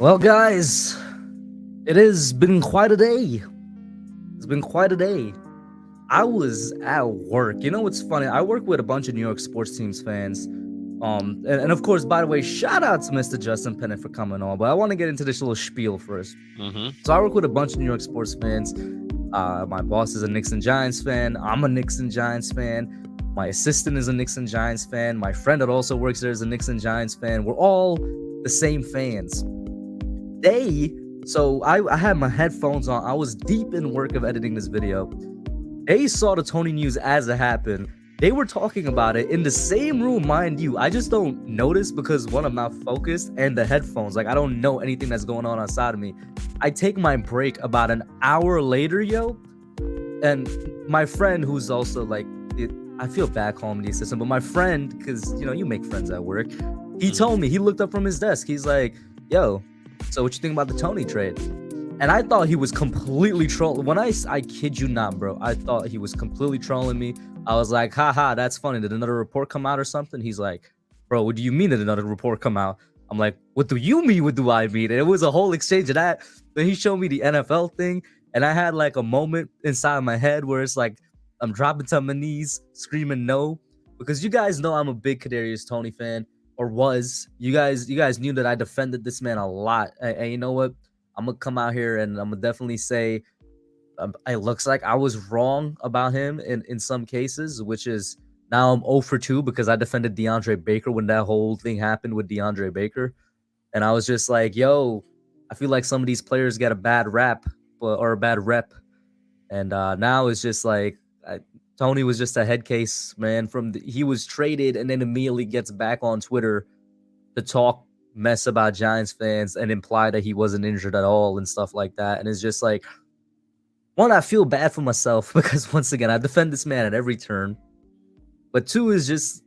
Well, guys, it has been quite a day. It's been quite a day. I was at work. You know what's funny? I work with a bunch of New York sports teams fans. And of course, by the way, shout out to Mr. Justin Pennant for coming on. But I want to get into this little spiel first. So I work with a bunch of New York sports fans. My boss is a Knicks and Giants fan. I'm a Knicks and Giants fan. My assistant is a Knicks and Giants fan. My friend that also works there is a Knicks and Giants fan. We're all the same fans. So I had my headphones on. I was deep in work of editing this video. They saw the Tony news as it happened. They were talking about it in the same room, mind you. I just don't notice because one, I'm not focused, and the headphones, like I don't know anything that's going on outside of me. I take my break about an hour later, and my friend who's also like, I feel bad calling him the assistant, but my friend, because you make friends at work, he told me, he looked up from his desk. He's like, yo, so what you think about the Tony trade? And I thought he was completely trolling. When I kid you not, bro, I thought he was completely trolling me. I was like, haha, that's funny. Did another report come out or something? He's like, bro, what do you mean did another report come out? I'm like, what do you mean? What do I mean? And it was a whole exchange of that. Then he showed me the NFL thing. And I had like a moment inside my head where it's like, I'm dropping to my knees, screaming no. Because you guys know I'm a big Kadarius Tony fan, or was. You guys knew that I defended this man a lot. And you know what? I'm going to come out here and I'm going to definitely say it looks like I was wrong about him in some cases, which is now I'm 0 for 2 because I defended DeAndre Baker when that whole thing happened with DeAndre Baker. And I was just like, yo, I feel like some of these players get a bad rap or a bad rep. And now it's just like Tony was just a head case, man. He was traded and then immediately gets back on Twitter to talk mess about Giants fans and imply that he wasn't injured at all and stuff like that. And it's just like, one, I feel bad for myself because once again, I defend this man at every turn. But two is just,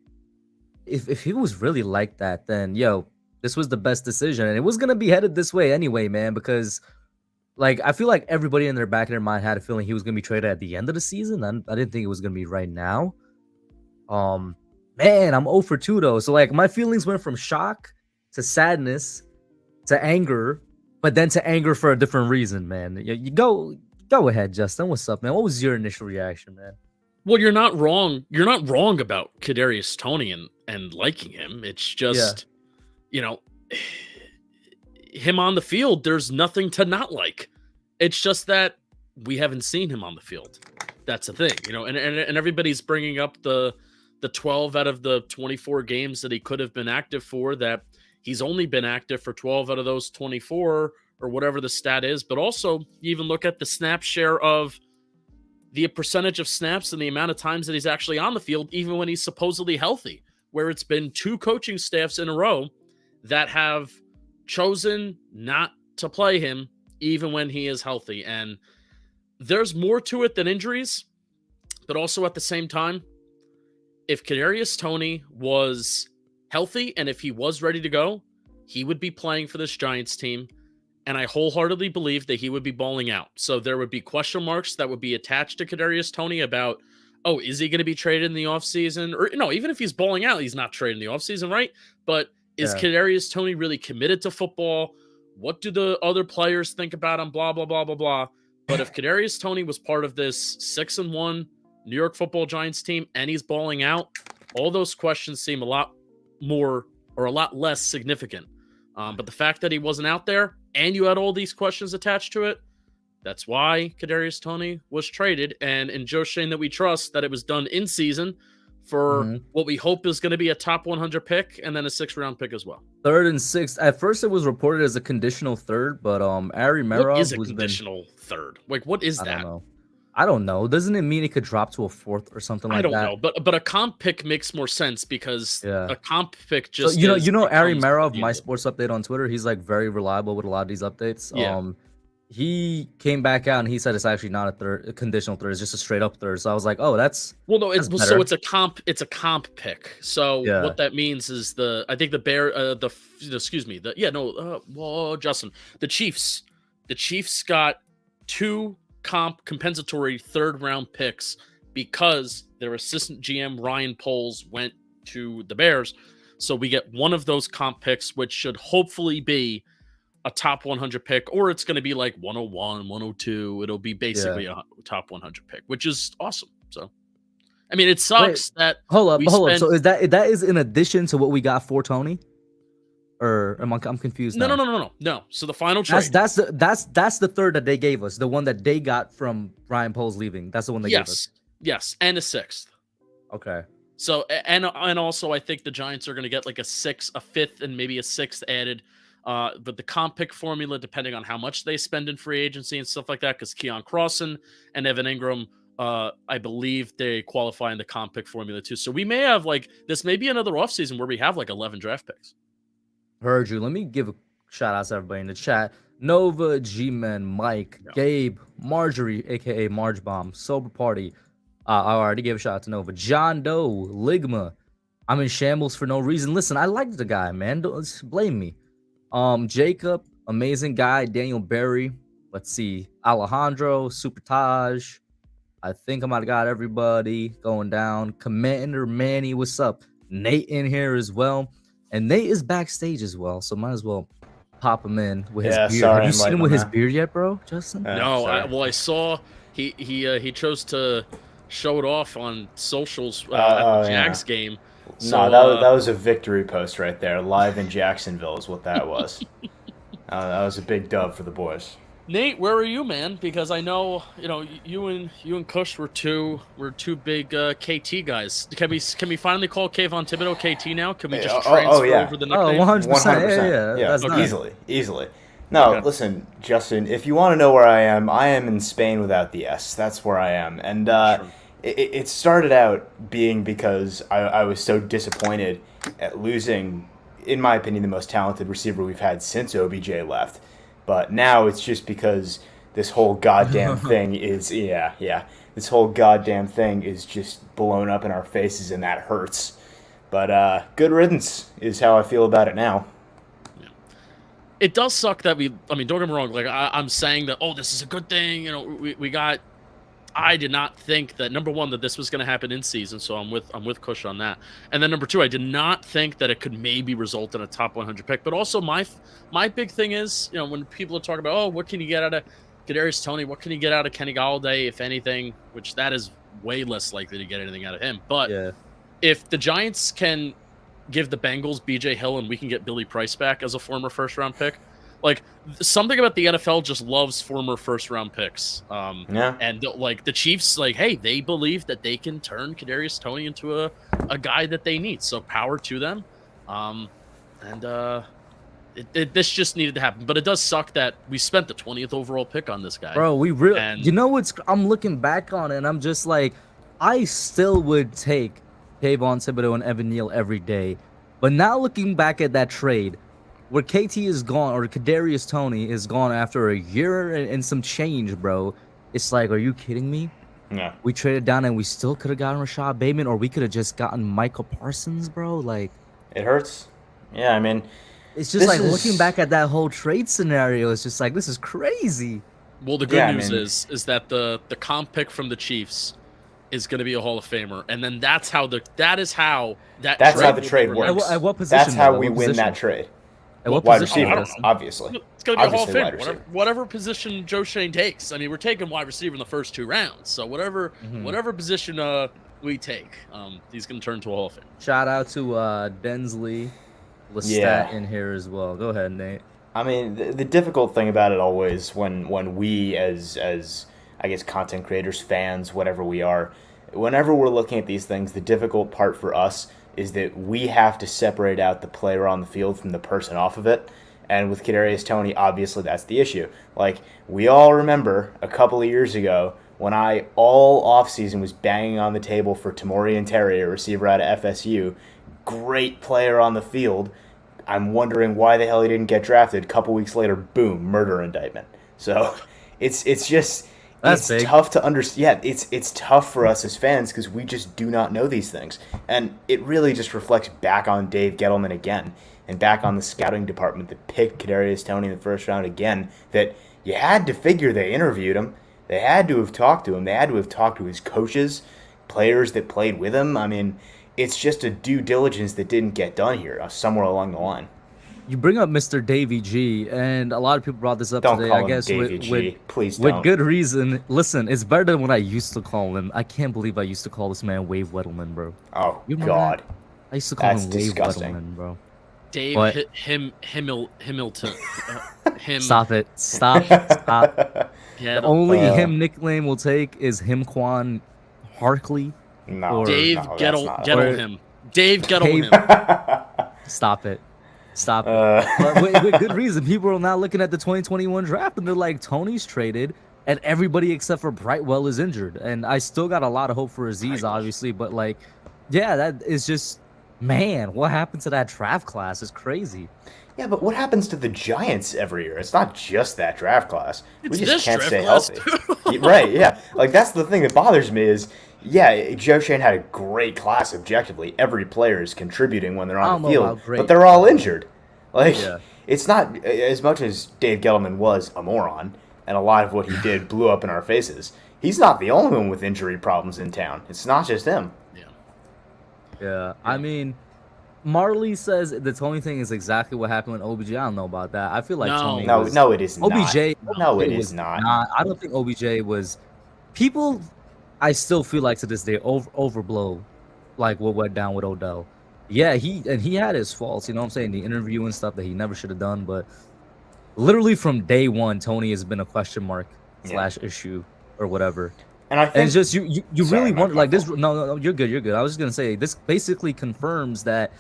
if he was really like that, then this was the best decision. And it was going to be headed this way anyway, man, because like, I feel like everybody in their back of their mind had a feeling he was going to be traded at the end of the season. I didn't think it was going to be right now. Man, I'm 0 for 2 though. So like my feelings went from shock to sadness to anger, but then to anger for a different reason, man. You go ahead, Justin. What's up, man? What was your initial reaction, man? Well, you're not wrong. You're not wrong about Kadarius Tony and liking him. It's just, him on the field, there's nothing to not like. It's just that we haven't seen him on the field. That's the thing, and everybody's bringing up the 12 out of the 24 games that he could have been active for, that he's only been active for 12 out of those 24 or whatever the stat is. But also, you even look at the snap share of the percentage of snaps and the amount of times that he's actually on the field, even when he's supposedly healthy, where it's been 2 coaching staffs in a row that have chosen not to play him even when he is healthy. And there's more to it than injuries, but also at the same time, if Kadarius Toney was healthy and if he was ready to go, he would be playing for this Giants team. And I wholeheartedly believe that he would be balling out. So there would be question marks that would be attached to Kadarius Toney about, oh, is he going to be traded in the offseason? Or no, even if he's balling out, he's not traded in the offseason, right? But is Kadarius Toney really committed to football? What do the other players think about him? Blah, blah, blah, blah, blah. But if Kadarius Toney was part of this 6-1 New York Football Giants team and he's balling out, all those questions seem a lot more or a lot less significant. But the fact that he wasn't out there and you had all these questions attached to it, that's why Kadarius Toney was traded. And in Joe Shane that we trust, that it was done in season for what we hope is going to be a top 100 pick and then a 6th round pick as well. 3rd and 6th. At first, it was reported as a conditional 3rd, but Ari Merov, what is a conditional 3rd? Like, what is that? I don't know. Doesn't it mean it could drop to a 4th or something like that? I don't know, but a comp pick makes more sense because a comp pick just so, Ari Merov, my sports update on Twitter, he's like very reliable with a lot of these updates. Yeah. He came back out and he said it's actually not a conditional 3rd, it's just a straight up 3rd. So I was like, oh, that's so it's a comp pick. So what that means is Justin, the Chiefs got 2 compensatory 3rd round picks because their assistant GM Ryan Poles went to the Bears. So we get one of those comp picks, which should hopefully be a top 100 pick, or it's going to be like 101, 102. It'll be basically a top 100 pick, which is awesome. So, I mean, it sucks that hold up. we spent. So is that is in addition to what we got for Tony, or I'm confused now? No. So the final trade. That's the third that they gave us. The one that they got from Ryan Poles leaving. That's the one they gave us. Yes, and a sixth. Okay. So and also I think the Giants are going to get like a fifth, and maybe a sixth added. But the comp pick formula, depending on how much they spend in free agency and stuff like that, because Keon Crossan and Evan Ingram, I believe they qualify in the comp pick formula too. So we may have this may be another offseason where we have 11 draft picks. Heard you. Let me give a shout out to everybody in the chat. Nova, G-Men, Mike, Gabe, Marjorie, aka Marge Bomb, Sober Party. I already gave a shout out to Nova. John Doe, Ligma. I'm in shambles for no reason. Listen, I like the guy, man. Don't blame me. Jacob, amazing guy. Daniel Berry. Let's see. Alejandro, Super Taj. I think I might have got everybody going down. Commander Manny, what's up? Nate in here as well. And Nate is backstage as well, so might as well pop him in with his beard. Sorry, have you seen him with his beard yet, bro, Justin? No, I saw he chose to show it off on socials at the Jags game. So, no, that was a victory post right there. Live in Jacksonville is what that was. That was a big dub for the boys. Nate, where are you, man? Because I know you and Kush were two big KT guys. Can we finally call Kayvon Thibodeau KT now? Can we just transfer over the nickname? 100%. Yeah. That's easily. No, okay. Listen, Justin. If you want to know where I am in Spain without the S. That's where I am, and sure. It started out being because I was so disappointed at losing, in my opinion, the most talented receiver we've had since OBJ left. But now it's just because this whole goddamn thing is, this whole goddamn thing is just blown up in our faces, and that hurts. But good riddance is how I feel about it now. Yeah. It does suck that don't get me wrong, I'm saying that, this is a good thing, we got... I did not think that, number one, that this was going to happen in season, so I'm with Kush on that. And then number two, I did not think that it could maybe result in a top 100 pick. But also my big thing is, when people are talking about, what can you get out of Kadarius Toney? What can you get out of Kenny Golladay, if anything? Which that is way less likely to get anything out of him. But if the Giants can give the Bengals BJ Hill and we can get Billy Price back as a former first-round pick, something about the NFL just loves former first-round picks. And the Chiefs, hey, they believe that they can turn Kadarius Toney into a guy that they need. So power to them. This just needed to happen. But it does suck that we spent the 20th overall pick on this guy. Bro, we really, I'm looking back on it and I'm just I still would take Kayvon Thibodeau and Evan Neal every day. But now looking back at that trade, where KT is gone, or Kadarius Toney is gone after a year and some change, bro. It's are you kidding me? Yeah. We traded down and we still could have gotten Rashad Bateman, or we could have just gotten Michael Parsons, bro. It hurts. Yeah, I mean, it's just looking back at that whole trade scenario. It's just this is crazy. Well, the good news is that the comp pick from the Chiefs is going to be a Hall of Famer, and then that's how the trade works. At what position? That's how we win that trade. Wide receiver, obviously. It's going to be a Hall of Fame. Whatever position Joe Shane takes. I mean, we're taking wide receiver in the first 2 rounds. So whatever position we take, he's going to turn to a Hall of Fame. Shout out to Densley Lestat in here as well. Go ahead, Nate. I mean, the difficult thing about it always when we as I guess content creators, fans, whatever we are, whenever we're looking at these things, the difficult part for us is that we have to separate out the player on the field from the person off of it. And with Kadarius Toney, obviously that's the issue. We all remember a couple of years ago when I all offseason was banging on the table for Tamorrion Terry, a receiver out of FSU, great player on the field. I'm wondering why the hell he didn't get drafted. A couple weeks later, boom, murder indictment. So it's just... It's tough to understand. Yeah, it's tough for us as fans because we just do not know these things. And it really just reflects back on Dave Gettleman again and back on the scouting department that picked Kadarius Toney in the first round again, that you had to figure they interviewed him. They had to have talked to him. They had to have talked to his coaches, players that played with him. I mean, it's just a due diligence that didn't get done here somewhere along the line. you bring up Mr. Davy G, and a lot of people brought this up Don't today. call I him guess Davy G. Please with don't. good reason. Listen, it's better than what I used to call him. I can't believe I used to call this man Wave Weddleman, bro. Oh, You remember God. that? I used to call That's him Wave disgusting. Weddleman, bro. Dave But- Hamilton. Him. Stop it. Stop. Stop. Yeah, The only Uh, him nickname we'll take is Himquan Harkley. No, or- Dave no, that's Gettle not- Gettle Or- him. Dave Gettle Dave- him. Stop it. Stop it. But with good reason. People are now looking at the 2021 draft and they're like, Tony's traded, and everybody except for Brightwell is injured. And I still got a lot of hope for Aziz, obviously, but like, yeah, that is just, man, what happened to that draft class is crazy. Yeah, but what happens to the Giants every year? It's not just that draft class. It's We just this can't draft stay class, healthy. Right, yeah. Like, that's the thing that bothers me is, yeah, Joe Shane had a great class objectively. Every player is contributing when they're I on don't the know field, about great. but they're all injured. Like, Yeah. it's not, as much as Dave Gettleman was a moron, and a lot of what he did blew up in our faces, he's not the only one with injury problems in town. It's not just him. Yeah, I mean, Marley says the Tony thing is exactly what happened with OBJ. I don't know about that. I feel like No. Tony No, was... no, it is OBJ. not. No, it was is not. I don't think OBJ was. People, I still feel like to this day overblow, like what went down with Odell. Yeah, he had his faults. You know what I'm saying? The interview and stuff that he never should have done. But literally from day one, Tony has been a question mark / issue or whatever. And I think And it's just you Sorry, really my wonder like this. fault. No, you're good. You're good. I was just gonna say this basically confirms that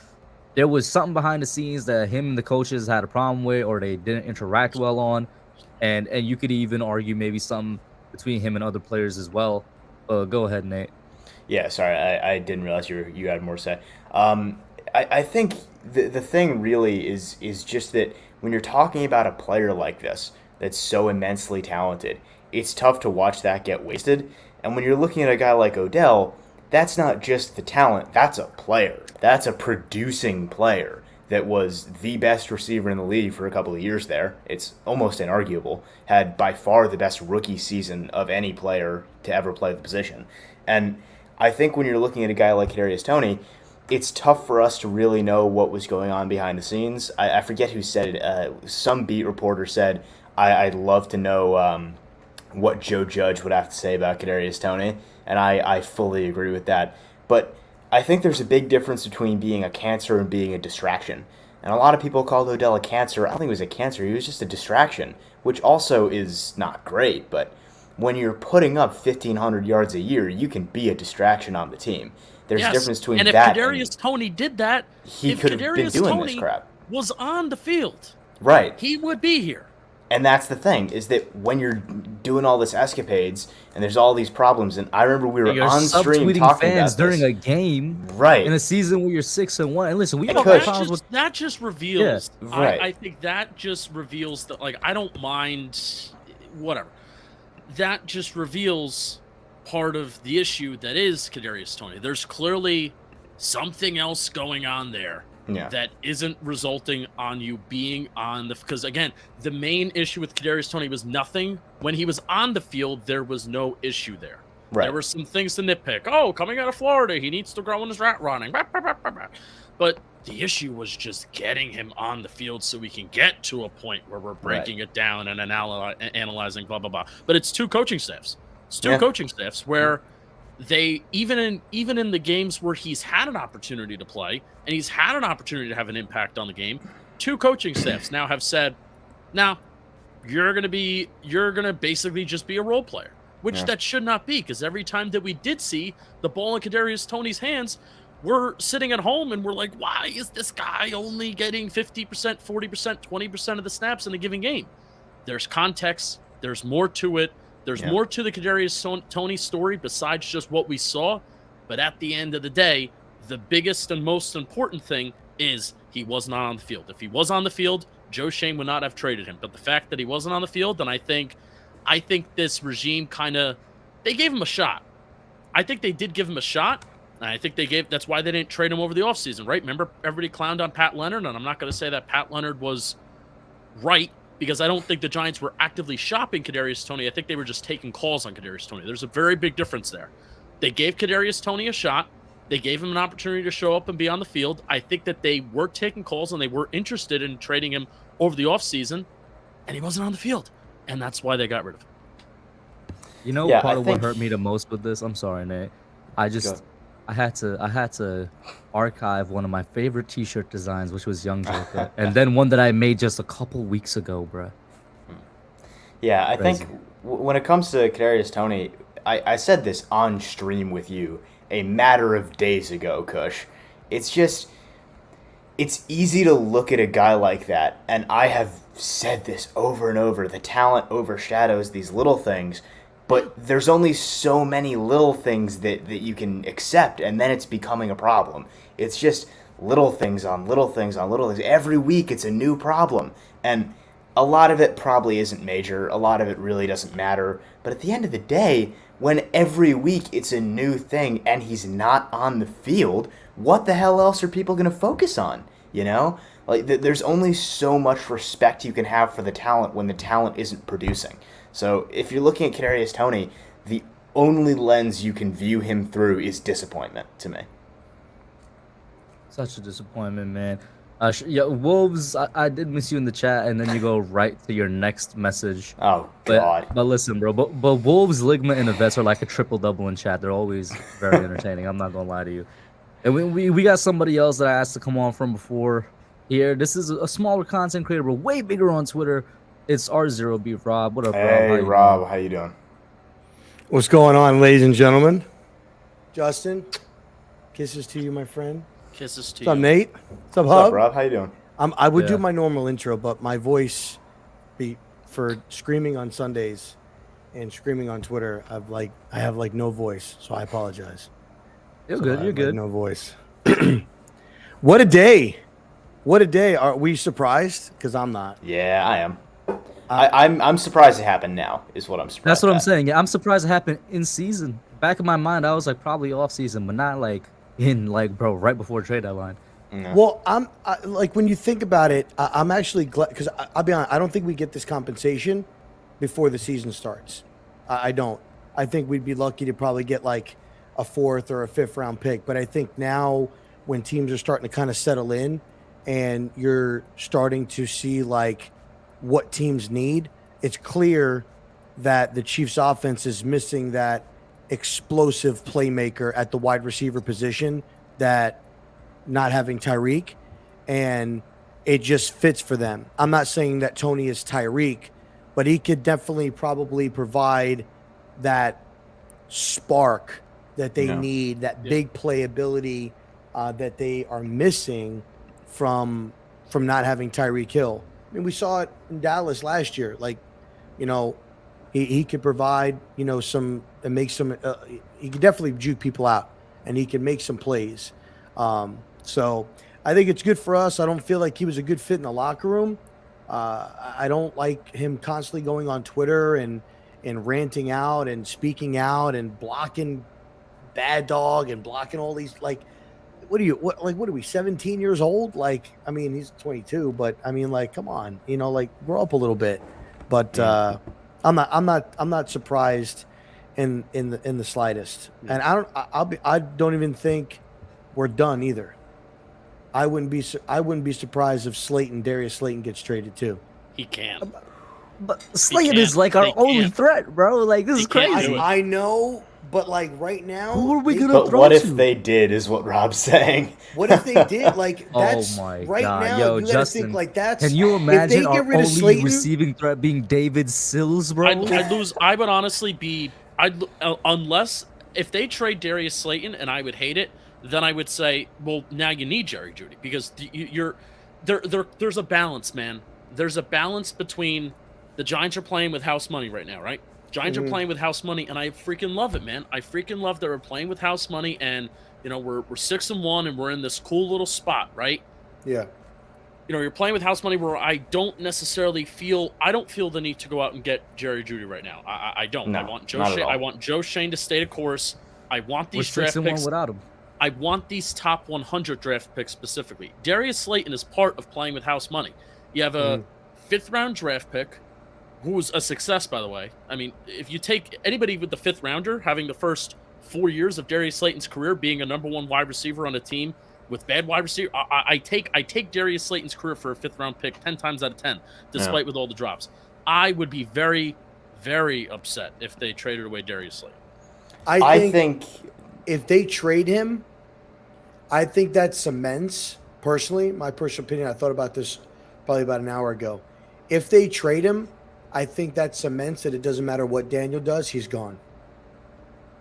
there was something behind the scenes that him and the coaches had a problem with, or they didn't interact well on, and you could even argue maybe something between him and other players as well. Go ahead, Nate. Yeah, sorry, I didn't realize you had more to say. I think the thing really is just that when you're talking about a player like this that's so immensely talented, it's tough to watch that get wasted. And when you're looking at a guy like Odell, that's not just the talent, that's a player. That's a producing player that was the best receiver in the league for a couple of years there. It's almost inarguable. Had by far the best rookie season of any player to ever play the position. And I think when you're looking at a guy like Kadarius Toney, it's tough for us to really know what was going on behind the scenes. I forget who said it. Some beat reporter said, I'd love to know what Joe Judge would have to say about Kadarius Toney, and I fully agree with that. But I think there's a big difference between being a cancer and being a distraction. And a lot of people called Odell a cancer. I don't think he was a cancer. He was just a distraction, which also is not great. But when you're putting up 1,500 yards a year, you can be a distraction on the team. There's a difference between and if that Kadarius Tony did that, he if could have been Kadarius doing Tony this crap. was on the field, Right. he would be here. And that's the thing, is that when you're doing all this escapades and there's all these problems, and I remember we were You're on stream subtweeting talking fans about this. during a game, Right. in a season where you're 6-1. And listen, we And have Kush- problems with. That just reveals. Yeah, right. I think that just reveals that. Like, I don't mind, whatever. That just reveals part of the issue that is Kadarius Toney. There's clearly something else going on there Yeah. that isn't resulting on you being on the. Because again, the main issue with Kadarius Toney was nothing. When he was on the field, there was no issue there. Right. There were some things to nitpick. Oh, coming out of Florida, he needs to grow in his route running. But the issue was just getting him on the field so we can get to a point where we're breaking it down and analyzing blah blah blah. But it's two coaching staffs. It's two coaching staffs where they even in the games where he's had an opportunity to play and he's had an opportunity to have an impact on the game, two coaching staffs now have said, "Now, you're gonna basically just be a role player." Which that should not be, because every time that we did see the ball in Kadarius Toney's hands, we're sitting at home and we're like, why is this guy only getting 50%, 40%, 20% of the snaps in a given game? There's context. There's more to it. There's more to the Kadarius Toney story besides just what we saw. But at the end of the day, the biggest and most important thing is he was not on the field. If he was on the field, Joe Shane would not have traded him. But the fact that he wasn't on the field, then I think this regime they gave him a shot. I think they did give him a shot. And I think that's why they didn't trade him over the offseason, right? Remember, everybody clowned on Pat Leonard, and I'm not going to say that Pat Leonard was right, because I don't think the Giants were actively shopping Kadarius Toney. I think they were just taking calls on Kadarius Toney. There's a very big difference there. They gave Kadarius Toney a shot. They gave him an opportunity to show up and be on the field. I think that they were taking calls and they were interested in trading him over the offseason, and he wasn't on the field. And that's why they got rid of him. You know, Yeah, part I of what think- hurt me the most with this, I'm sorry, Nate. I had to archive one of my favorite T-shirt designs, which was Young Joker, and then one that I made just a couple weeks ago, bruh. Yeah, I Crazy. think when it comes to Kadarius Toney, I said this on stream with you a matter of days ago, Kush. It's just, it's easy to look at a guy like that, and I have said this over and over, the talent overshadows these little things, but there's only so many little things that you can accept, and then it's becoming a problem. It's just little things on little things on little things. Every week it's a new problem, and a lot of it probably isn't major, a lot of it really doesn't matter, but at the end of the day, when every week it's a new thing and he's not on the field, what the hell else are people going to focus on? You know? Like, there's only so much respect you can have for the talent when the talent isn't producing. So if you're looking at Kadarius Toney, the only lens you can view him through is disappointment to me. Such a disappointment, man. Yeah, Wolves, I did miss you in the chat, and then you go right to your next message. Oh, God. But listen, bro. But Wolves, Ligma, and the vets are like a triple double in chat. They're always very entertaining. I'm not gonna lie to you. And we got somebody else that I asked to come on from before here. This is a smaller content creator, but way bigger on Twitter. It's R0B Rob. What up, Rob? Hey, Rob, how you doing? What's going on, ladies and gentlemen? Justin, kisses to you, my friend. Kisses to What's up, you. Nate? What's up, What's up, Hub? Rob? How you doing? I would Yeah. do my normal intro, but my voice, for screaming on Sundays and screaming on Twitter, I have like no voice, so I apologize. You're So good. I You're have, like, good. no voice. What a day! What a day! Are we surprised? Because I'm not. Yeah, I am. I'm surprised it happened now, is what I'm surprised That's what I'm at. saying. Yeah, I'm surprised it happened in season. Back in my mind, I was like probably off season, but not like bro, right before trade deadline. Yeah. Well, like when you think about it, I'm actually glad because I'll be honest. I don't think we get this compensation before the season starts. I don't. I think we'd be lucky to probably get like a 4th or a 5th round pick. But I think now when teams are starting to kind of settle in, and you're starting to see like what teams need, it's clear that the Chiefs' offense is missing that explosive playmaker at the wide receiver position that not having Tyreek, and it just fits for them. I'm not saying that Tony is Tyreek, but he could definitely probably provide that spark that they need, that big playability that they are missing from not having Tyreek Hill. I mean, we saw it in Dallas last year. Like, you know, he could provide, you know, some and make some. He could definitely juke people out, and he can make some plays. So I think it's good for us. I don't feel like he was a good fit in the locker room. I don't like him constantly going on Twitter and ranting out and speaking out and blocking Bad Dog and blocking all these, like, what are we, 17 years old? Like, I mean, he's 22, but I mean, like, come on, you know, like, grow up a little bit. But I'm not surprised in the slightest. And I don't even think we're done either. I wouldn't be surprised if Darius Slayton gets traded too. He can. But Slayton can't. is like our They only can't. threat, bro. Like, this They is can't crazy. do it. I know, but like right now, Who are we gonna But throw what if to? they did, is what Rob's saying. What if they did? Like, Oh that's my right God. now. Yo, you gotta Justin, think like that's. Can you if they imagine get our rid of only Slayton, receiving threat being David Sills, bro? I would honestly be. Unless if they trade Darius Slayton, and I would hate it. Then I would say, well, now you need Jerry Jeudy because there's a balance, man. There's a balance between the Giants are playing with house money right now, right? Giants are playing with house money, and I freaking love it, man. I freaking love that we're playing with house money, and you know we're 6-1, and we're in this cool little spot, right? yeah. You know, you're playing with house money where I don't necessarily feel the need to go out and get Jerry Jeudy right now. I don't. No, I want not at all. I want Joe Shane to stay the course. I want We're these draft 6-1 picks. without him. I want these top 100 draft picks specifically. Darius Slayton is part of playing with house money. You have a 5th round draft pick, who was a success, by the way. I mean, if you take anybody with the 5th rounder, having the first 4 years of Darius Slayton's career being a number 1 wide receiver on a team with bad wide receiver. I take Darius Slayton's career for a 5th round pick 10 times out of 10, despite with all the drops. I would be very, very upset if they traded away Darius Slayton. I think if they trade him, I think that cements, personally, my personal opinion, I thought about this probably about an hour ago. If they trade him, I think that cements that it doesn't matter what Daniel does, he's gone.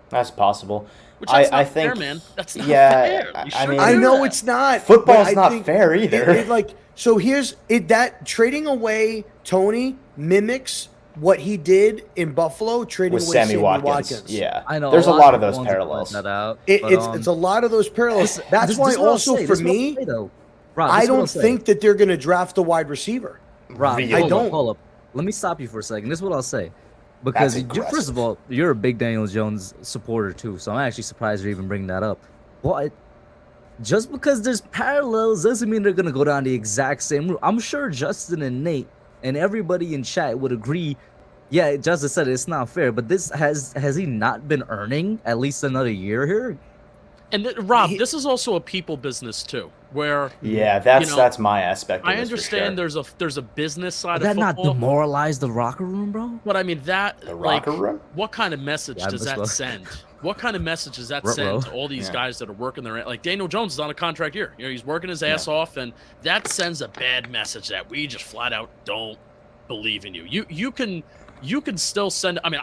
That's possible. Which that's I not think, fair, man. That's not yeah, fair. I mean, I know that. it's not. Football's but I not think fair either. So here's it, that trading away Tony mimics what he did in Buffalo, trading with away Sammy Watkins. Yeah, I know. There's a lot of those ones that parallels. point That out, It's a lot of those parallels. That's why also for me, Rob, I don't think that they're going to draft a wide receiver. Rob, Really? I don't. Hold up. Let me stop you for a second. This is what I'll say. Because first of all, you're a big Daniel Jones supporter too, so I'm actually surprised you're even bringing that up. But just because there's parallels doesn't mean they're gonna go down the exact same route. I'm sure Justin and Nate and everybody in chat would agree. Yeah, Justin said it's not fair, but this has he not been earning at least another year here? And Rob, this is also a people business too, where that's my aspect. I understand there's a business side Would of that football. not demoralize the locker room, bro? But I mean the locker room. What kind of message does that send? What kind of message does that send to all these guys that are working their like Daniel Jones is on a contract year? You know, he's working his ass off, and that sends a bad message that we just flat out don't believe in you. You can still send. I mean,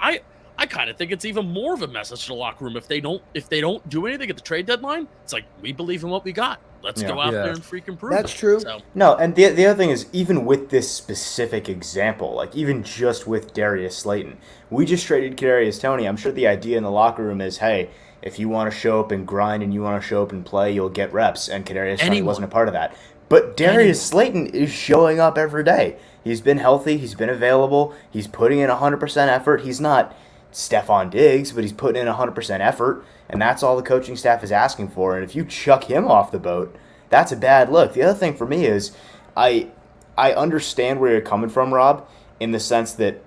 I kind of think it's even more of a message to the locker room if they don't do anything at the trade deadline. It's like, we believe in what we got. Let's go out there and freaking prove That's it. true. So, No, and the other thing is, even with this specific example, like even just with Darius Slayton, we just traded Kadarius Toney. I'm sure the idea in the locker room is, hey, if you want to show up and grind and you want to show up and play, you'll get reps. And Kadarius Toney wasn't a part of that. But Darius Slayton is showing up every day. He's been healthy. He's been available. He's putting in 100% effort. He's not Stephon Diggs, but he's putting in 100% effort, and that's all the coaching staff is asking for. And if you chuck him off the boat, that's a bad look. The other thing for me is I understand where you're coming from, Rob, in the sense that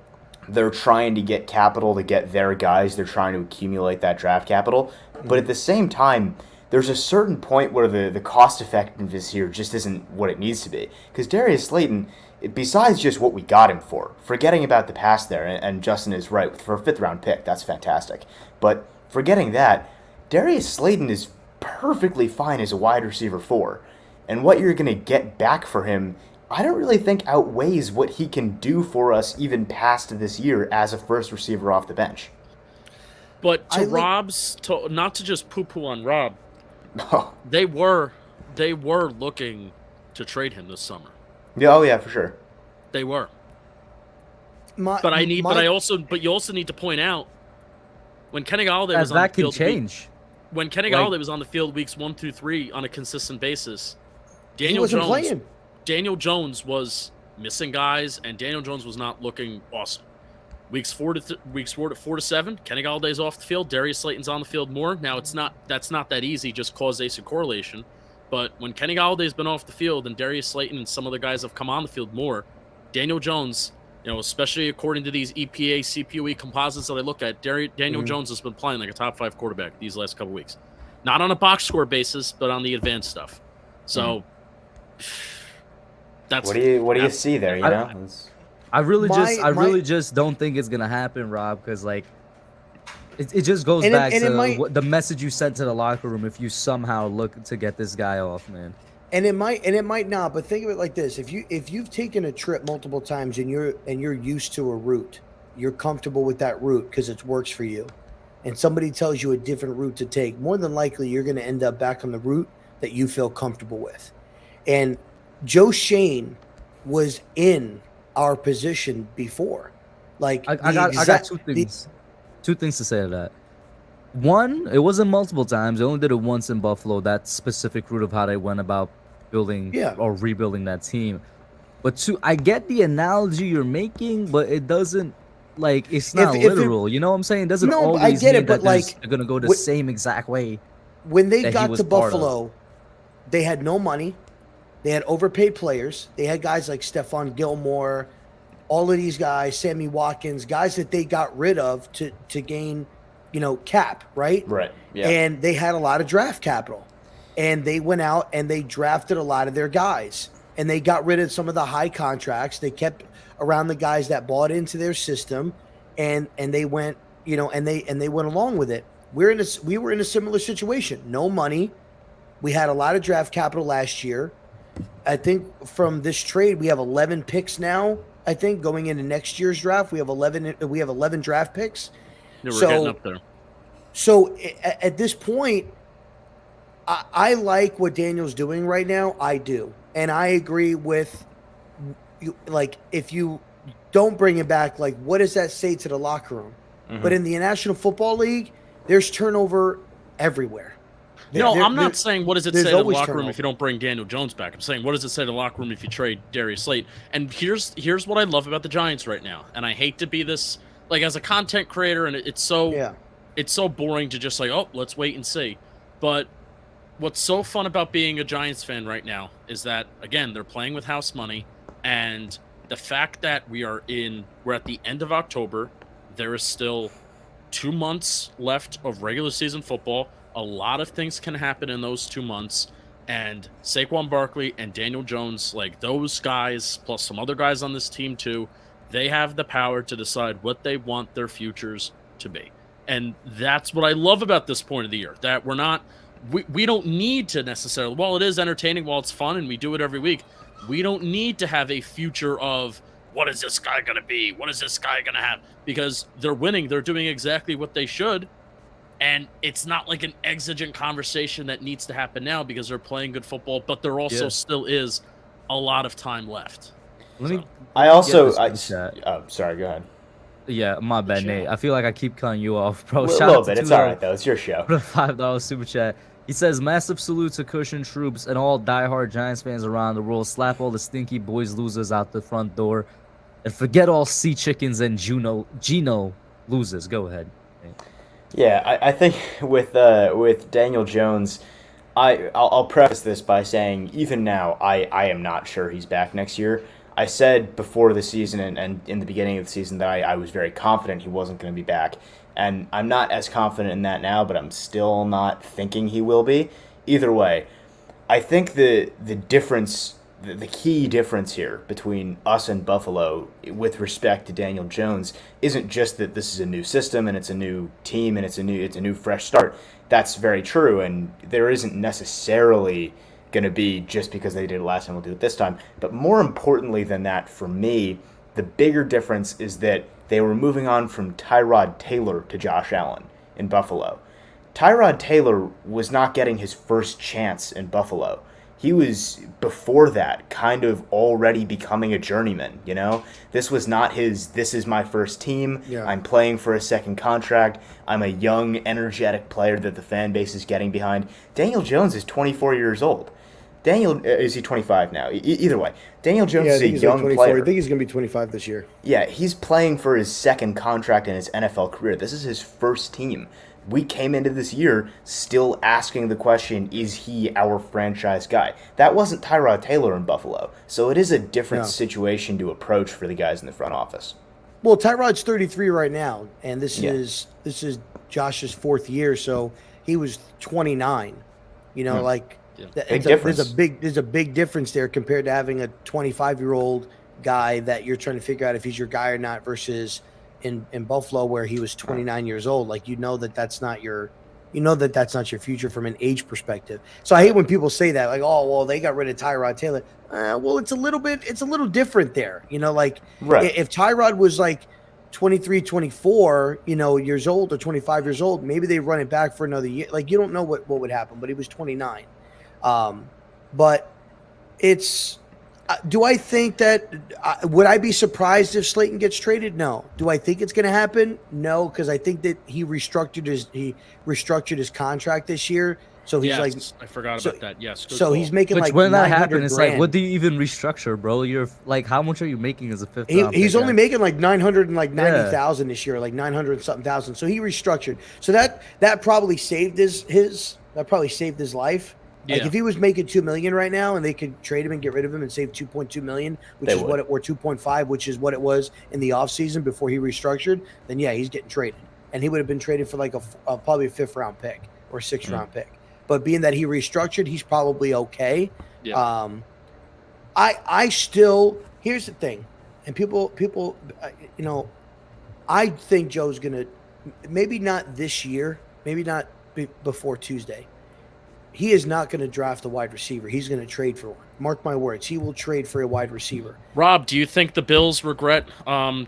they're trying to get capital to get their guys. They're trying to accumulate that draft capital. But at the same time, there's a certain point where the cost effectiveness here just isn't what it needs to be. Because Darius Slayton, besides just what we got him for, forgetting about the past there, and Justin is right, for a 5th round pick, that's fantastic. But forgetting that, Darius Slayton is perfectly fine as a wide receiver 4. And what you're going to get back for him, I don't really think outweighs what he can do for us even past this year as a first receiver off the bench. but not to just poo-poo on Rob, Oh, they were looking to trade him this summer. yeah, oh yeah, for sure. They were. But you also need to point out when Kenny Golladay was on the field. Change. When Kenny Golladay was on the field weeks 1 through 3 on a consistent basis, Daniel Jones was missing guys, and Daniel Jones was not looking awesome. Weeks 4 to 7, Kenny Galladay's off the field. Darius Slayton's on the field more. Now that's not that easy, just causation correlation. But when Kenny Galladay's been off the field and Darius Slayton and some other guys have come on the field more, Daniel Jones, especially according to these EPA, CPOE composites that I look at, Daniel Jones has been playing like a top 5 quarterback these last couple weeks. Not on a box score basis, but on the advanced stuff. So that's what do you see there? I really just don't think it's gonna happen, Rob, because like it just goes back to the message you sent to the locker room if you somehow look to get this guy off, man. And it might not, but think of it like this: if you've taken a trip multiple times and you're used to a route, you're comfortable with that route because it works for you, and somebody tells you a different route to take, more than likely you're going to end up back on the route that you feel comfortable with. And Joe Shane was in our position before. Like I got two things to say to that. One, it wasn't multiple times. They only did it once in Buffalo, that specific route of how they went about building or rebuilding that team. But two, I get the analogy you're making, but it doesn't, like, it's not literal. You know what I'm saying? It doesn't always I get mean it, but that like they're going to go the same exact way. When they got to Buffalo, they had no money. They had overpaid players. They had guys like Stephon Gilmore, all of these guys, Sammy Watkins, guys that they got rid of to gain, cap, right? Right. Yeah. And they had a lot of draft capital, and they went out and they drafted a lot of their guys, and they got rid of some of the high contracts. They kept around the guys that bought into their system, and they went, and they went along with it. We were in a similar situation. No money. We had a lot of draft capital last year. I think from this trade, we have 11 picks now. I think going into next year's draft, we have 11 draft picks. Yeah, we're getting up there. So at this point, I like what Daniel's doing right now. I do. And I agree with you. Like, if you don't bring him back, like, what does that say to the locker room? Mm-hmm. But in the National Football League, there's turnover everywhere. I'm not saying what does it say to the locker room turnover. if you don't bring Daniel Jones back. I'm saying what does it say to the locker room if you trade Darius Slate? And here's what I love about the Giants right now. And I hate to be this, like, as a content creator, and it's so boring to just like, oh, let's wait and see. But what's so fun about being a Giants fan right now is that, again, they're playing with house money, and the fact that we're at the end of October, there is still 2 months left of regular season football. A lot of things can happen in those 2 months, and Saquon Barkley and Daniel Jones, like, those guys, plus some other guys on this team too, they have the power to decide what they want their futures to be. And that's what I love about this point of the year, that we don't need to necessarily, while it is entertaining, while it's fun, and we do it every week, we don't need to have a future of, what is this guy going to be? What is this guy going to have? Because they're winning. They're doing exactly what they should. And it's not like an exigent conversation that needs to happen now because they're playing good football, but there also still is a lot of time left. Sorry, go ahead. Yeah, my bad, Nate. I feel like I keep cutting you off, bro. A little bit. It's all right, though. It's your show. $5 super chat. He says, massive salute to Kush and troops and all diehard Giants fans around the world. Slap all the stinky boys losers out the front door. And forget all sea chickens and Gino losers. Go ahead, Nate. Yeah, I think with Daniel Jones, I'll preface this by saying even now I am not sure he's back next year. I said before the season and in the beginning of the season that I was very confident he wasn't going to be back, and I'm not as confident in that now, but I'm still not thinking he will be. Either way, I think the difference, the key difference here between us and Buffalo with respect to Daniel Jones isn't just that this is a new system and it's a new team and it's a new fresh start. That's very true, and there isn't necessarily going to be just because they did it last time, we'll do it this time. But more importantly than that, for me, the bigger difference is that they were moving on from Tyrod Taylor to Josh Allen in Buffalo. Tyrod Taylor was not getting his first chance in Buffalo. He was, before that, kind of already becoming a journeyman, This was not this is my first team. Yeah. I'm playing for a second contract. I'm a young, energetic player that the fan base is getting behind. Daniel Jones is 24 years old. Is he 25 now? Either way, Daniel Jones is a young player. I think he's going to be 25 this year. Yeah, he's playing for his second contract in his NFL career. This is his first team. We came into this year still asking the question, is he our franchise guy? That wasn't Tyrod Taylor in Buffalo. So it is a different situation to approach for the guys in the front office. Well, Tyrod's 33 right now, and this is Josh's fourth year, so he was 29. Big difference. There's a big difference there compared to having a 25-year-old guy that you're trying to figure out if he's your guy or not versus in Buffalo where he was 29 years old. Like, that's not your future from an age perspective. So I hate when people say that, like, oh, well, they got rid of Tyrod Taylor. Well, it's a little different there. Right. If Tyrod was like 23, 24, years old or 25 years old, maybe they run it back for another year. Like, you don't know what would happen, but he was 29. But it's, do I think that, would I be surprised if Slayton gets traded? No. Do I think it's going to happen? No, because I think that he restructured his contract this year. So he's I forgot about that. Yes. So he's making when that happens, it's like, what do you even restructure, bro? You're like, how much are you making as a fifth round pick? He's only making like 990,000 this year, like 900 something thousand. So he restructured. So that probably saved his life. Like, if he was making $2 million right now and they could trade him and get rid of him and save $2.2 million, or 2.5, which is what it was in the offseason before he restructured, then he's getting traded. and he would have been traded for like probably a 5th round pick or 6th round pick. But being that he restructured, he's probably okay. Yeah. I still, here's the thing, and people, I think Joe's gonna, maybe not this year, maybe not before Tuesday. He is not going to draft a wide receiver. He's going to trade for one. Mark my words. He will trade for a wide receiver. Rob, do you think the Bills regret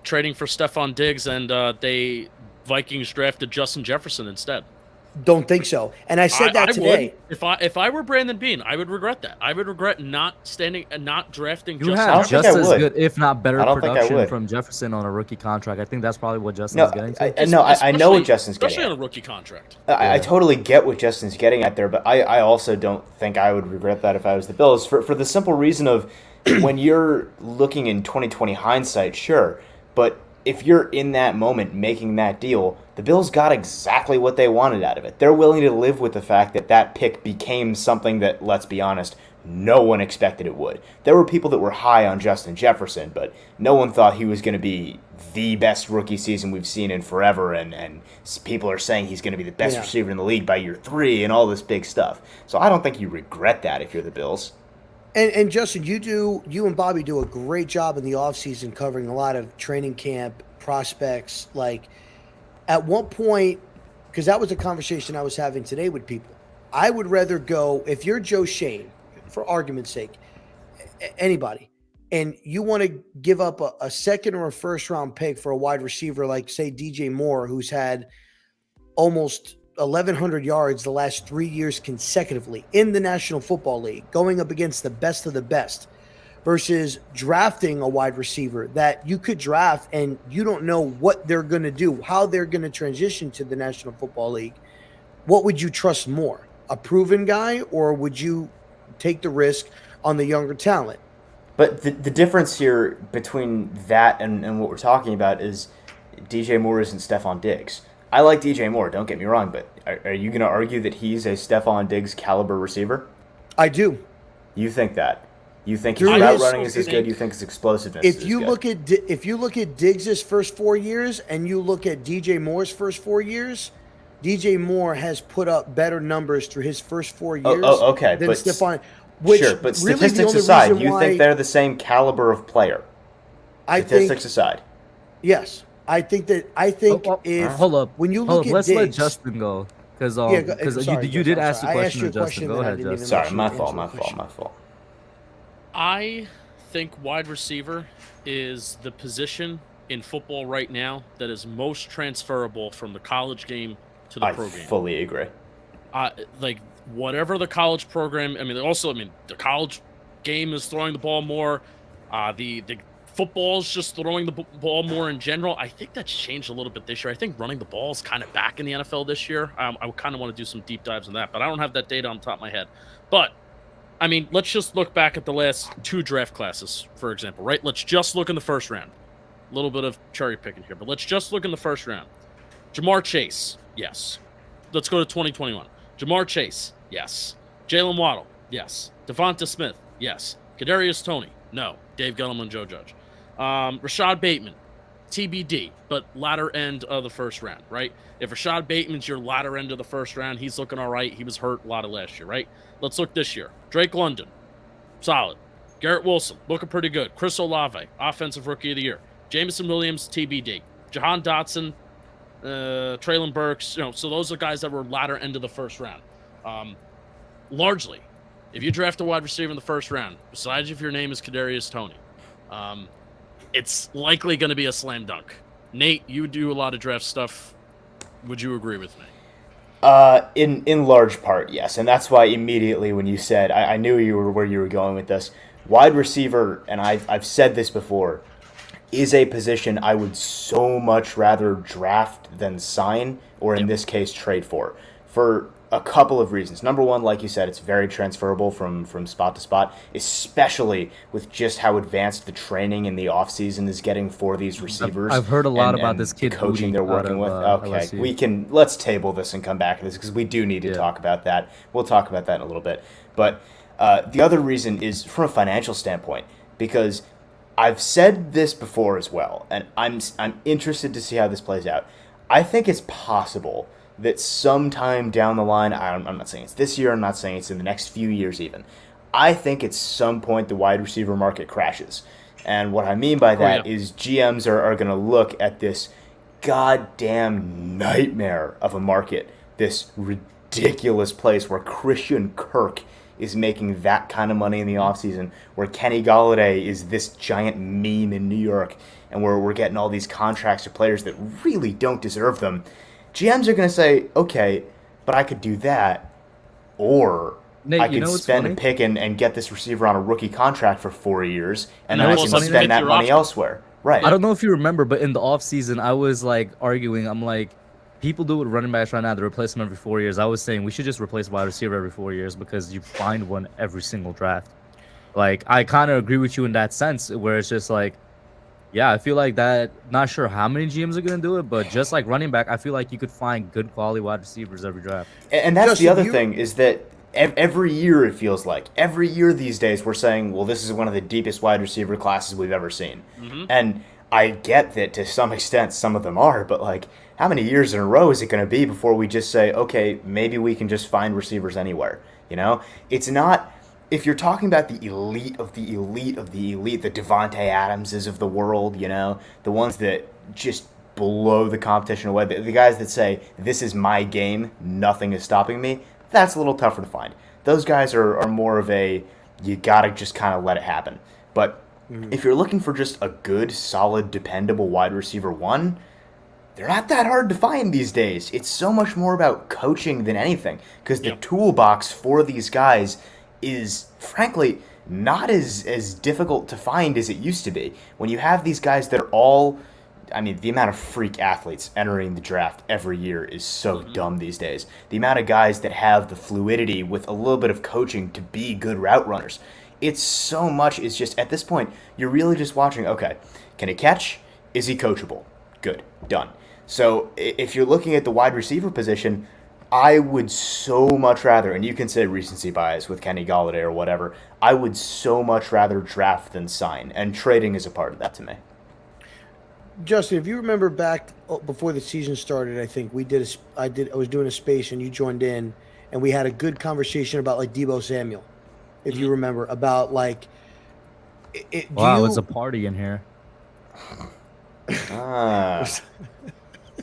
trading for Stephon Diggs and they Vikings drafted Justin Jefferson instead? Don't think so. And I said that today. Would. If I were Brandon Beane, I would regret that. I would regret not drafting. You Justin have Jefferson. just as good, if not better, I don't think I production would. from Jefferson on a rookie contract. I think that's probably what Justin is getting to. I know what Justin's getting especially at. on a rookie contract. I totally get what Justin's getting at there, but I also don't think I would regret that if I was the Bills for the simple reason of when you're looking in 2020 hindsight, sure, but if you're in that moment making that deal, the Bills got exactly what they wanted out of it. They're willing to live with the fact that that pick became something that, let's be honest, no one expected it would. There were people that were high on Justin Jefferson, but no one thought he was going to be the best rookie season we've seen in forever, and people are saying he's going to be the best receiver in the league by year 3 and all this big stuff. So I don't think you regret that if you're the Bills. And Justin, you and Bobby do a great job in the offseason covering a lot of training camp prospects. Like, at one point, because that was a conversation I was having today with people, I would rather go, if you're Joe Shane, for argument's sake, anybody, and you want to give up a 2nd or a 1st round pick for a wide receiver like, say, DJ Moore, who's had almost 1,100 yards the last 3 years consecutively in the National Football League, going up against the best of the best, versus drafting a wide receiver that you could draft and you don't know what they're going to do, how they're going to transition to the National Football League. What would you trust more, a proven guy, or would you take the risk on the younger talent? But the difference here between that and what we're talking about is DJ Moore isn't Stephon Diggs. I like DJ Moore, don't get me wrong, but are you going to argue that he's a Stephon Diggs caliber receiver? I do. You think that? You think his There route is- running is as good? You think his explosiveness is If as you good? if you look at Diggs' first 4 years and you look at DJ Moore's first 4 years, DJ Moore has put up better numbers through his first 4 years okay, than but Stephon. Which sure, but really the statistics only aside, reason do you why think they're the same caliber of player? I Statistics think aside. yes. I think if Hold up. when you Hold look up, at let's Diggs, let Justin go. Because sorry, you did I'm ask the sorry. I asked question you of a Justin. question Go that I ahead, didn't even Justin. Sorry, let you my answer fault, the my fault, question. my fault. I think wide receiver is the position in football right now that is most transferable from the college game to the I pro game. fully agree. Like whatever the college program. I mean, the college game is throwing the ball more. The football's just throwing the ball more in general. I think that's changed a little bit this year. I think running the ball is kind of back in the NFL this year. I kind of want to do some deep dives on that, but I don't have that data on the top of my head. But I mean, let's just look back at the last 2 draft classes, for example, right? Let's just look in the first round. A little bit of cherry picking here, but let's just look in the first round. Jamar Chase, yes. Let's go to 2021. Jamar Chase, yes. Jalen Waddle, yes. Devonta Smith, yes. Kadarius Toney, no. Dave Gettleman, Joe Judge. Rashad Bateman, TBD, but latter end of the first round, right? If Rashad Bateman's your latter end of the first round, he's looking all right. He was hurt a lot of last year, right? Let's look this year. Drake London, solid. Garrett Wilson, looking pretty good. Chris Olave, offensive rookie of the year. Jameson Williams, TBD. Jahan Dotson, Traylon Burks, so those are guys that were latter end of the first round. Largely, if you draft a wide receiver in the first round, besides if your name is Kadarius Toney, it's likely going to be a slam dunk. Nate, you do a lot of draft stuff. Would you agree with me? In large part, yes, and that's why immediately when you said I knew where you were going with this. Wide receiver, and I've said this before, is a position I would so much rather draft than sign, or in this case trade for a couple of reasons. Number one, like you said, it's very transferable from spot to spot, especially with just how advanced the training in the offseason is getting for these receivers. I've heard a lot about and this kid the coaching Booty they're out working of, with. Okay, LSU. let's table this and come back to this because we do need to talk about that. We'll talk about that in a little bit. But the other reason is from a financial standpoint, because I've said this before as well, and I'm interested to see how this plays out. I think it's possible that sometime down the line, I'm not saying it's this year, I'm not saying it's in the next few years even. I think at some point the wide receiver market crashes. And what I mean by that is GMs are going to look at this goddamn nightmare of a market, this ridiculous place where Christian Kirk is making that kind of money in the offseason, where Kenny Golladay is this giant meme in New York, and where we're getting all these contracts to players that really don't deserve them. GMs are going to say, okay, but I could do that, or Nate, I could spend a pick and get this receiver on a rookie contract for 4 years, and then I can spend that money elsewhere. Right. I don't know if you remember, but in the offseason, I was like arguing. I'm like, people do it with running backs right now. They replace them every 4 years. I was saying we should just replace wide receiver every 4 years because you find one every single draft. Like, I kind of agree with you in that sense, where it's just like, yeah, I feel like that. Not sure how many GMs are going to do it, but just like running back, I feel like you could find good quality wide receivers every draft. And that's the other thing is that every year it feels like, every year these days we're saying, well, this is one of the deepest wide receiver classes we've ever seen. Mm-hmm. And I get that to some extent some of them are, but like, how many years in a row is it going to be before we just say, okay, maybe we can just find receivers anywhere? You know, it's not. If you're talking about the elite of the elite of the elite, the Devontae Adamses of the world, you know, the ones that just blow the competition away, the guys that say, this is my game, nothing is stopping me, that's a little tougher to find. Those guys are more of a, you got to just kind of let it happen. But if you're looking for just a good, solid, dependable wide receiver one, they're not that hard to find these days. It's so much more about coaching than anything, because the toolbox for these guys is, frankly, not as difficult to find as it used to be. When you have these guys that are all, I mean, the amount of freak athletes entering the draft every year is so dumb these days. The amount of guys that have the fluidity with a little bit of coaching to be good route runners. It's so much, it's just, at this point, you're really just watching, okay, can he catch? Is he coachable? Good, done. So if you're looking at the wide receiver position, I would so much rather, and you can say recency bias with Kenny Golladay or whatever, I would so much rather draft than sign, and trading is a part of that to me. Justin, if you remember back before the season started, I think I was doing a space and you joined in, and we had a good conversation about like Deebo Samuel, if you remember, about like. Wow, it's a party in here. What's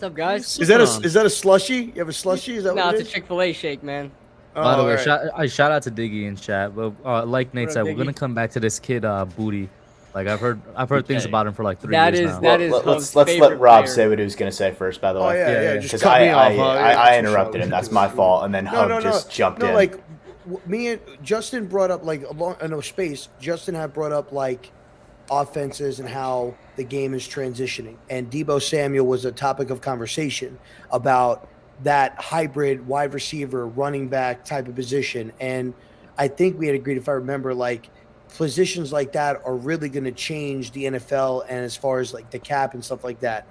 up, guys? Is that a slushie? You have a slushie? Is that no, what it it's is? a Chick-fil-A shake, man. By the way, right. shout out to Diggy in chat. But like Nate said, we're gonna come back to this kid Booty. Like I've heard things about him for like 3 years now. That is let's let Rob say what he was gonna say first. By the way, yeah. Because I interrupted him. That's my fault. And then Hub just jumped in. Like me and Justin brought up like space. Justin had brought up like offenses and how the game is transitioning, and Deebo Samuel was a topic of conversation about that hybrid wide receiver running back type of position. And I think we had agreed, if I remember, like positions like that are really going to change the NFL, and as far as like the cap and stuff like that.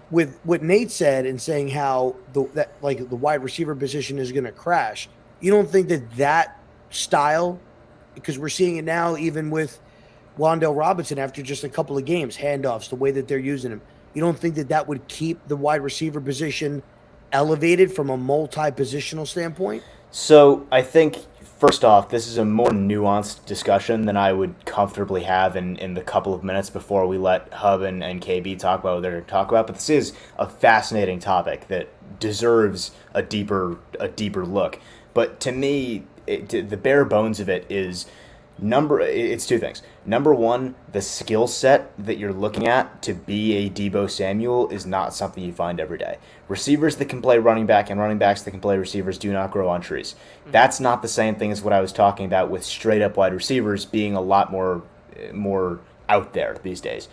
With what Nate said and saying how the wide receiver position is going to crash, you don't think that style, because we're seeing it now even with Wan'Dale Robinson after just a couple of games, handoffs, the way that they're using him. You don't think that would keep the wide receiver position elevated from a multi-positional standpoint? So I think, first off, this is a more nuanced discussion than I would comfortably have in the couple of minutes before we let Hub and KB talk about what they're going to talk about. But this is a fascinating topic that deserves a deeper look. But to me, the bare bones of it is it's two things. Number one, the skill set that you're looking at to be a Deebo Samuel is not something you find every day. Receivers that can play running back and running backs that can play receivers do not grow on trees. That's not the same thing as what I was talking about with straight up wide receivers being a lot more out there these days.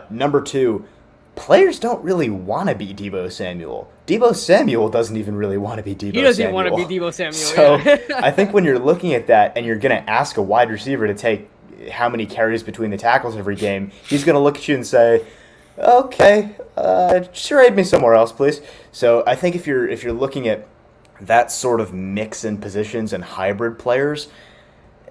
Number two, players don't really want to be Deebo Samuel. Deebo Samuel doesn't even really want to be Deebo Samuel. He doesn't want to be Deebo Samuel. So I think when you're looking at that and you're going to ask a wide receiver to take how many carries between the tackles every game, he's going to look at you and say, okay, trade me somewhere else, please. So I think if you're looking at that sort of mix in positions and hybrid players,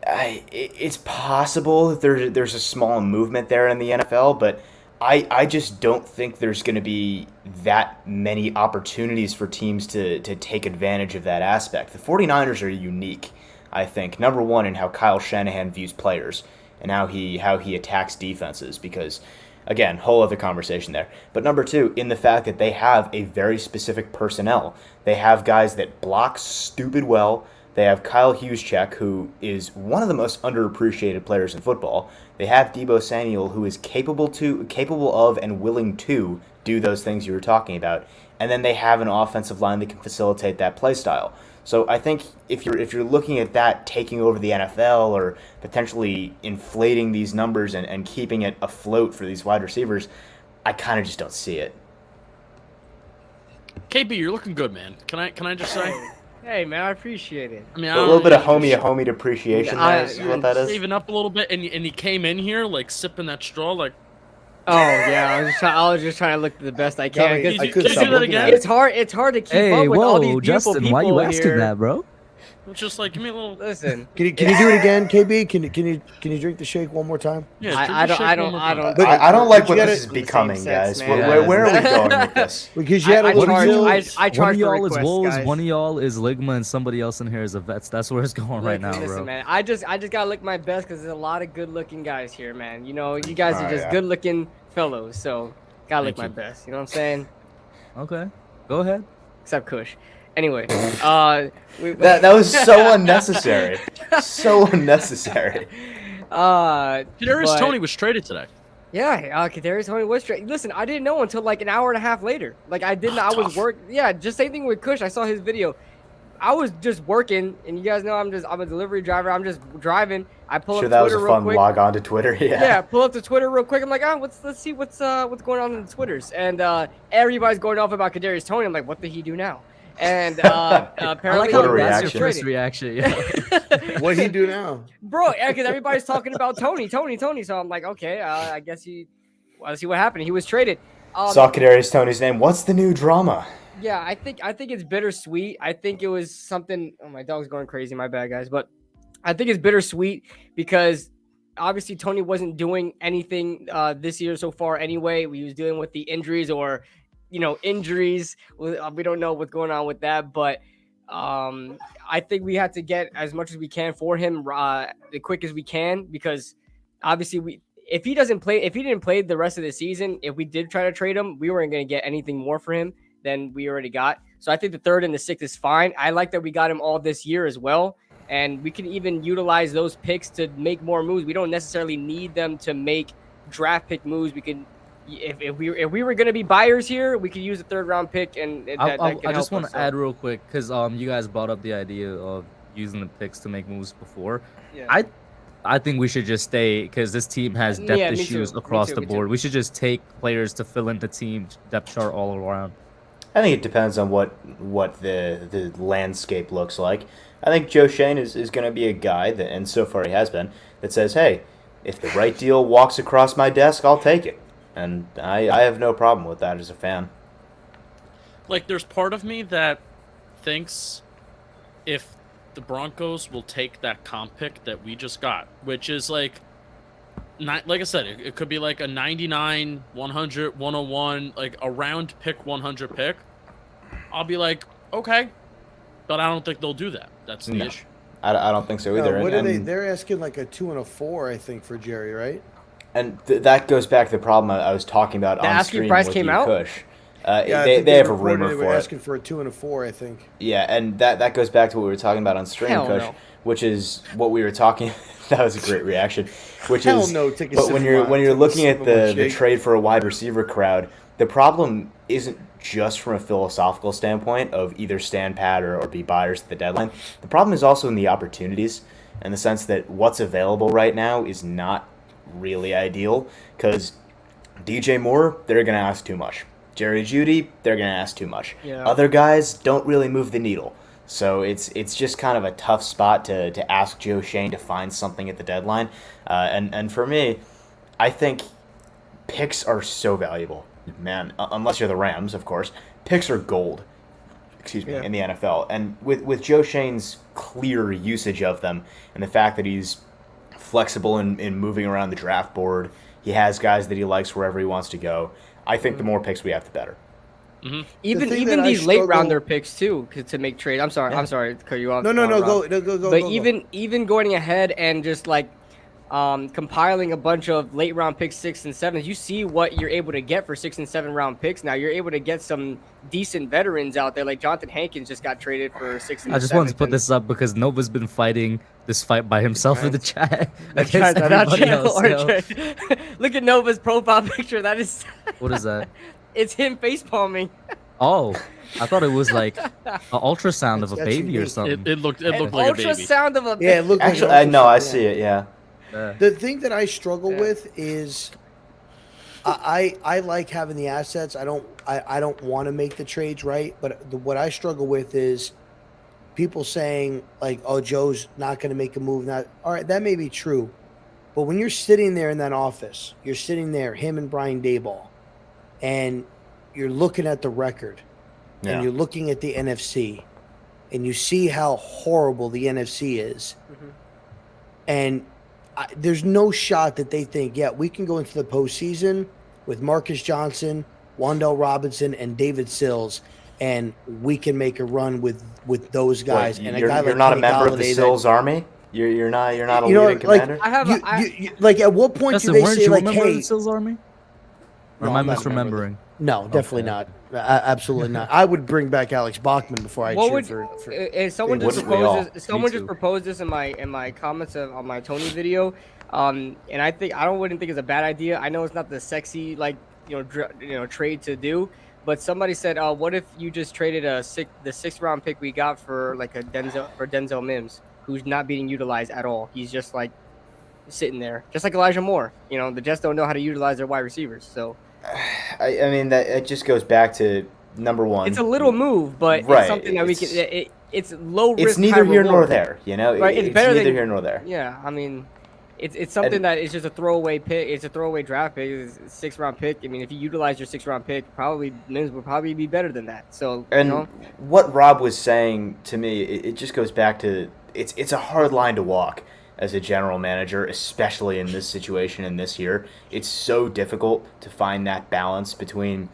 it's possible that there's a small movement there in the NFL, but I just don't think there's going to be that many opportunities for teams to take advantage of that aspect. The 49ers are unique, I think. Number one, in how Kyle Shanahan views players and how he attacks defenses, because, again, whole other conversation there. But number two, in the fact that they have a very specific personnel. They have guys that block stupid well. They have Kyle Juszczyk, who is one of the most underappreciated players in football. They have Deebo Samuel, who is capable of and willing to do those things you were talking about. And then they have an offensive line that can facilitate that play style. So I think if you're looking at that taking over the NFL or potentially inflating these numbers and keeping it afloat for these wide receivers, I kind of just don't see it. KB, you're looking good, man. Can I just say? Hey, man, I appreciate it. I mean, A little bit of homie depreciation there is what that is. Saving up a little bit, and he came in here like sipping that straw, like. Oh yeah, I was just trying to look the best I can. I Could couldn't you stop do that looking at again? it. It's hard to keep Hey, up with all these whoa, beautiful Justin, people why you asking here. that, bro? It's just like give me a little. Listen, Can you do it again, KB? Can you drink the shake one more time? Yeah, I don't. drink a shake one more time. I don't like But what you this is gotta- becoming, Same sex, guys. man. Where are we going with this? Because you had a I little charge- deal. I One charge of for y'all is requests, Wolves, guys. one of y'all is Ligma, and somebody else in here is a Vets. That's where it's going right now, Listen, bro. man, I just gotta look my best because there's a lot of good-looking guys here, man. You know, you guys Oh, are just yeah. good-looking fellows, so gotta look Thank my you. best. You know what I'm saying? Okay, go ahead. Except Kush. Anyway, That was so unnecessary. So unnecessary. Kadarius but- Tony was traded today. Yeah, Kadarius Tony was straight. Listen, I didn't know until like an hour and a half later. Like I didn't. I was Tough. Yeah, just same thing with Kush. I saw his video. I was just working, and you guys know I'm a delivery driver. I'm just driving. I pull Sure, up that was Twitter a real fun quick. log on to Twitter. Yeah, pull up to Twitter real quick. I'm like, let's see what's going on in the Twités. And everybody's going off about Kadarius Tony. I'm like, what did he do now? And I apparently, like how Twitter that's your reaction. first reaction. Yeah. What he do now? bro, yeah, because everybody's talking about Tony. So I'm like, okay, I guess let's see what happened. He was traded. Saw Kadarius Tony's name. What's the new drama? Yeah, I think it's bittersweet. I think it was something. Oh, my dog's going crazy. My bad, guys. But I think it's bittersweet because obviously Tony wasn't doing anything this year so far. Anyway, we was dealing with the injuries or injuries. We don't know what's going on with that, but I think we had to get as much as we can for him the quick as we can because obviously if he didn't play the rest of the season, if we did try to trade him, we weren't going to get anything more for him than we already got. So I think the 3rd and the 6th is fine. I like that we got him all this year as well. And we can even utilize those picks to make more moves. We don't necessarily need them to make draft pick moves. We can, if we were going to be buyers here, we could use a 3rd round pick. And I just want to add real quick because you guys brought up the idea of using the picks to make moves before. Yeah. I think we should just stay because this team has depth Yeah, me issues too. across Me the too. board. We should just take players to fill in the team depth chart all around. I think it depends on what the landscape looks like. I think Joe Shane is going to be a guy that, and so far he has been, that says, hey, if the right deal walks across my desk, I'll take it. And I have no problem with that as a fan. Like, there's part of me that thinks if the Broncos will take that comp pick that we just got, which is like I said, it could be like a 99, 100, 101, like a round pick 100 pick. I'll be like, okay, but I don't think they'll do that. That's the No. issue. I don't think so either. What and, are they? They're asking like a 2 and a 4, I think, for Jerry, right? And that goes back to the problem I was talking about The on asking stream price with came you, out? Kush. I They think have a reported rumor they were for it. asking for a 2 and a 4, I think. Yeah, and that goes back to what we were talking about on stream, Hell Kush, no. which is what we were talking. That was a great reaction. Which Hell is, no, take a but sip when of you're my- when you're take a looking sip at of my the shake. trade for a wide receiver crowd, the problem isn't just from a philosophical standpoint of either stand pat or be buyers at the deadline. The problem is also in the opportunities, in the sense that what's available right now is not really ideal because DJ Moore, they're going to ask too much. Jerry Jeudy, they're going to ask too much. Yeah. Other guys don't really move the needle. So it's just kind of a tough spot to ask Joe Shane to find something at the deadline. And for me, I think picks are so valuable. Man, unless you're the Rams, of course. Picks are gold. Yeah. In the NFL. And with Joe Shane's clear usage of them and the fact that he's flexible in moving around the draft board He has guys that he likes wherever he wants to go. I think the more picks we have, the better. Even thing that I these late struggle- rounder picks too to make trades. I'm sorry to cut you off. No, Rob. go. But go. even going ahead and just like compiling a bunch of late round picks, 6 and 7, you see what you're able to get for 6 and 7 round picks. Now you're able to get some decent veterans out there. Like Jonathan Hankins just got traded for 6 and 7. I just wanted to put this up because Nova's been fighting this fight by himself in the chat against everybody else. Yo. Look at Nova's profile picture. That is. What is that? It's him face palming. Oh, I thought it was like an ultrasound of a That's baby or unique. something. It looked like a baby. Ultrasound of a baby. Yeah, it looked Actually, like no, I see it. Yeah. The thing that I struggle with is I like having the assets. I don't want to make the trades, right? But what I struggle with is people saying like, "Oh, Joe's not going to make a move." Not all right. That may be true, but when you're sitting there in that office, you're sitting there, him and Brian Daboll, and you're looking at the record, and you're looking at the NFC, and you see how horrible the NFC is, and there's no shot that they think, yeah, we can go into the postseason with Marcus Johnson, Wan'Dale Robinson, and David Sills, and we can make a run with those guys. Wait, uh, and you're, a guy you're like not a Kenny member of the Golladay Sills Army. You're not a You know, leading like, commander. I have like at what point do they weren't say you like, a member of hey, the Sills Army? Or No, am I I'm not a member of misremembering? no, definitely Okay. not. Absolutely not. I would bring back Alex Bachman before I What cheer would for if someone just Wouldn't we all? proposed this? Someone just too. proposed this in my comments on my Tony video, and I wouldn't think it's a bad idea. I know it's not the sexy trade to do, but somebody said, what if you just traded the 6th round pick we got for like Denzel Mims, who's not being utilized at all. He's just like sitting there, just like Elijah Moore. You know, the Jets don't know how to utilize their wide receivers, so. I mean that it just goes back to number one. It's a little move, but Right, it's something that we it's- can. It's low risk. It's neither high here nor reward. there. You know, Right, it's it's better neither than- here nor there. Yeah, I mean, it's something that is just a throwaway pick. It's a throwaway draft pick. It's a 6th round pick. I mean, if you utilize your 6th round pick, probably Mims would probably be better than that. So And you know, what Rob was saying to me, it just goes back to it's a hard line to walk as a general manager, especially in this situation and this year. It's so difficult to find that balance between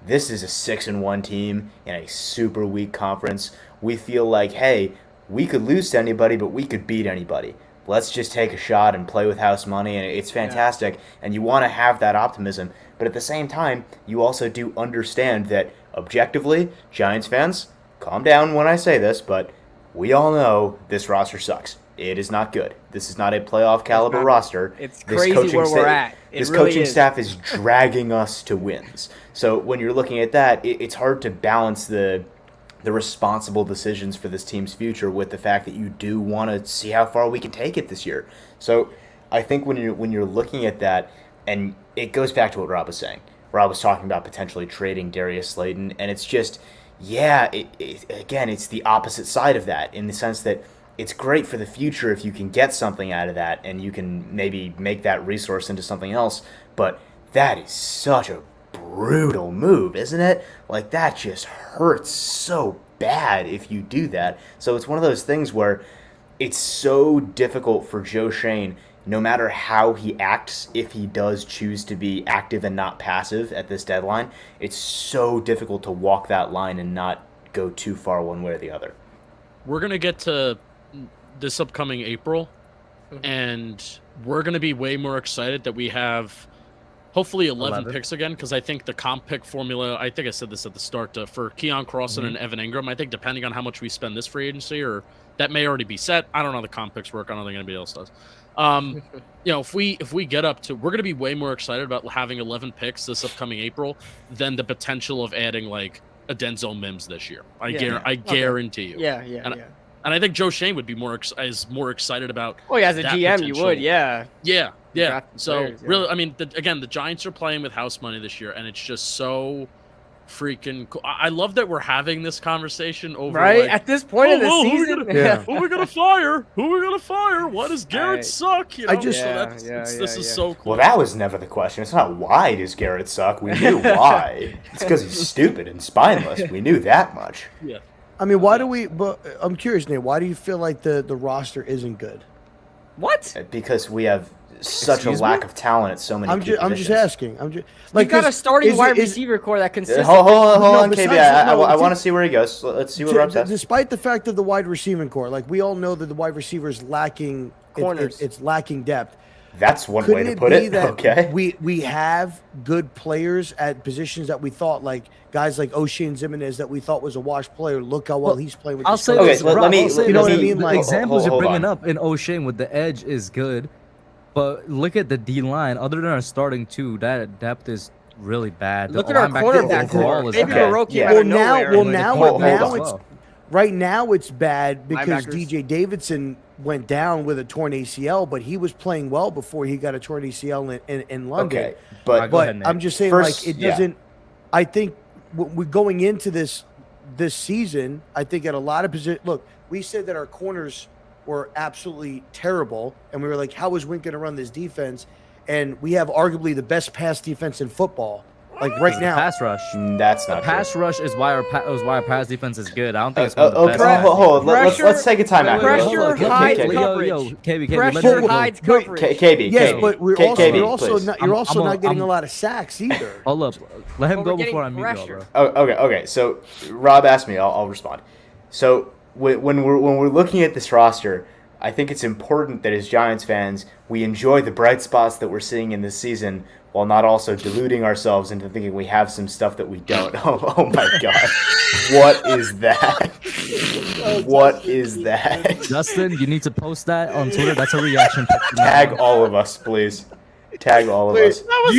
this is a 6-1 team in a super weak conference. We feel like, hey, we could lose to anybody, but we could beat anybody. Let's just take a shot and play with house money, and it's fantastic. And you want to have that optimism, but at the same time, you also do understand that objectively, Giants fans, calm down when I say this, but we all know this roster sucks. It is not good. This is not a playoff caliber roster. it's This crazy coaching where we're at. It This really coaching is. staff is dragging us to wins. So when you're looking at that, it's hard to balance the responsible decisions for this team's future with the fact that you do want to see how far we can take it this year. So I think when you're looking at that, and it goes back to what Rob was saying. Rob was talking about potentially trading Darius Slayton, and it's just, yeah, again, it's the opposite side of that in the sense that it's great for the future if you can get something out of that and you can maybe make that resource into something else, but that is such a brutal move, isn't it? Like, that just hurts so bad if you do that. So it's one of those things where it's so difficult for Joe Schoen, no matter how he acts, if he does choose to be active and not passive at this deadline, it's so difficult to walk that line and not go too far one way or the other. We're going to get to this upcoming April, and we're going to be way more excited that we have hopefully 11 picks again, because I think the comp pick formula, I think I said this at the start, for Keon Crossan and Evan Ingram, I think depending on how much we spend this free agency, or that may already be set. I don't know how the comp picks work. I don't think anybody else does. You know, if we get up to, we're going to be way more excited about having 11 picks this upcoming April than the potential of adding like a Denzel Mims this year. I guarantee you. Yeah. And I think Joe Schoen would be more excited about. Oh yeah, as a that GM, potential. you would. Yeah. Yeah. Draft So players, yeah. really, I mean, again, the Giants are playing with house money this year, and it's just so freaking cool. I love that we're having this conversation over Right like, at this point in the who are we season. gonna- Yeah. who are we gonna fire? Who are we gonna fire? Why does Garrett Right. suck? You know, I just- so Yeah, that's, yeah, this yeah, is yeah. so cool. Well, that was never the question. It's not why does Garrett suck. We knew why. It's because he's stupid and spineless. We knew that much. Yeah. I mean, why do we? But I'm curious, Nate. Why do you feel like the roster isn't good? What? Because we have such Excuse a lack me? of talent at so many. I'm just positions. asking. I'm just We got a 'cause starting wide is- receiver core that consistently. Hold on, besides KB. that, no, I it's- want to see where he goes. Let's see what Rob says. Despite the fact of the wide receiving core, like we all know that the wide receiver is lacking Corners. It's lacking depth. That's one way Couldn't to put be it. that Okay. we have good players at positions that we thought, like guys like O'Shane Zimenez that we thought was a wash player. Look how well he's playing with. I'll the say Okay, this, let Rob, me- I'll say you know this, what I mean? The Like- examples you're hold bringing on. up in O'Shane with the edge is good, but look at the D line. Other than our starting two, that depth is really bad. The Look at our linebacker cornerback overall core. is Baby Okay, bad. Moreau came yeah. out Well, of now, nowhere. well, Like, now, hold now on. it's right now it's bad because Linebackers. DJ Davidson went down with a torn ACL, but he was playing well before he got a torn ACL in London. Okay, but Go But ahead, Nate. I'm just saying, First, like, it yeah. doesn't. I think we're going into this season. I think at a lot of positions. Look, we said that our corners were absolutely terrible, and we were like, "How is Wink going to run this defense?" And we have arguably the best pass defense in football. Like right The now, pass rush. that's The not pass true. rush is why our pass defense is good. I don't think it's one of the Okay, best. hold. Pressure- Let's take a timeout. pressure here. Hold on, hides KB, coverage. Yo, KB, Pressure let me- hides wait, coverage. KB. yes, KB, but we're K- also KB, you're also please. not you're I'm- also I'm a- not getting I'm- a lot of sacks either. Hold up. Let him But go we're getting before I mute y'all, pressure. bro. Okay. So Rob asked me. I'll respond. So when we're looking at this roster, I think it's important that as Giants fans, we enjoy the bright spots that we're seeing in this season, while not also deluding ourselves into thinking we have some stuff that we don't. Oh my God, what is that? What is that? Justin, you need to post that on Twitter. That's a reaction picture. Tag all of us, please. Tag all of Wait, us. do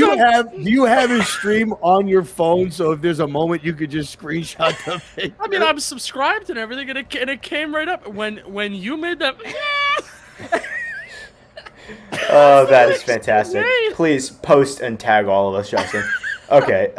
you have his stream on your phone? So if there's a moment, you could just screenshot the thing. I mean, I'm subscribed and everything, and it came right up when you made that. Oh, that is fantastic. Please post and tag all of us, Justin. Okay.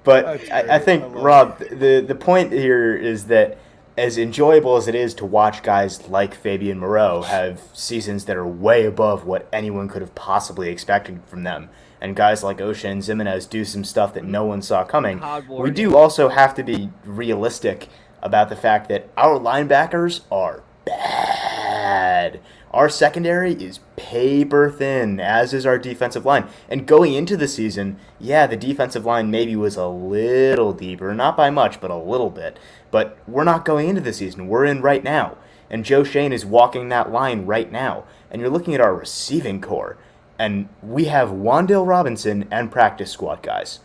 But I think, Rob, the point here is that as enjoyable as it is to watch guys like Fabian Moreau have seasons that are way above what anyone could have possibly expected from them, and guys like O'Shane Zimenez do some stuff that no one saw coming, we do also have to be realistic about the fact that our linebackers are bad. Our secondary is paper thin, as is our defensive line. And going into the season, yeah, the defensive line maybe was a little deeper, not by much, but a little bit. But we're not going into the season. We're in right now. And Joe Shane is walking that line right now. And you're looking at our receiving core, and we have Wan'Dale Robinson and practice squad guys.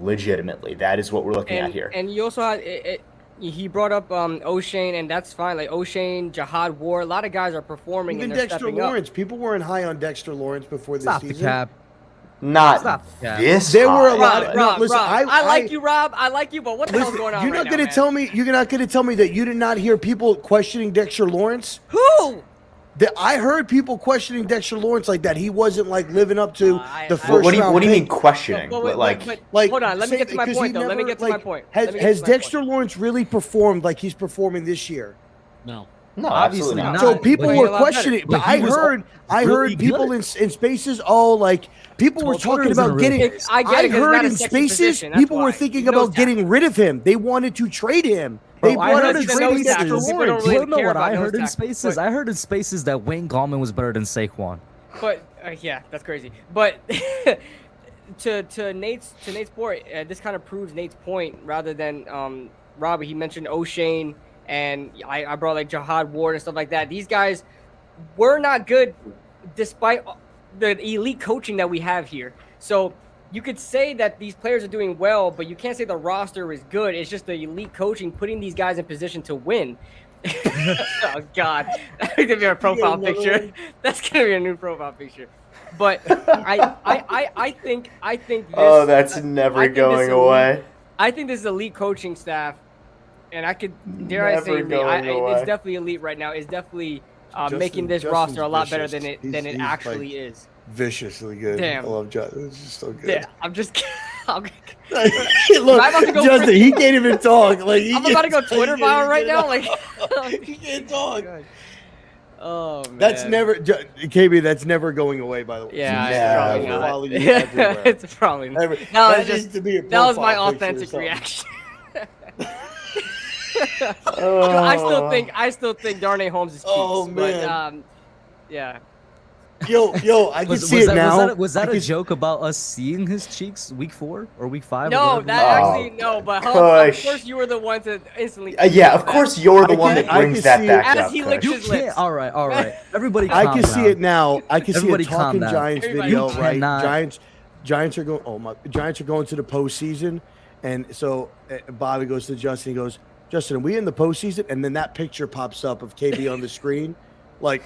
Legitimately, that is what we're looking at here. And you also had he brought up O'Shane, and that's fine. Like O'Shane, Jihad Ward, a lot of guys are performing Even and they're Dexter stepping Lawrence. up. People weren't high on Dexter Lawrence before this Stop the season. cap. Not Stop. Yeah. this There were a high, lot but- of- no, Rob, listen, Rob, I like you, Rob. I like you, but what the hell's Listen, going on you're right not now, gonna man? tell me. You're not gonna tell me that you did not hear people questioning Dexter Lawrence. Who? I heard people questioning Dexter Lawrence like that. He wasn't like living up to the first What do you round mean pick. questioning? But like hold on, let me get to my because point, he though. Let me never, get to like, my point. Has, Let me get has to my point. Dexter Lawrence really performed like he's performing this year? No. no, Obviously absolutely not. not. So people but were he- a lot better. questioning. But But I he was heard really people in spaces. Oh, like people were Twitter talking isn't a about real getting. place. I get it, 'cause it's heard not a in sexy spaces position, that's people were why. thinking He knows about that. getting rid of him. They wanted to trade him. They Bro, I wanted heard to in trade nose Dexter tackles. People don't Lawrence. You really don't know care what about I nose heard in tackles, spaces? but- I heard in spaces that Wayne Gallman was better than Saquon. But yeah, that's crazy. But to Nate's point, this kind of proves Nate's point rather than Robbie. He mentioned O'Shane, and I brought like Jihad Ward and stuff like that. These guys were not good, despite the elite coaching that we have here. So you could say that these players are doing well, but you can't say the roster is good. It's just the elite coaching putting these guys in position to win. Oh God, that's gonna be our profile picture. That's gonna be a new profile picture. But I think this, Oh, that's never I think going this away. I think this is elite coaching staff, and I could dare I say Never elite. going away. It's definitely elite right now. It's definitely making this Justin's roster a lot better vicious. than it He's actually like- is. Viciously good. Damn. I love Justin. It's just so good. Yeah, I'm just. I'm Look, I'm about to go Justin, freaking- he can't even talk. Like about to go Twitter viral right now. Like, he can't talk. oh man, That's never, KB. That's never going away. By the way. Yeah, Never. it's probably Follow not. you everywhere. It's probably not. Every- No, that it's needs just to be a that was my profile picture or authentic something. reaction. Oh. I still think Darnay Holmes is cheap. Oh, But man. yeah. Yo, I can see it now. Was that a joke about us seeing his cheeks week 4 or week 5? No, that actually no. But of course you were the one to instantly. Yeah, of course you're the one that brings that back as up. he licks his lips. All right. Everybody, I can see it now. I can see Everybody a Talking calm down. Giants Everybody video, calm right? down. Giants are going. Oh my! Giants are going to the postseason, and so Bobby goes to Justin. He goes, Justin, are we in the postseason? And then that picture pops up of KB on the screen, like.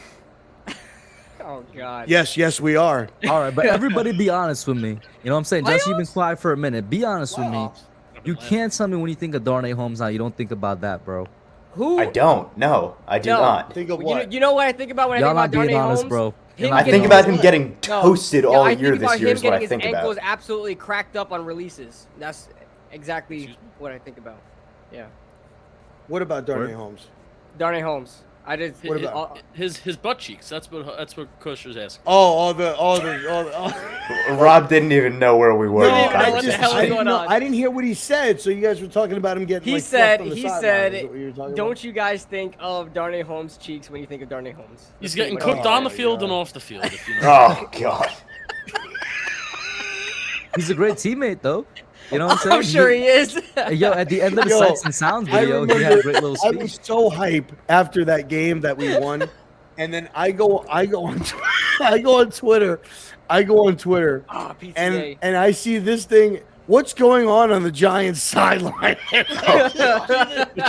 Oh God. Yes, we are. All right, but everybody be honest with me. You know what I'm saying? Justin, you've been Playoffs? quiet for a minute. Be honest with me. You can't tell me when you think of Darnay Holmes now, you don't think about that, bro. Who? I don't. No, I do not. Think of You what? know, you know what I think about when Y'all I think not about being Darnay honest, Holmes? bro. Him I getting think his- about him getting toasted No, all I year think about this year him is what I getting think his ankles about. absolutely cracked up on releases. That's exactly what I think about. Yeah, What about Darnay Word? Holmes? Darnay Holmes. I did. What about- his butt cheeks? That's what Kush was asking. Oh, all the. Rob didn't even know where we were. No, in the I conversation. what the hell is going on? I didn't hear what he said, so you guys were talking about him getting. He like, said. fluffed on the He sideline. said. Is that what you were talking Don't about? you guys think of Darnay Holmes' cheeks when you think of Darnay Holmes? He's That's getting pretty much cooked all. on the my field God. and off the field. If you know. Oh God. He's a great teammate, though. You know what I'm saying? I'm sure he is. Yo, at the end of the Yo, Sights and Sounds I video, he had a remember great little I speech. was so hype after that game that we won, and then I go on Twitter, Oh, PTA. and I see this thing. What's going on the Giants sideline? The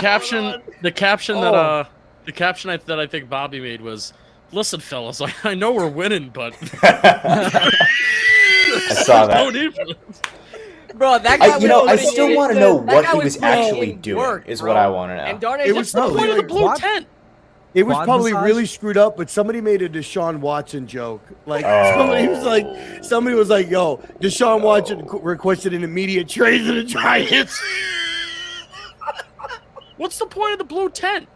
caption Oh. that I think Bobby made was, "Listen, fellas, I know we're winning, but I saw that. don't even." Bro, that guy I was still putting want to in- know that what guy he was was putting actually in doing. work, Is bro. what I want to know. And Darnay, It just was The probably point of the like blue quad- tent. It was Quad probably massage? really screwed up, but somebody made a Deshaun Watson joke. Like Oh. somebody was like, "Yo, Deshaun Watson requested an immediate trade to the Giants." What's the point of the blue tent?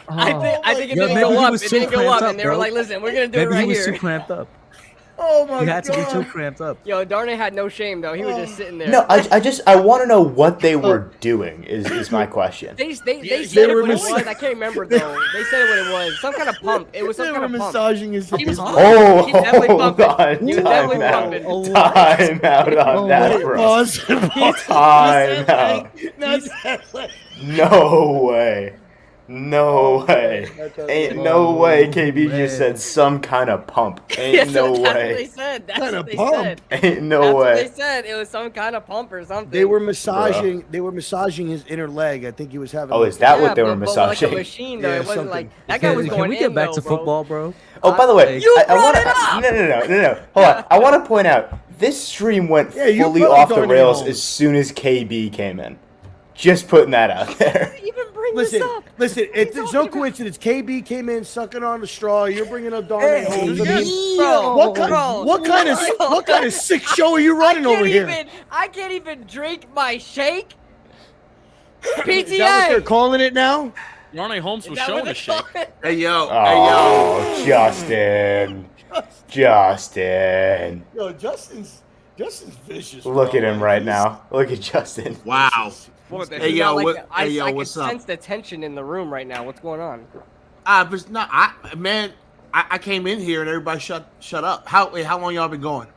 I think it Yo, didn't maybe go he up. was It too didn't go cramped up, up, and they were bro. like, "Listen, we're gonna do Maybe it right he was here." too cramped up. Oh my He had to be too God. cramped up. Yo, Darnay had no shame though. He was just sitting there. No, I want to know what they were doing. Is my question. They They said it were what it mis- was. I can't remember though. They said it what it was. Some kind of pump. It was some They kind were of pump. massaging his. He was- Oh, He's definitely hold pumping. on. He was Time definitely out. pumping. Oh, Time out on Oh, that, wait, bro. Pause. Time out. No way. No way. Ain't no way KB just said some kind of pump. Ain't no That's what they way. said. That's Kinda what they pump. said. Ain't no That's what they way. said. It was some kind of pump or something. They were massaging. They were massaging his inner leg. I think he was having. Oh, like, is that what they were but like massaging? a machine though. Yeah, It wasn't something. like that guy was going Can we get in, back though, to bro. football, bro? Oh, by the way, You I brought wanna, it up! No. Hold on. I want to point out this stream went Yeah, you fully brought off the Darnay rails Holmes. as soon as KB came in. Just putting that out there. Even bring Listen, this up. it's no talking about? coincidence. KB came in sucking on the straw. You're bringing up Darnay Holmes. I mean, Bro, what kind of sick show are you running over here? I can't even drink my shake. Is that what PTA. they're calling it now? Ronnie Holmes Is was that what showing they a shake. call it? Hey yo, Oh, Justin. Justin. Yo, Justin's vicious. Look bro. at him right now. Look at Justin. wow. What the Hey, hell? yo, Like, what- I, hey, yo, I what's can up? sense the tension in the room right now. What's going on? But no, I came in here and everybody shut up. How long y'all been going?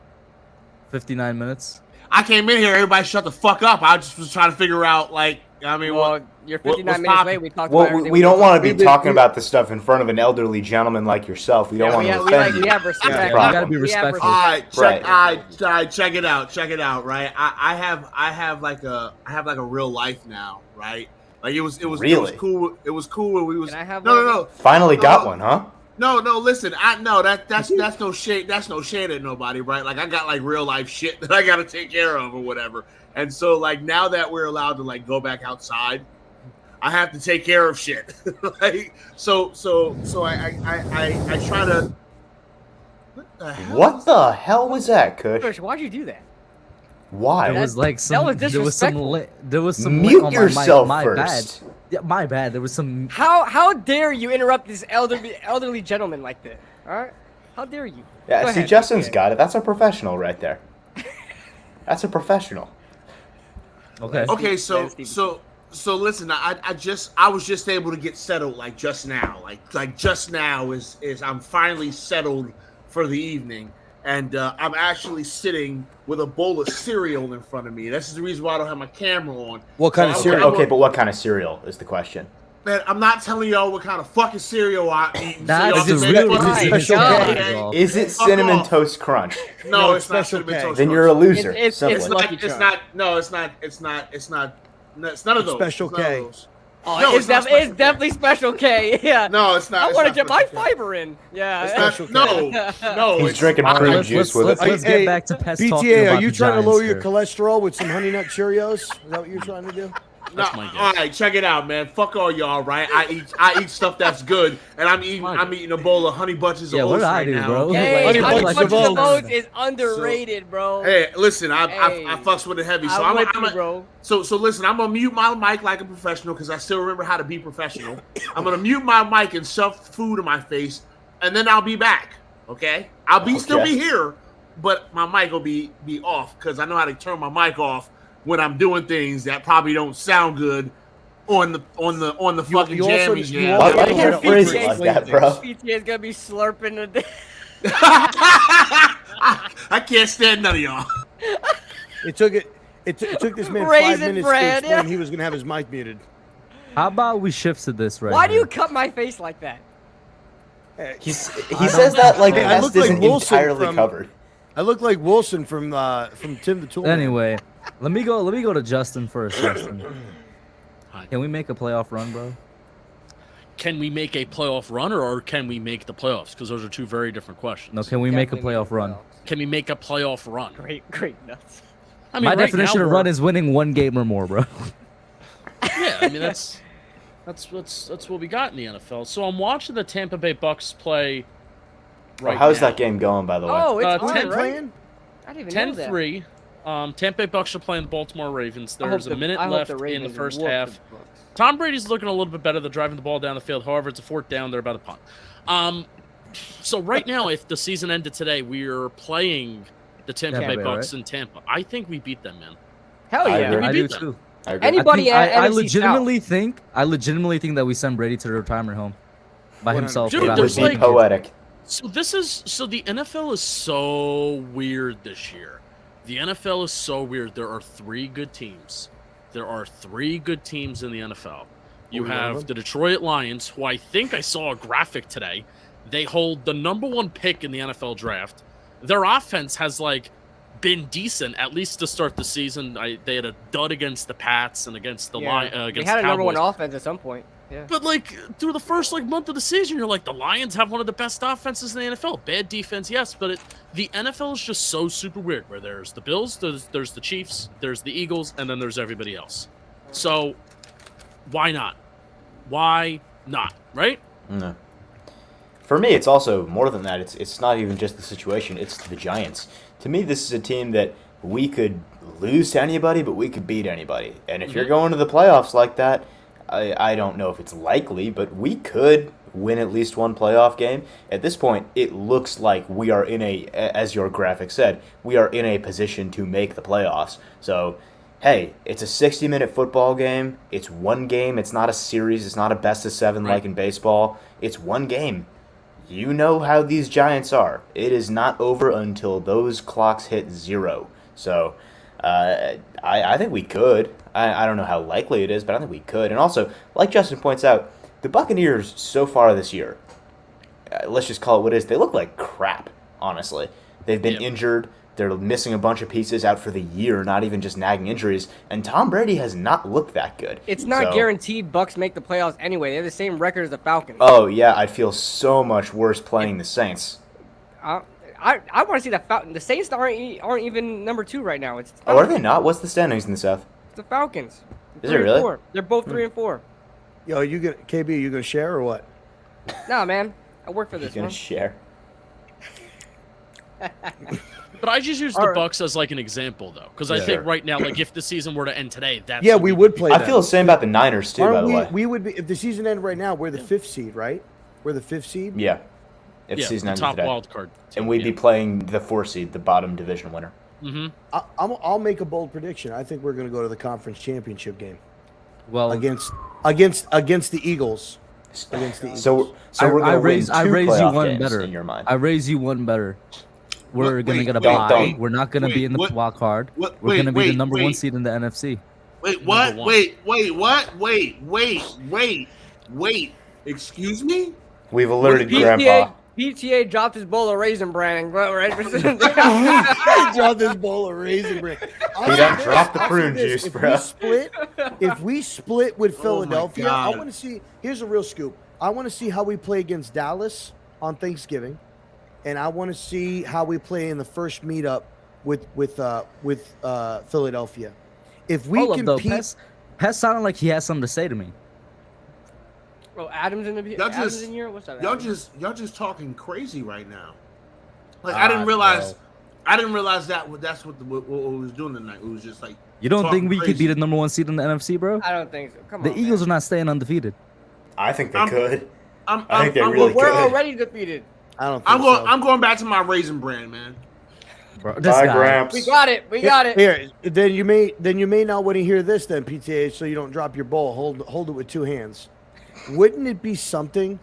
59 minutes. I came in here, everybody shut the fuck up. I just was trying to figure out, like, I mean, Well, what? you're what's 59 minutes poppin'? late. We talked about Well, everything we don't want to talked be about. talking about this stuff in front of an elderly gentleman like yourself. We don't want to we offend you. have respect. That's the You problem. gotta be We have respectful. All right, Right. all right, check it out, right? I have like a real life now, right? Like it was Really? cool. It was cool when we was Can I have no. Finally got one, huh? No, listen, I know that's no shade. That's no shade at nobody, right? Like I got like real life shit that I gotta take care of or whatever. And so like now that we're allowed to like go back outside, I have to take care of shit. Like so I try to. What the hell was that, Kush? Kush, why'd you do that? Why? There was like some. was There was some. disrespectful. There was some. Mute oh, yourself my first. bad. Yeah, my bad. There was some. How dare you interrupt this elderly gentleman like that? All right, how dare you? Yeah, Go see, ahead, Justin's PTA. got it. That's a professional right there. That's a professional. Okay. Okay, so Steve. listen, I was just able to get settled like just now. Like just now is I'm finally settled for the evening, and I'm actually sitting with a bowl of cereal in front of me. This is the reason why I don't have my camera on. What kind of cereal? Okay, but what kind of cereal is the question? Man, I'm not telling y'all what kind of fucking cereal I eat. That's so the y'all real can reason. make Special fun, K. okay? Is it Fuck Cinnamon off. Toast Crunch? No, it's not Special cinnamon K. toast. Then Crunch. you're a loser. It's Simply. It's Lucky not. It's Charms. not. No, it's not. It's not. It's not. No, it's none of those. Special It's none of K. those. Oh, No, it's, it's not def- it's Special K. definitely Special K. Yeah. No, it's not. I it's want to not get my Special K. fiber in. Yeah. It's Special not. K. No. He's it's drinking not. cream Let's, juice let's, with let's, it. let's Hey, get back to pest talking BTA, about are you the trying to Giants lower your here. cholesterol with some Honey Nut Cheerios? Is that what you're trying to do? No, That's my guess. all right, check it out, man. Fuck all y'all, right? I eat stuff that's good, and I'm eating a bowl of honey bunches Yeah, of what oats did I right do, now. bro? Hey, Honey Honey Bunches Bunches of of Oats. Oats is underrated, bro. Hey, listen, I Hey. fucks with it heavy, so I'm with I'm you, bro. So listen, I'm gonna mute my mic like a professional because I still remember how to be professional. I'm gonna mute my mic and shove food in my face, and then I'll be back. Okay, I'll still be here, but my mic will be off because I know how to turn my mic off when I'm doing things that probably don't sound good on the fucking you also- jammy you jam. Why also- you can't Yeah, phrase it yeah, like yeah. that, bro? PTA is gonna be slurping the. I can't stand none of y'all. It took this man 5 Raisin minutes bread, to explain yeah. he was gonna have his mic muted. How about we shift to this right Why do here? you cut my face like that? He says that like the Hey, I vest look like isn't Wilson entirely from- covered. I look like Wilson from Tim the Tool Man. Anyway, let me go to Justin first. Justin, Hi. can we make a playoff run, bro? Can we make a playoff run, or can we make the playoffs? Because those are two very different questions. No, can we make a Definitely playoff run? Can we make a playoff run? Great nuts. I mean, My right definition now of run is winning one game or more, bro. yeah. I mean, that's what we got in the NFL. So I'm watching the Tampa Bay Bucks play. Right How's now. that game going, by the way? Oh, it's on, 10 right? playing? I didn't even know that. 10-3. Tampa Bay Bucks are playing the Baltimore Ravens. I hope There's a minute I hope left the in the Ravens first whoop half. the Bucks. Tom Brady's looking a little bit better. They're driving the ball down the field. However, it's a fourth down. They're about to punt. So right now, if the season ended today, we're playing the Tampa Bay Bay, Bucks right? in Tampa. I think we beat them, man. Hell I yeah. agree. I beat do them. too. I agree. Anybody I at NFC I legitimately think that we send Brady to the retirement home by 100%. himself. Dude, without there's his Be like- kids. poetic. So the NFL is so weird this year. The NFL is so weird. There are three good teams. There are three good teams in the NFL. You Are we one of have them? the Detroit Lions, who I think I saw a graphic today. They hold the #1 pick in the NFL draft. Their offense has like been decent, at least to start the season. They had a dud against the Pats and against the Yeah. against They had a the number one Cowboys. offense at some point. Yeah. But like through the first like month of the season, you're like the Lions have one of the best offenses in the NFL. Bad defense, yes, but the NFL is just so super weird. Where there's the Bills, there's the Chiefs, there's the Eagles, and then there's everybody else. So why not? Why not? Right? No. For me, it's also more than that. It's not even just the situation. It's the Giants. To me, this is a team that we could lose to anybody, but we could beat anybody. And if you're going to the playoffs like that, I don't know if it's likely, but we could win at least one playoff game. At this point, it looks like we are in a, as your graphic said, we are in a position to make the playoffs. So, hey, it's a 60-minute football game. It's one game. It's not a series. It's not a best-of-7 like in baseball. It's one game. You know how these Giants are. It is not over until those clocks hit 0. So, I think we could. I don't know how likely it is, but I think we could. And also, like Justin points out, the Buccaneers so far this year, let's just call it what it is, they look like crap, honestly. They've been injured. They're missing a bunch of pieces out for the year, not even just nagging injuries. And Tom Brady has not looked that good. It's not So- guaranteed Bucks make the playoffs anyway. They have the same record as the Falcons. Oh, yeah, I'd feel so much worse playing the Saints. I want to see the Falcons. The Saints aren't even number 2 right now. It's Oh, are they not? What's the standings in the South? the Falcons. Is it 3 and really? 4. They're both 3 and 4. Yo, you gonna KB? You gonna share or what? Nah, man. I work for He's this going one. to share. But I just use the Alright. Bucks as like an example though, because I Yeah. think right now, like if the season were to end today, that's Yeah, who we would play. I them. feel the same about the Niners, too, by Aren't the way. we would be if the season ended right now. We're the 5th seed, right? We're the 5th seed. Yeah. If yeah, season the ends top today. wild card. And we'd be playing the 4 seed, the bottom division winner. Mm-hmm. I'll make a bold prediction. I think we're going to go to the conference championship game Well, against the Eagles. against the Eagles. So we're I gonna win raise you playoff one games better. in your mind. I raise you one better. We're Wait, gonna get a wait, bye. don't. We're not gonna be in the Wait, wild card. what- We're gonna be the wait, number one wait. seed in the NFC. Wait, what? Number one. Wait. Excuse me? We've alerted PTA, Grandpa. PTA dropped his bowl of raisin bran. Right? He dropped this bowl of raisin bread. He done dropped the prune juice, bro. If we split with Oh my Philadelphia, I God. want to see. Here's a real scoop. I want to see how we play against Dallas on Thanksgiving, and I want to see how we play in the first meetup with Philadelphia. If we Hold up, though. compete, Pest sounded like he has something to say to me. Oh, Adam's in the Y'all Adam's just- in here. What's up? Y'all Adam? just talking crazy right now. Like I didn't realize that that's what we was doing tonight. It was just like You don't talking think we could crazy. be the number one seed in the NFC, bro? I don't think so. Come The on, Eagles man. are not staying undefeated. I think they I'm- could. I'm I think they I'm, really going, We're could. already defeated. I don't. Think so. I'm going back to my raisin brand, man. Bro, this Bye, guy. Gramps. We got it. We got it. Here, then you may not want to hear this, then PTA, so you don't drop your bowl. Hold it with two hands. Wouldn't it be something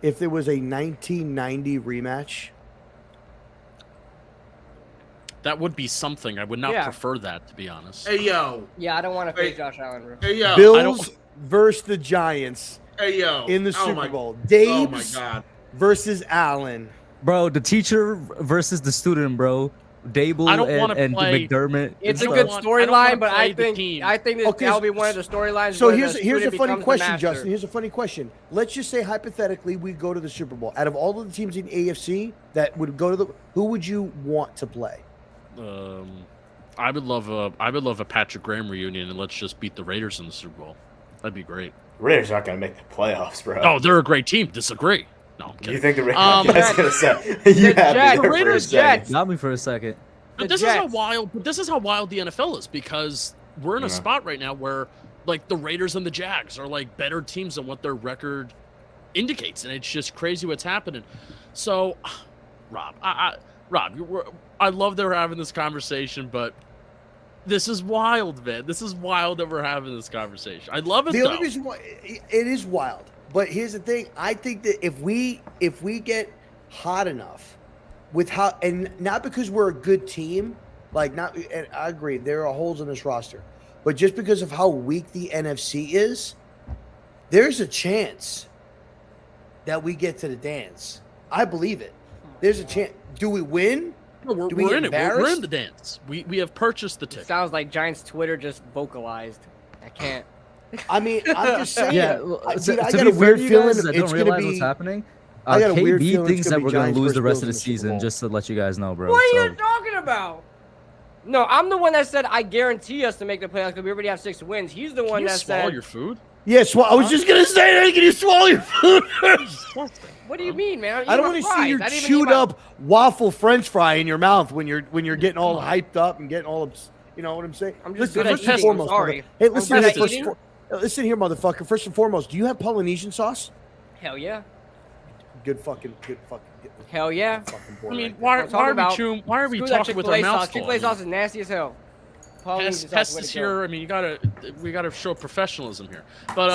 if there was a 1990 rematch? That would be something. I would not Yeah. prefer that, to be honest. Hey yo, Yeah, I don't want to face Hey. Josh Allen, bro. hey yo, Bills versus the Giants hey yo, in the Oh Super my- Bowl. Oh my Dave's god. versus Allen. Bro, the teacher versus the student, bro. Dable I don't wanna and play- McDermott. It's and a I good don't stuff. wanna storyline, but play I the think team. this Okay, that'll be one of the storylines. So where here's the a student funny becomes the question, master. Justin. Here's a funny question. Let's just say hypothetically we go to the Super Bowl. Out of all of the teams in AFC that would go to the, who would you want to play? I would love a Patrick Graham reunion, and let's just beat the Raiders in the Super Bowl. That'd be great. Raiders aren't gonna make the playoffs, bro. Oh, they're a great team. Disagree. No, I'm You kidding. think the Raiders? Um, I was gonna say you had me Jets, there for a Raiders, second. Jets. Got me for a second. But The this is how Jets. wild. But this is how wild the NFL is, because we're in a Yeah. spot right now where like the Raiders and the Jags are like better teams than what their record indicates, and it's just crazy what's happening. So, Rob, I love that we're having this conversation, but this is wild, man. This is wild that we're having this conversation. I love it. The though. only reason why it is wild, but here's the thing: I think that if we get hot enough with how, and not because we're a good team, like not, and I agree there are holes in this roster, but just because of how weak the NFC is, there's a chance that we get to the dance. I believe it. There's a chance. Do we win? No, we're, do we we're get in it. We're embarrassed? in the dance. We have purchased the It ticket. sounds like Giants Twitter just vocalized. I can't. I mean, I'm just saying. Yeah, Dude, I to got be a fair weird to you feeling guys that it's don't gonna realize be. what's happening. I got a weird KB feeling thinks it's that gonna we're be gonna Giants lose the versus rest Bills of the in the Super season. Bowl. Just to let you guys know, bro. What are So- you talking about? No, I'm the one that said I guarantee us to make the playoffs because we already have 6 wins. He's the Can one you that swallow said. your food? Yes, well, I was just gonna say that. Can you swallow your food? What do you mean, man? I don't want to see your chewed up waffle French fry in your mouth when you're getting all hyped up and getting all, you know what I'm saying? I'm just Listen, good at first and eating, I'm foremost, sorry. mother- Hey, I'm listen good here, at eating. listen here, motherfucker. First and foremost, do you have Polynesian sauce? Hell yeah. Good fucking. Hell yeah. Fucking boy I mean, right why What I'm talking are we about- chewing? Why are we Screw that talking with our Chick-fil-A mouths sauce. full? Chick-fil-A sauce is nasty as hell. Polynesian sauce, Pest way is to go. here. I mean, we gotta show professionalism here. But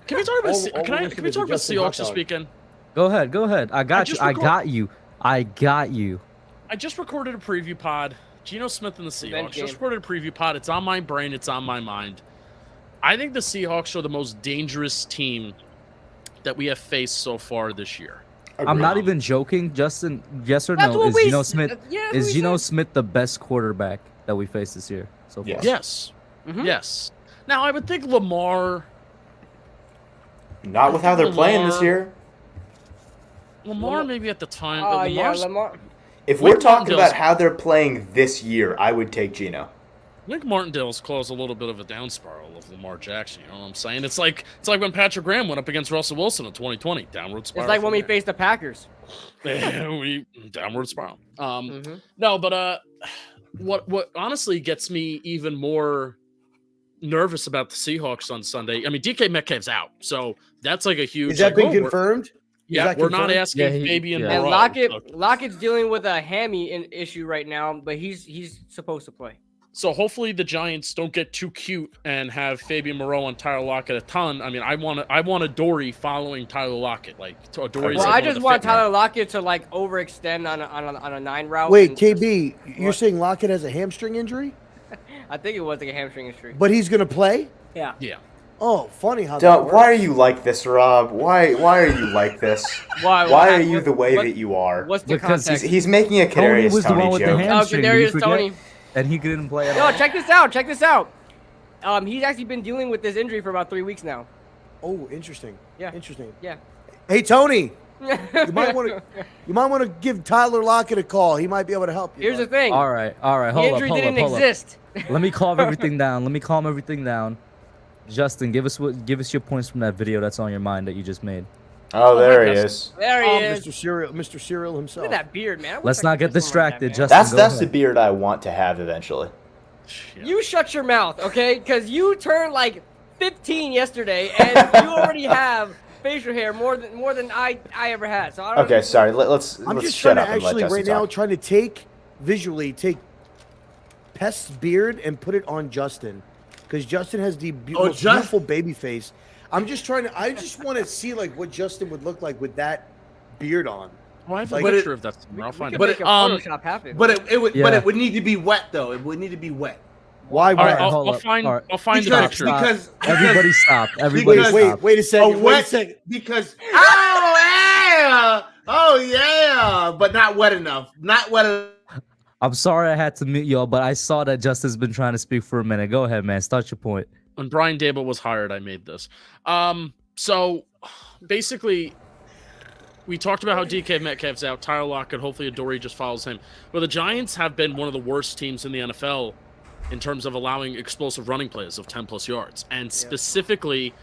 can we talk about All we're can missing we is a talk about Justin hot Seahawks this dog. weekend? Go ahead. I got you. just I record- got you. I got you. I just recorded a preview pod. Geno Smith and the Revenge Seahawks. Just game. recorded a preview pod. It's on my brain. It's on my mind. I think the Seahawks are the most dangerous team that we have faced so far this year. I'm not even joking, Justin. Yes or That's no? what Is we Geno s- Smith? yeah, that's Is what we Geno said. Smith the best quarterback that we faced this year so far? Yes. Yes. Mhm. Yes. Now I would think Lamar. Not with how they're playing this year. Lamar maybe at the time. Oh, yeah, Lamar's- Lamar. If Wink we're talking Martindale's- about how they're playing this year, I would take Geno. I think Martindale's caused a little bit of a down spiral of Lamar Jackson. You know what I'm saying? It's like when Patrick Graham went up against Russell Wilson in 2020. Downward spiral. It's like when from we there. faced the Packers. we downward spiral. Mhm. No, but what honestly gets me even more nervous about the Seahawks on Sunday. I mean, DK Metcalf's out, so that's like a huge. Has that like, been oh, we're- confirmed? Yeah, that we're not confirmed? asking Yeah, Fabian yeah. And Moreau. Lockett, So- Lockett's dealing with a hammy issue right now, but he's supposed to play. So hopefully the Giants don't get too cute and have Fabian Moreau and Tyler Lockett a ton. I mean, I want a Dory following Tyler Lockett. Like Dory's. Well, like I one of just the want fit men. Tyler Lockett to like overextend on a 9 route. Wait, and KB, you're What? saying Lockett has a hamstring injury, I think it was like a hamstring injury. but he's gonna play? Yeah. Yeah. Oh, funny how that Don't, works. why are you like this, Rob? Why are you like this? Why Why are you the way that you are? What's the Because context? He's making a Tony Kadarius was the Tony one with the joke. hamstring. Did you Kadarius forget? Tony. And he didn't play at No, all. check this out. Check this out. He's actually been dealing with this injury for about 3 weeks now. Oh, interesting. Yeah. Interesting. Yeah. Hey, Tony, you might want to give Tyler Lockett a call. He might be able to help you. Here's the bud. thing. All right. The Hold up. injury didn't exist. Let me calm everything down. Justin, give us your points from that video that's on your mind that you just made. Oh, there he is. There he is. Mr. Cereal himself. Look at that beard, man. I wish Let's I not could get kiss someone like distracted, that, man. Justin. That's go the ahead. beard I want to have eventually. Yeah. You shut your mouth, okay? Because you turned like 15 yesterday, and you already have facial hair more than I ever had. So I don't. Okay, sorry. Let's I'm let's just shut trying to up and let actually Justin right now talk. trying to visually take Pest's beard and put it on Justin, because Justin has the most beautiful baby face. I just want to see like what Justin would look like with that beard on. Well, I have Like- a picture of that somewhere. I'll We find could it. make a Photoshop happen. But it would Yeah. need to be wet though. It would need to be wet. Why? All right, why? hold I'll up. find All right. I'll find the Because- picture. because- Everybody stop. Everybody because- stop. Wait a second. A Wait a wet second. because oh yeah, but not wet enough. Not wet enough. I'm sorry I had to mute y'all, but I saw that Justin's been trying to speak for a minute. Go ahead, man. Start your point. When Brian Dable was hired, I made this. So basically, we talked about how DK Metcalf's out, Tyler Lockett, hopefully Adoree just follows him. Well, the Giants have been one of the worst teams in the NFL in terms of allowing explosive running plays of 10-plus yards, and specifically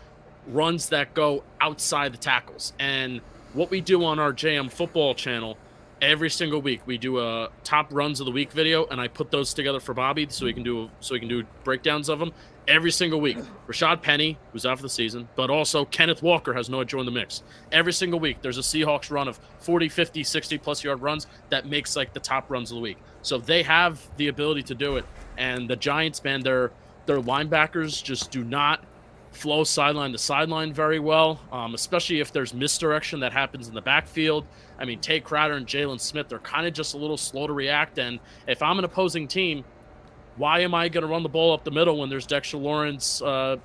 runs that go outside the tackles. And what we do on our JM football channel, every single week we do a top runs of the week video, and I put those together for Bobby so he can do breakdowns of them every single week. Rashad Penny, who's out for the season, but also Kenneth Walker has now joined the mix. Every single week there's a Seahawks run of 40, 50, 60-plus yard runs that makes like the top runs of the week. So they have the ability to do it. And the Giants, man, their linebackers just do not flow sideline to sideline very well, especially if there's misdirection that happens in the backfield. I mean, Tay Crowder and Jalen Smith, they're kind of just a little slow to react. And if I'm an opposing team, why am I going to run the ball up the middle when there's Dexter Lawrence, Leonard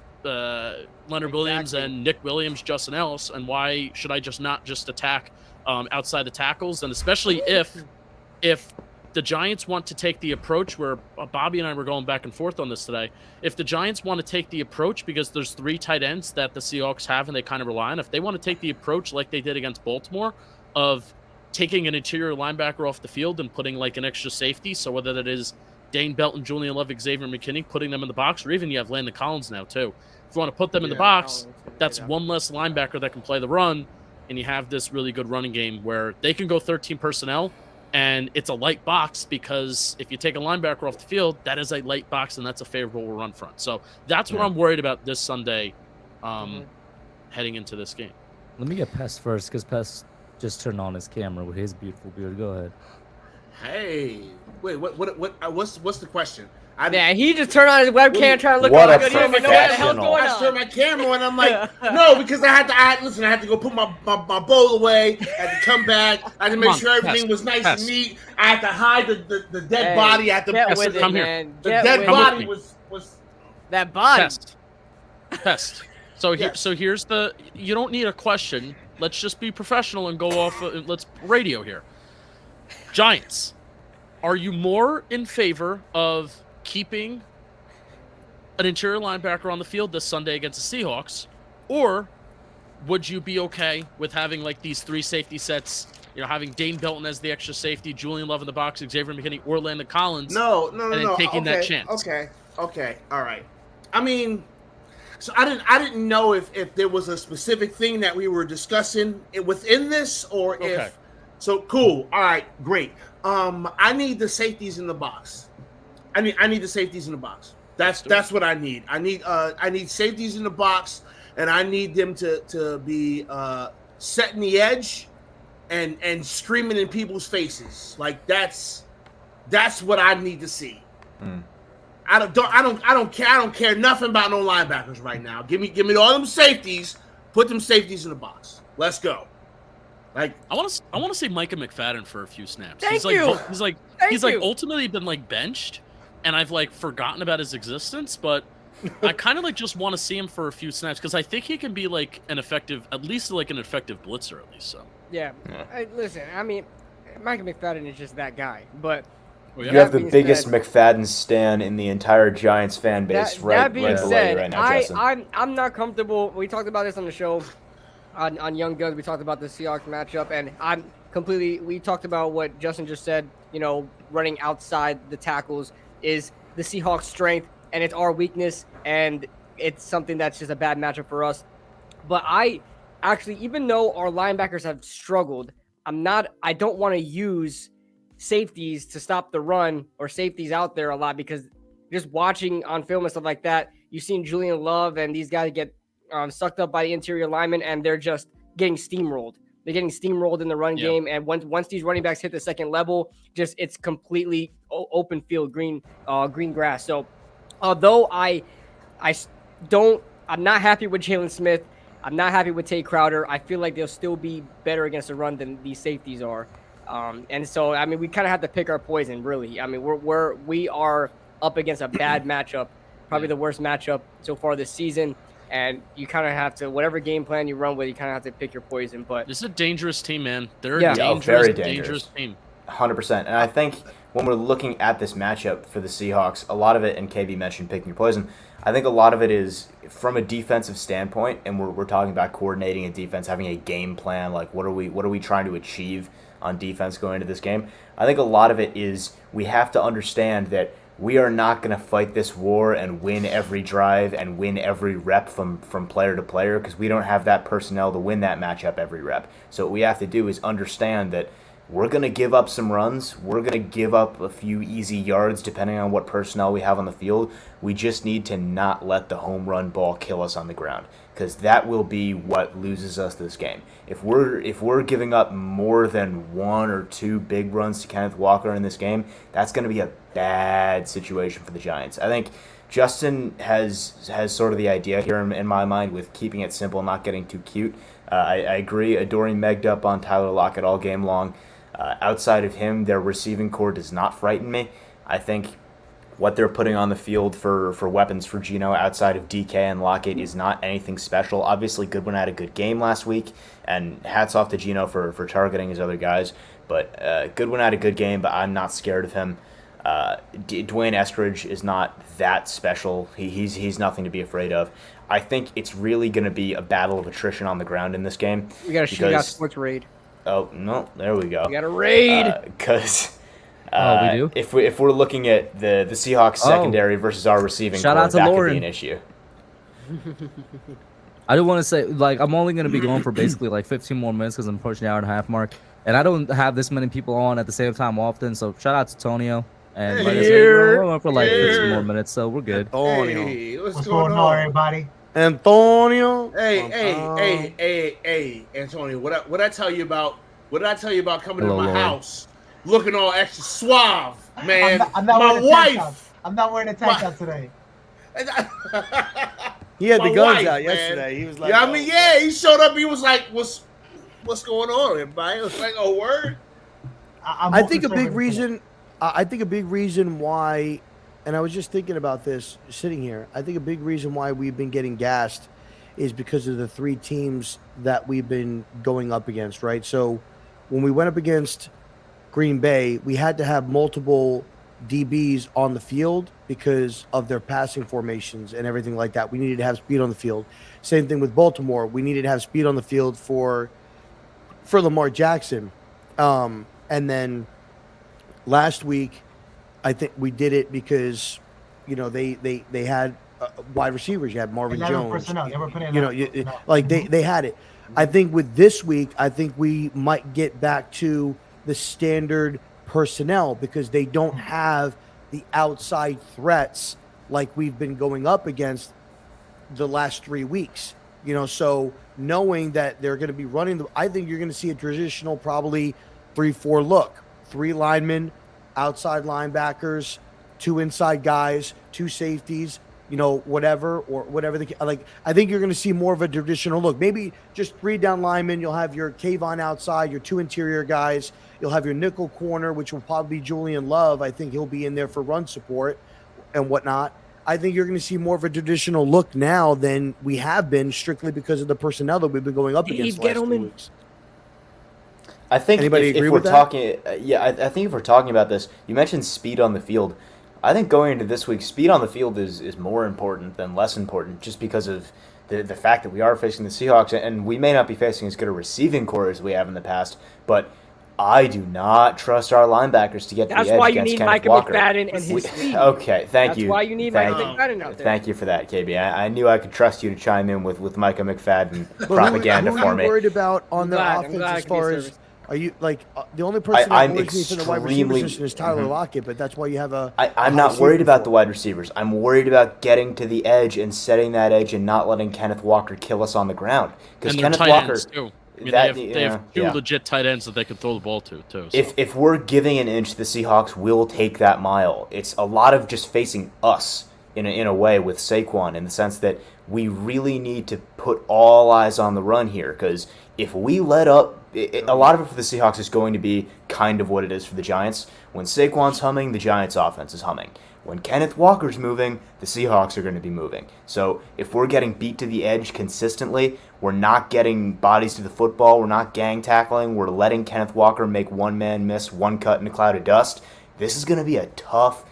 Williams, and Nick Williams, Justin Ellis? And why should I not just attack outside the tackles? And especially if the Giants want to take the approach where Bobby and I were going back and forth on this today. If the Giants want to take the approach, because there's 3 tight ends that the Seahawks have and they kind of rely on, if they want to take the approach like they did against Baltimore of taking an interior linebacker off the field and putting like an extra safety, so whether that is Dane Belton, Julian Love, Xavier McKinney, putting them in the box, or even you have Landon Collins now too. If you want to put them in the box, that's one less linebacker that can play the run, and you have this really good running game where they can go 13 personnel, and it's a light box, because if you take a linebacker off the field, that is a light box, and that's a favorable run front. So that's what I'm worried about this Sunday heading into this game. Let me get Pest first, because Pest just turned on his camera with his beautiful beard. Go ahead. Hey, wait, what's the question? Yeah, he just turned on his webcam trying to look What all a good. He don't even know what the hell's professional. going I turned on. my camera on. I'm like, no, because I had to go put my bowl away. I had to come back. I had to make Come on, sure everything was nice Pest. and neat. I had to hide the dead Hey, body. I had to get with it, come here. man. the Get dead with body it. was That body. Pest. So Yes. so here's the. You don't need a question. Let's just be professional and go off. Let's radio here. Giants, are you more in favor of keeping an interior linebacker on the field this Sunday against the Seahawks, or would you be okay with having like these 3 safety sets? You know, having Dane Belton as the extra safety, Julian Love in the box, Xavier McKinney, or Landon Collins. no, and then taking that chance. Okay, all right. I mean, so I didn't know if there was a specific thing that we were discussing within this, or Okay. if. So cool. All right, great. I need the safeties in the box. I need the safeties in the box. That's what I need. I need safeties in the box, and I need them to be setting the edge and screaming in people's faces. Like that's what I need to see. I don't care nothing about no linebackers right now. Give me all them safeties. Put them safeties in the box. Let's go. Like I want to see Micah McFadden for a few snaps. Thank He's you. He's ultimately been like benched, and I've like forgotten about his existence. But I kind of like just want to see him for a few snaps because I think he can be like an effective blitzer at least. So Yeah. Listen, I mean, Micah McFadden is just that guy, but. well, You have the being biggest said- McFadden stan in the entire Giants fan base right being below said, you right now, Justin. I'm not comfortable. We talked about this on the show on Young Guns. We talked about the Seahawks matchup, and we talked about what Justin just said, running outside the tackles is the Seahawks' strength, and it's our weakness, and it's something that's just a bad matchup for us. But I actually, even though our linebackers have struggled, I don't want to use safeties to stop the run or safeties out there a lot because just watching on film and stuff like that, you've seen Julian Love and these guys get sucked up by the interior linemen and they're just getting steamrolled. They're getting steamrolled in the run game, and once these running backs hit the second level, just it's completely open field, green grass. So, although I'm not happy with Jalen Smith, I'm not happy with Tate Crowder. I feel like they'll still be better against the run than these safeties are. And so, I mean, we kind of have to pick our poison, really. I mean, we are up against a bad matchup, probably the worst matchup so far this season. And you kind of have to, whatever game plan you run with, you kind of have to pick your poison. But this is a dangerous team, man. They're Yeah. a Very dangerous team. 100%. And I think when we're looking at this matchup for the Seahawks, a lot of it, and KB mentioned picking your poison, I think a lot of it is from a defensive standpoint, and we're talking about coordinating a defense, having a game plan, like what are we trying to achieve on defense going into this game. I think a lot of it is we have to understand that we are not going to fight this war and win every drive and win every rep from player to player because we don't have that personnel to win that matchup every rep. So what we have to do is understand that we're going to give up some runs. We're going to give up a few easy yards depending on what personnel we have on the field. We just need to not let the home run ball kill us on the ground because that will be what loses us this game. If we're giving up more than one or two big runs to Kenneth Walker in this game, that's going to be a bad situation for the Giants. I think Justin has sort of the idea here in my mind with keeping it simple, not getting too cute. I agree. Adoree megged up on Tyler Lockett all game long. Outside of him, their receiving core does not frighten me. I think what they're putting on the field for weapons for Geno outside of DK and Lockett is not anything special. Obviously, Goodwin had a good game last week, and hats off to Geno for targeting his other guys. But Goodwin had a good game, but I'm not scared of him. Dwayne Eskridge is not that special. He's nothing to be afraid of. I think it's really going to be a battle of attrition on the ground in this game. we got to shoot out sports raid. Oh, no, there we go. We got to raid. Because we do? if we're looking at the Seahawks secondary versus our receiving Shout core, out to that Lauren. could be an issue. I do want to say, like, I'm only going to be going for basically like 15 more minutes because I'm approaching the hour and a half mark. And I don't have this many people on at the same time often. So shout out to Tonio. And like I said, we're going for like 15 more minutes, so we're good. Antonio. Hey, What's going on, everybody? Antonio. Hey, Antonio. What I tell you about? What did I tell you about coming Hello, to my Lauren. house, looking all extra suave, man? I'm not my wearing a tank top. wife. I'm not wearing a tank top today. He had the My guns wife, out man. yesterday. He was like, Yeah, I mean, yeah, he showed up. He was like, "What's going on, everybody?" It was like, "Oh, word." I'm I more think a big conservative reason. I think a big reason why, and I was just thinking about this sitting here. I think a big reason why we've been getting gassed is because of the three teams that we've been going up against, right? So when we went up against Green Bay, we had to have multiple DBs on the field because of their passing formations and everything like that. We needed to have speed on the field. Same thing with Baltimore. We needed to have speed on the field for Lamar Jackson. And then last week, I think we did it because, they had wide receivers. You had Marvin 11 Jones. personnel. They were putting personnel. Like they had it. I think with this week, I think we might get back to the standard personnel because they don't have the outside threats like we've been going up against the last 3 weeks. So knowing that they're going to be running, I think you're going to see a traditional probably 3-4 look. 3 linemen, outside linebackers, 2 inside guys, 2 safeties, whatever like. I think you're going to see more of a traditional look. Maybe just 3 down linemen. You'll have your Kayvon outside, your 2 interior guys. You'll have your nickel corner, which will probably be Julian Love. I think he'll be in there for run support and whatnot. I think you're going to see more of a traditional look now than we have been, strictly because of the personnel that we've been going up against the last 2 weeks. I think Anybody if agree we're with that? talking, I think if we're talking about this, you mentioned speed on the field. I think going into this week, speed on the field is more important than less important, just because of the fact that we are facing the Seahawks, and we may not be facing as good a receiving core as we have in the past, but I do not trust our linebackers to get to That's the edge why you against need Kenneth Micah Walker. McFadden and his speed. Okay, thank you. That's why you need Thank Micah you. McFadden out there. Thank you for that, KB. I knew I could trust you to chime in with Micah McFadden But propaganda who for are me. you worried about on the I'm offense glad I as could be far of as service. are you like the only person that I'm worries me from the wide receiver extremely- position is Tyler Lockett, but that's why you have a. I'm a not high worried safety about for the him. wide receivers. I'm worried about getting to the edge and setting that edge and not letting Kenneth Walker kill us on the ground. Because And they're Kenneth tight Walker, ends too. I mean, that- they have 2 yeah. legit tight ends that they can throw the ball to too. So. if we're giving an inch, the Seahawks will take that mile. It's a lot of just facing us in a way with Saquon, in the sense that we really need to put all eyes on the run here, because if we let up, a lot of it for the Seahawks is going to be kind of what it is for the Giants. When Saquon's humming, the Giants' offense is humming. When Kenneth Walker's moving, the Seahawks are going to be moving. So if we're getting beat to the edge consistently, we're not getting bodies to the football, we're not gang tackling, we're letting Kenneth Walker make one man miss, one cut in a cloud of dust, this is going to be a tough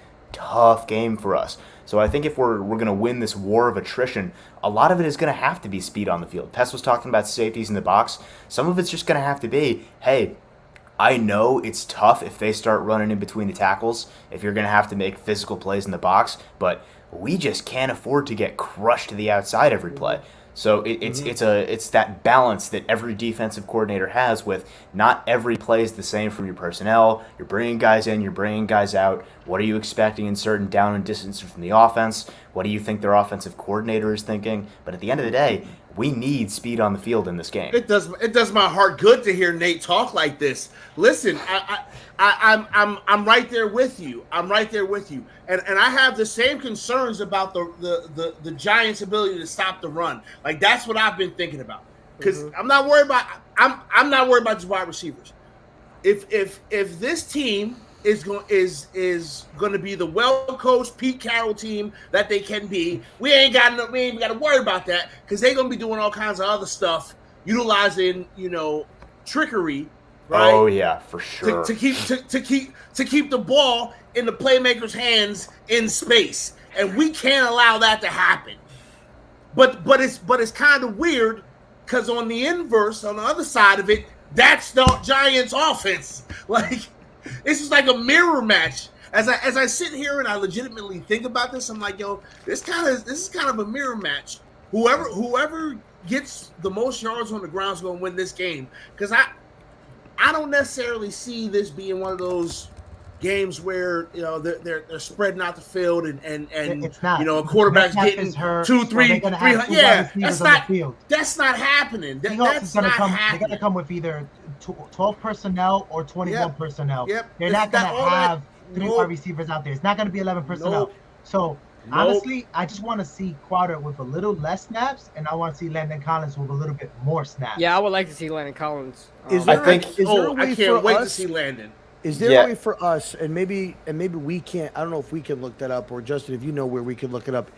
game for us. So I think if we're going to win this war of attrition, a lot of it is going to have to be speed on the field. Tess was talking about safeties in the box. Some of it's just going to have to be, hey, I know it's tough if they start running in between the tackles, if you're going to have to make physical plays in the box, but we just can't afford to get crushed to the outside every play. So it's that balance that every defensive coordinator has, with not every play is the same from your personnel. You're bringing guys in, you're bringing guys out. What are you expecting in certain down and distances from the offense? What do you think their offensive coordinator is thinking? But at the end of the day, we need speed on the field in this game. It does my heart good to hear Nate talk like this. Listen, I'm right there with you. I'm right there with you. And I have the same concerns about the Giants' ability to stop the run. Like, that's what I've been thinking about. Because I'm not worried about just wide receivers. If this team is going to be the well-coached Pete Carroll team that they can be, we ain't got to worry about that, because they're going to be doing all kinds of other stuff, utilizing trickery, right? Oh yeah, for sure. To keep the ball in the playmaker's hands in space, and we can't allow that to happen. But it's kind of weird, because on the inverse, on the other side of it, that's the Giants' offense. Like, this is like a mirror match. As I sit here and I legitimately think about this, I'm like, yo, this is kind of a mirror match. Whoever gets the most yards on the ground is going to win this game. Because I don't necessarily see this being one of those games where they're spreading out the field and It's not. a quarterback's Metcalf getting is hurt, 2, so 3, they're gonna 300. have two wide Yeah, receivers on the field. that's not happening. Seahawks That's is gonna not come. They're happening. gonna come with either 12 personnel or 21 Yep. personnel. Yep. They're It's not gonna that- all that- have 3 Nope. wide receivers out there. It's not gonna be 11 personnel. Nope. So Nope. honestly, I just want to see Crowder with a little less snaps, and I want to see Landon Collins with a little bit more snaps. Yeah, I would like to see Landon Collins. Is I there, think- is there a way I can't for wait to us? see Landon. Is there Yeah. a way for us, and maybe we can't? I don't know if we can look that up, or Justin, if you know where we can look it up.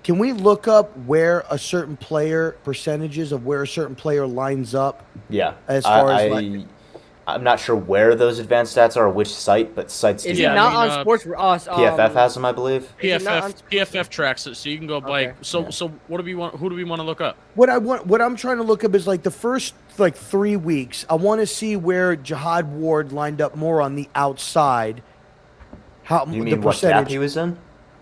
Can we look up where a certain player percentages of where a certain player lines up? Yeah. As far as I'm not sure where those advanced stats are or which site, but sites do. Is Yeah, it I not mean, on Sports? PFF has them, I believe. Is it not on- PFF tracks it, so you can go like. Okay. So what do we want? Who do we want to look up? What I'm trying to look up is like the first 3 weeks. I want to see where Jihad Ward lined up more on the outside. How You the mean what gap percentage? he was in?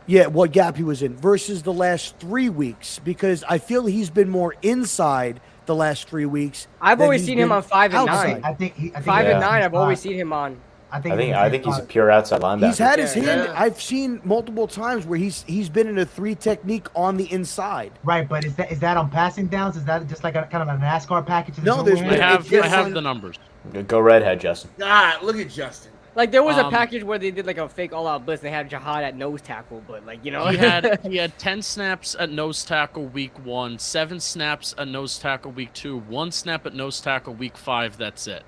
Yeah, what gap he was in versus the last 3 weeks, because I feel he's been more inside the last 3 weeks. I've than always he's seen him been on 5 and outside. 9. I think 5 and Yeah. 9. I've always seen him on. I think he's a pure outside linebacker. He's had his Yeah. hand. Yeah. I've seen multiple times where he's been in a 3 technique on the inside. Right, but is that on passing downs? Is that just like a kind of a NASCAR package? No, there's I been- have it's I have on- the numbers. Go redhead, Justin. God, look at Justin. Like there was a package where they did like a fake all-out blitz. They had Jihad at nose tackle, but like he had 10 snaps at nose tackle week 1, 7 snaps at nose tackle week 2, 1 snap at nose tackle week 5. That's it.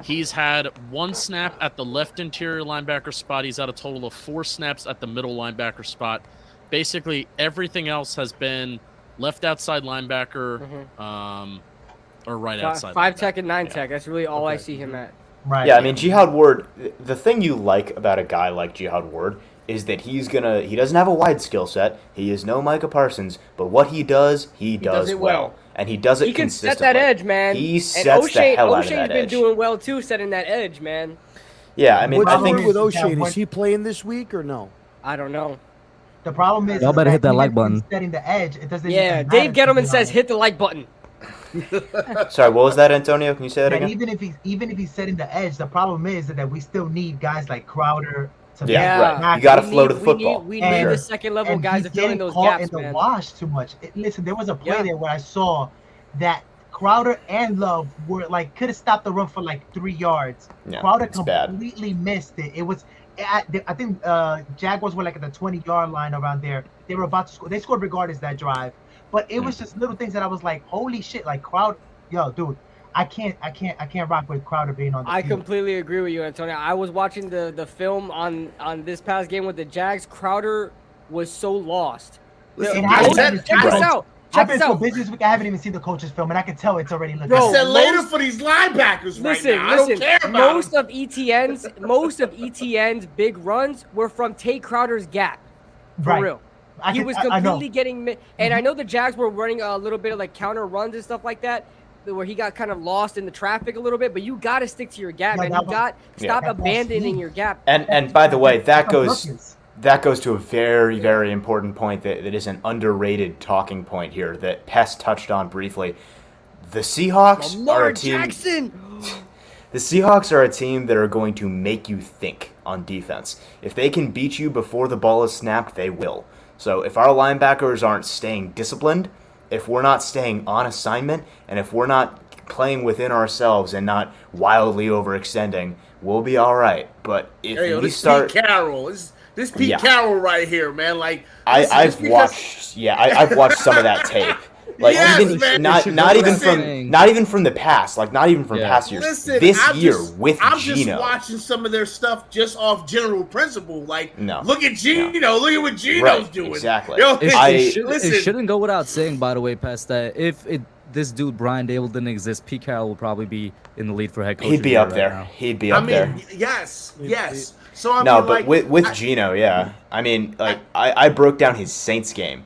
He's had 1 snap at the left interior linebacker spot. He's had a total of 4 snaps at the middle linebacker spot. Basically, everything else has been left outside linebacker, or right outside. 5 tech and 9 tech. That's really all I see him at. Right. Yeah, I mean, Jihad Ward, the thing you like about a guy like Jihad Ward is that he doesn't have a wide skill set. He is no Micah Parsons, but what he does it well. And he does it consistently. He can set that edge, man. He sets the hell out of that edge. O'Shea's been doing well, too, setting that edge, man. Yeah, I mean, I think with O'Shea, is he playing this week or no? I don't know. The problem is, y'all better hit that like button. Setting the edge, it doesn't. Yeah, Dave Gettleman says hit the like button. Sorry, what was that, Antonio? Can you say that again? Even if he's setting the edge, the problem is that we still need guys like Crowder. Right. You got to flow to the football. We need the second level guys to fill in those gaps, man. In the wash too much. Listen, there was a play there where I saw that Crowder and Love were like could have stopped the run for like 3 yards. Yeah, Crowder completely missed it. It was. I think Jaguars were like at the 20-yard line around there. They were about to score. They scored regardless that drive. But it was just little things that I was like, holy shit, like Crowder, yo, dude, I can't rock with Crowder being on the field. Completely agree with you, Antonio. I was watching the film on this past game with the Jags. Crowder was so lost. Listen, check this out. I've been so busy this week, I haven't even seen the coach's film, and I can tell it's already looking. I said later for these linebackers right now. I don't care about most of ETN's big runs were from Tate Crowder's gap. For real. He was completely getting, and I know the Jags were running a little bit of like counter runs and stuff like that, where he got kind of lost in the traffic a little bit. But you got to stick to your gap, man. Stop abandoning your gap. And by the way, that goes to a very, very important point that is an underrated talking point here that Pest touched on briefly. The Seahawks are a team. The Seahawks are a team that are going to make you think on defense. If they can beat you before the ball is snapped, they will. So if our linebackers aren't staying disciplined, if we're not staying on assignment, and if we're not playing within ourselves and not wildly overextending, we'll be all right. But if we start, Pete Carroll, this Pete Carroll right here, man. Like I've watched some of that tape. Like not even from the past, like not even from past years. Listen, I'm just watching some of their stuff just off general principle. Like, look at Gino, look at what Gino's doing. Exactly. Yo, it shouldn't go without saying, by the way, Pest, that if this dude Brian Dable didn't exist, Pete Carroll will probably be in the lead for head coach. He'd be up there. He'd be up there. Yes. So I mean, but with Gino, yeah. I mean, like I broke down his Saints game.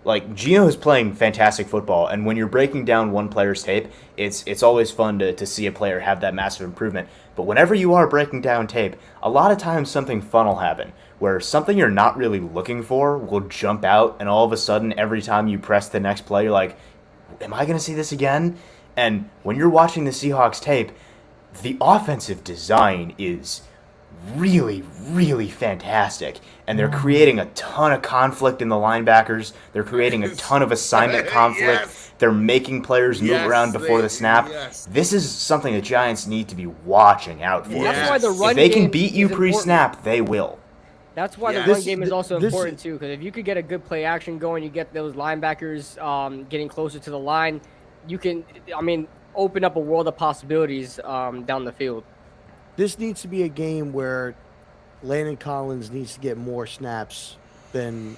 Like, Gino is playing fantastic football, and when you're breaking down one player's tape, it's always fun to see a player have that massive improvement. But whenever you are breaking down tape, a lot of times something fun will happen, where something you're not really looking for will jump out, and all of a sudden, every time you press the next play, you're like, am I going to see this again? And when you're watching the Seahawks tape, the offensive design is really, really fantastic. And they're creating a ton of conflict in the linebackers. They're creating a ton of assignment conflict. They're making players move around before the snap. This is something the Giants need to be watching out for. That's why the run if they can game beat you pre-snap, they will. That's why the run game is also important too, because if you could get a good play action going, you get those linebackers getting closer to the line, you can, open up a world of possibilities down the field. This needs to be a game where Landon Collins needs to get more snaps than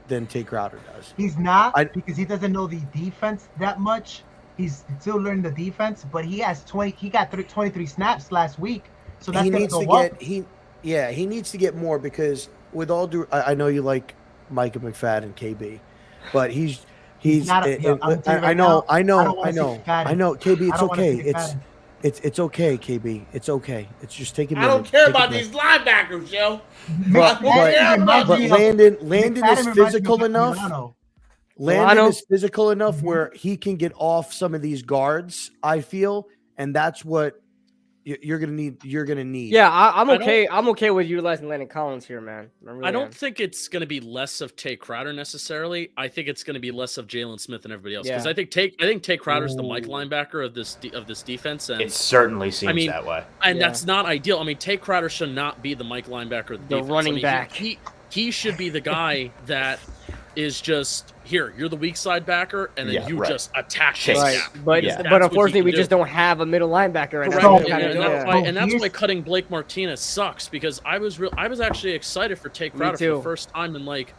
Tate Crowder does. He's not because he doesn't know the defense that much. He's still learning the defense, but he has 23 snaps last week, so that's going to go up. He needs to get more because with all due, I know you like Micah McFadden, KB, but he's not. I know. KB, it's okay. It's okay, KB. It's okay. It's just taking. I don't care about these linebackers, yo. But Landon is physical enough. Landon is physical enough where he can get off some of these guards, I feel, and that's what you're gonna need. Yeah, I'm I don't- okay. I'm okay with utilizing Landon Collins here, man. I don't think it's going to be less of Tay Crowder necessarily. I think it's going to be less of Jalen Smith and everybody else because Yeah. I think Tay Crowder's the Mike Ooh. linebacker of this defense, and It certainly seems that way. and Yeah. that's not ideal. I mean, Tay Crowder should not be the Mike linebacker of the defense. running I mean, back. He should be the guy that is just here. You're the weak side backer, and then Yeah, you right. just attack Chase. this Right, gap. but Yeah. That's but what he unfortunately, can we do. just don't have a middle linebacker right Correct. now. And, Kinda- and yeah. that's why, and that's why Here's- cutting Blake Martinez sucks because I was actually excited for Tay Crowder for too. the first time in like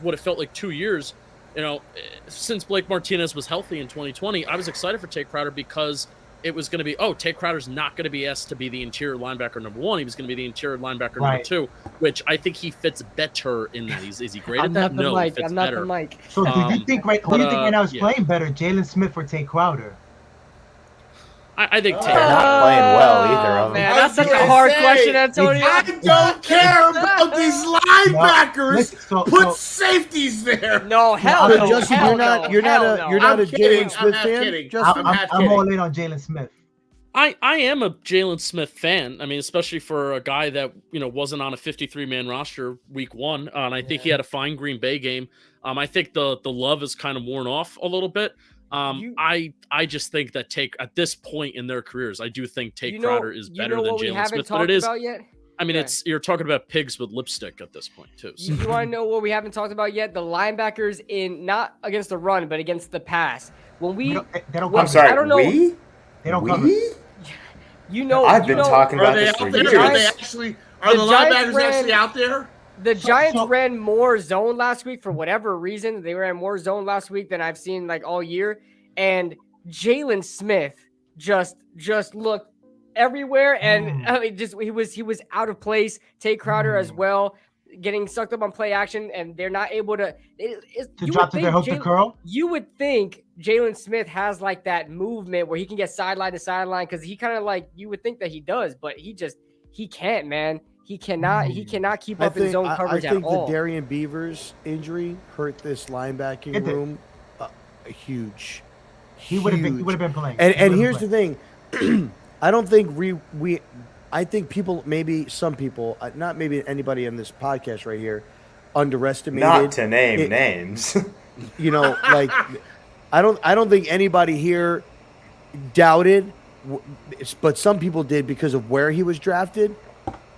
what it felt like 2 years. You know, since Blake Martinez was healthy in 2020, I was excited for Tay Crowder because it was going to be, Tay Crowder's not going to be asked to be the interior linebacker number 1. He was going to be the interior linebacker number Right. 2, which I think he fits better in that. Is he great I'm at that? not the No, he Mike. fits I'm not better. the Mike. So do you think who do you think right now is yeah. playing better, Jalen Smith or Tay Crowder? I think Tay They're not playing well either of them. Man, I that's was such a gonna hard say, question, Antonio. I don't care about these linebackers. Listen, so- Put so- safeties there. No, hell So no. Justin, hell you're not no, you're not hell a no. you're not a I'm kidding. Jalen Smith I'm half fan. kidding. Justin? I'm half I'm kidding. all in on Jalen Smith. I am a Jalen Smith fan. I mean, especially for a guy that wasn't on a 53-man roster week 1, and I think he had a fine Green Bay game. I think the love is kind of worn off a little bit. I just think that at this point in their careers, I do think Tay Crowder is better than what we Jalen haven't Smith. But talked it is. about yet? I mean, Okay. you're talking about pigs with lipstick at this point too. So. You want to know what we haven't talked about yet? The linebackers in not against the run, but against the pass. When They don't Well, cover. I'm sorry. I don't know. We? They don't cover. We? I've I've been talking Are about they this out for there? years. Are they actually? Are The the Giants linebackers ran- actually out there? The Giants so- ran more zone last week for whatever reason. They ran more zone last week than I've seen like all year. And Jalen Smith just looked everywhere, and I mean, he was out of place. Tay Crowder as well, getting sucked up on play action, and they're not able to. To drop to their hook to curl. You would think Jalen Smith has like that movement where he can get sideline to sideline because he kind of like you would think that he does, but he can't, man. He cannot keep up in zone coverage I think at all. the Darian Beavers injury hurt this linebacking It did. room huge. He would have been playing. And here's the thing, I don't think I think some people, not maybe anybody in this podcast right here, underestimated. Not to name it- names. Like I don't think anybody here doubted, but some people did because of where he was drafted.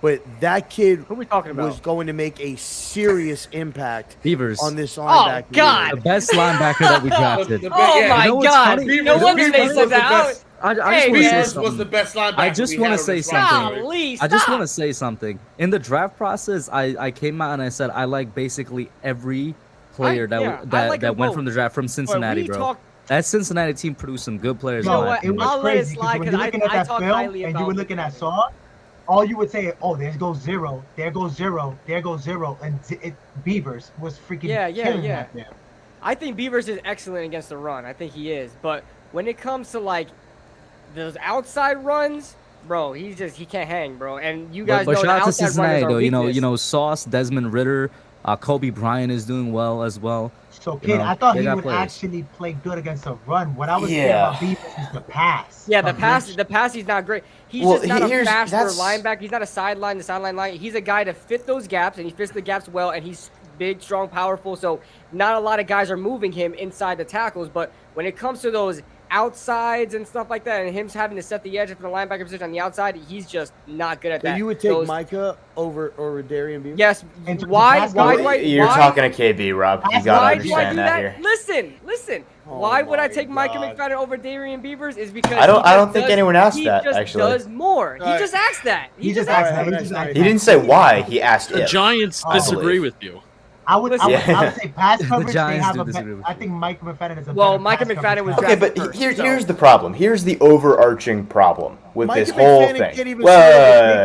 But that kid Who are we talking about? was going to make a serious impact Beavers. on this linebacker. God. The best linebacker that we drafted. Oh Yeah. my You know what's God! funny? No wonder they Beavers said was the that. best. I just Hey, want to say man. Beavers was the something. best linebacker. I just we wanna had on say this roster. something. Golly, I just stop. want to say something. In the draft process, I came out and I said I like basically every player I like that them went both. from the draft from Cincinnati, we bro. talk- That Cincinnati team produced some good players. You know in my what? It opinion. was I'll let it crazy slide because when 'cause you're looking I at that talk film highly and about you were looking them. at Saw, all you would say, "Oh, there goes zero, there goes zero, there goes zero," and Beavers was freaking killing that man. I think Beavers is excellent against the run. I think he is. But when it comes to like those outside runs, bro, he can't hang, bro. And you guys But know the shout out to outside Cincinnati runners are though. weakness. Sauce, Desmond Ritter, Kobe Bryant is doing well as well. So, kid, know, I thought they he got would players. actually play good against the run. What I was saying Yeah. about Beavers is the pass. Yeah, the coverage. pass, he's not great. He's Well, just not a here's- faster that's- linebacker. He's not a sideline to sideline line. He's a guy to fit those gaps, and he fits the gaps well, and he's big, strong, powerful. So not a lot of guys are moving him inside the tackles. But when it comes to those outsides and stuff like that, and him having to set the edge for the linebacker position on the outside, he's just not good at So that. you would take Those- Micah over Darian Beavers? Yes. And to Why? pass Why? coverage- Why? You're why- talking to KB, Rob. You Why gotta Why do I do understand that that? here. Listen. Oh Why would I my take Micah God. McFadden over Darian Beavers? Is because I don't he just think does- anyone asked that, He just actually. does more. He Alright. just asked that. He just asked that. He just asked He that. didn't say why. He asked The if. Giants I disagree believe. with you. I would Yeah. say pass coverage. They Giants have do a disagree with I you. think Micah McFadden is a Well, better Micah pass McFadden coverage was guy. Okay, drafted but first, here's so- here's the problem. Here's the overarching problem with Micah this whole McFadden thing. can't even Wait,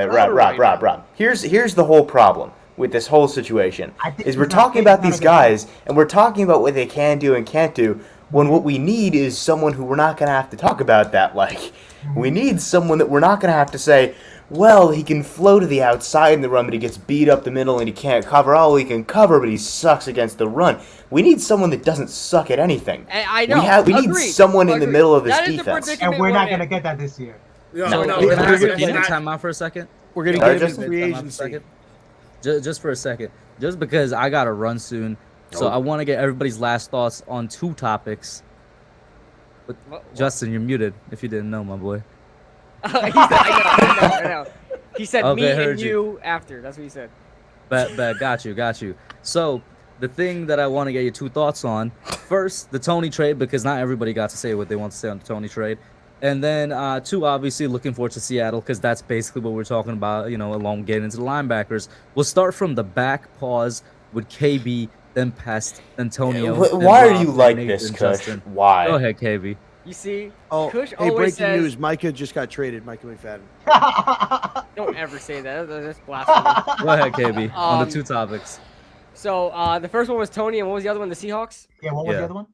see Rob. Here's the whole problem with this whole situation. I think Is we're he's not talking about getting these out of the guys and we're talking about what they can do and can't do. When what we need is someone who we're not gonna have to talk about that like. We need someone that we're not gonna have to say, well, he can flow to the outside in the run, but he gets beat up the middle and he can't cover. Oh, he can cover, but he sucks against the run. We need someone that doesn't suck at anything. I know. We need Agreed. someone in the Agreed. middle of this That is the defense. predicament And we're we're not in. gonna get that this year. No, No, no, we- Can I we're ask gonna can you get- time out for a second? We're gonna Sorry, get him in Justin? free Time out for a agency. second? Just for a second. Just because I gotta run soon, so Nope. I want to get everybody's last thoughts on 2 topics. But What? Justin, you're muted. If you didn't know, my boy. I know. He said Okay, me heard and you after. That's what he said. Bet, got you. So the thing that I want to get your 2 thoughts on, first, the Tony trade, because not everybody got to say what they want to say on the Tony trade. And then 2, obviously looking forward to Seattle, because that's basically what we're talking about, along with getting into the linebackers. We'll start from the back, pause with KB, then past Antonio. then Why are Rob, you then like Nathan, this, Kush? Justin. Why? Go ahead, KB. You see, Oh, Kush hey, always breaking says, news. Micah just got traded. Micah McFadden. "Don't ever say that. That's blasphemy." Go ahead, KB, on the 2 Um, topics. So the first one was Tony, and what was the other one? The Seahawks. Yeah, what was Yeah. the other one?